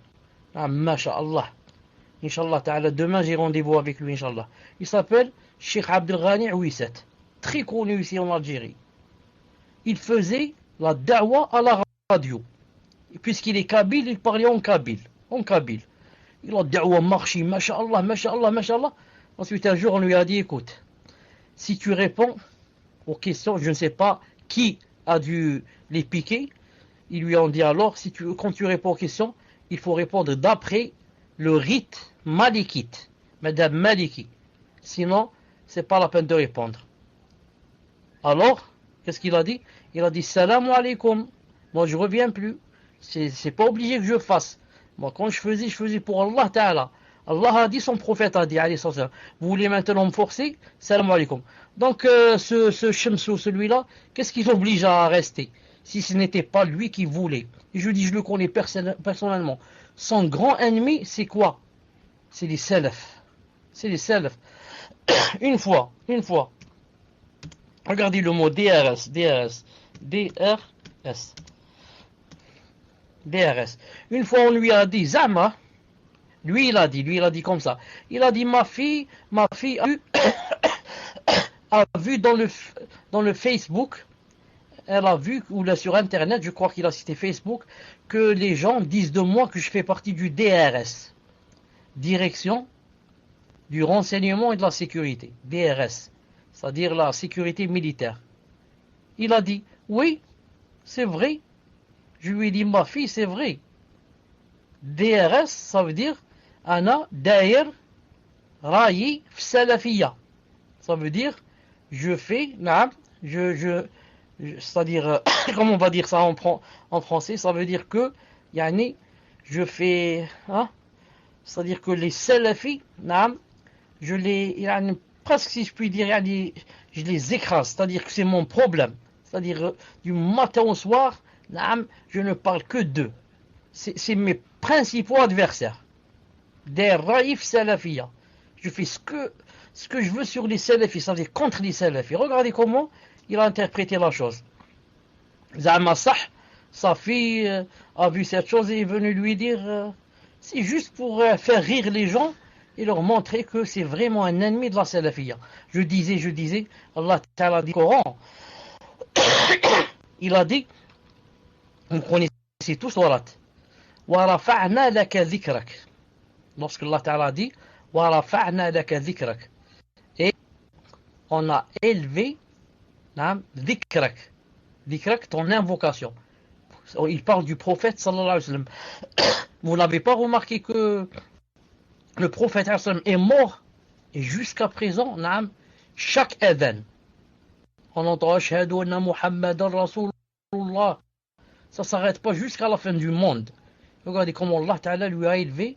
Ah, masha'Allah. Inch'Allah ta'ala, demain j'ai rendez-vous avec lui, Inch'Allah. Il s'appelle Cheikh Abdel Ghani Ouisset, très connu ici en Algérie. Il faisait la da'wa à la radio. Et puisqu'il est kabyle, il parlait en kabyle. Il a da'wa marché, masha'Allah. Ensuite, un jour, on lui a dit, écoute, si tu réponds aux questions, je ne sais pas qui a dû les piquer, ils lui ont dit alors, quand tu réponds aux questions, il faut répondre d'après le rite malikite, Madame Maliki. Sinon, c'est pas la peine de répondre. Alors, qu'est-ce qu'il a dit? Il a dit salam alaikum. Moi, je reviens plus. C'est pas obligé que je fasse. Moi, quand je faisais pour Allah Ta'ala. Allah a dit, son prophète a dit, vous voulez maintenant me forcer? Salam alaikum. Donc, ce Shamsou, celui-là, qu'est-ce qui l'oblige à rester? Si ce n'était pas lui qui voulait. Et je dis, je le connais personnellement. Son grand ennemi, c'est quoi? C'est les salafs. C'est les salafs. Une fois. Regardez le mot DRS. Une fois, on lui a dit Zama. Lui, il a dit comme ça. Il a dit, ma fille a vu dans le Facebook, elle a vu, ou là sur Internet, je crois qu'il a cité Facebook, que les gens disent de moi que je fais partie du DRS. Direction du renseignement et de la sécurité, DRS, c'est-à-dire la sécurité militaire. Il a dit, oui, c'est vrai. Je lui ai dit, ma fille, c'est vrai. DRS, ça veut dire, Ana Dair Rayi Salafiya. Ça veut dire, je fais, c'est-à-dire, comment on va dire ça en français, ça veut dire que, yani, je fais, hein, c'est-à-dire que les salafis, je les, yani, presque si je puis dire, yani, je les écrase, c'est-à-dire que c'est mon problème. C'est-à-dire, du matin au soir, je ne parle que d'eux. C'est mes principaux adversaires. Des raïfs salafiyya. Je fais ce que je veux sur les salafis, c'est-à-dire contre les salafis. Regardez comment il a interprété la chose. Zama Sah, sa fille a vu cette chose et est venue lui dire c'est juste pour faire rire les gens et leur montrer que c'est vraiment un ennemi de la salafiyya. Je disais, Allah Ta'ala dit au Coran, il a dit, vous connaissez tous surat, wa rafa'na laka dhikrak. Lorsque Allah Ta'ala dit, wa rafa'na laka dhikrak. Et on a élevé dhikrak. Dhikrak, ton invocation. Il parle du prophète sallallahu alayhi wa sallam. Vous n'avez pas remarqué que le prophète sallallahu alayhi wa sallam est mort et jusqu'à présent, chaque adhan, on entend ashhadu anna Muhammadan Rasulullah. Ça ne s'arrête pas jusqu'à la fin du monde. Regardez comment Allah Ta'ala lui a élevé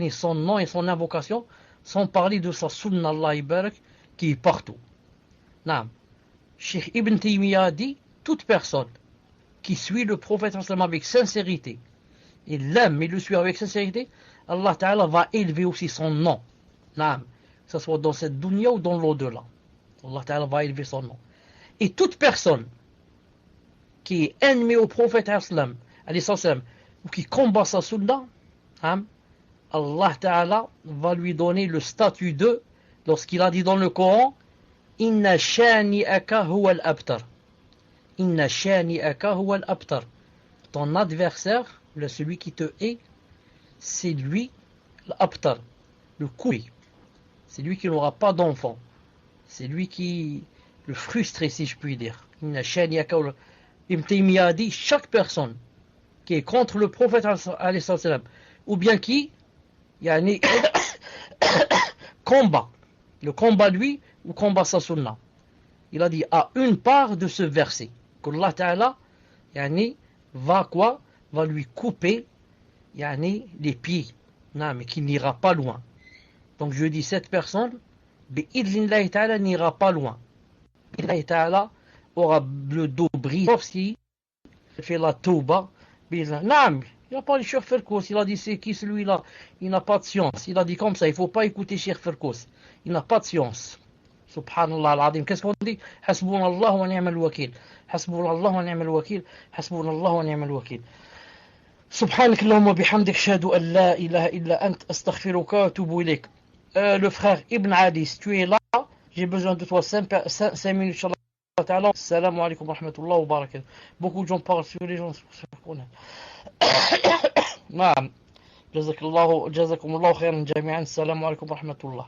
son nom et son invocation sans parler de sa sunna Allah Ibarak qui est partout. Cheikh Ibn Taymiyyah dit toute personne qui suit le prophète avec sincérité et l'aime et le suit avec sincérité, Allah Ta'ala va élever aussi son nom. Que ce soit dans cette dunya ou dans l'au-delà. Allah Ta'ala va élever son nom. Et toute personne qui est ennemi au prophète ou qui combat sa sunna, Allah Ta'ala va lui donner le statut de, lorsqu'il a dit dans le Coran, Inna shani'aka huwa al-abtar. Inna shani'aka huwa al-abtar. Ton adversaire, celui qui te hait, c'est lui, l'abtar, le coupé. C'est lui qui n'aura pas d'enfant. C'est lui qui, le frustré, si je puis dire. Inna shani'aka huwa al-abtar. Ibn Taymiyyah a dit, chaque personne qui est contre le prophète ou bien qui combat, le combat lui ou combat sa sunna, il a dit à une part de ce verset qu'Allah Ta'ala va lui couper les pieds, mais qui n'ira pas loin. Donc je dis cette personne bi'idhnillahi Ta'ala n'ira pas loin. Allah Ta'ala aura le dos brisé sauf s'il fait la tauba. Il n'a pas le Cheikh Ferkous, il a dit c'est qui celui-là, il n'a pas de science. Il a dit comme ça, il ne faut pas écouter Cheikh Ferkous, il n'a pas de science. Subhanallah al-Azim. Qu'est-ce qu'on dit? Hasbunallah wa ni'mal wakil. Hasbunallah wa ni'mal wakil. Hasbunallah wa ni'mal wakil. Subhanak Allahumma bihamdik, ashhadu an la ilaha illa ant, astaghfiruka wa atubu ilayk. Le frère Ibn Hadis, tu es là, j'ai besoin de toi 5 minutes, inshallah ta'ala. Assalamu alaikum wa rahmatullah wa barakatuh. Beaucoup de gens parlent sur les gens, c'est pour ça qu'on a. نعم جزاكم الله خيرا جميعا. السلام عليكم ورحمة الله.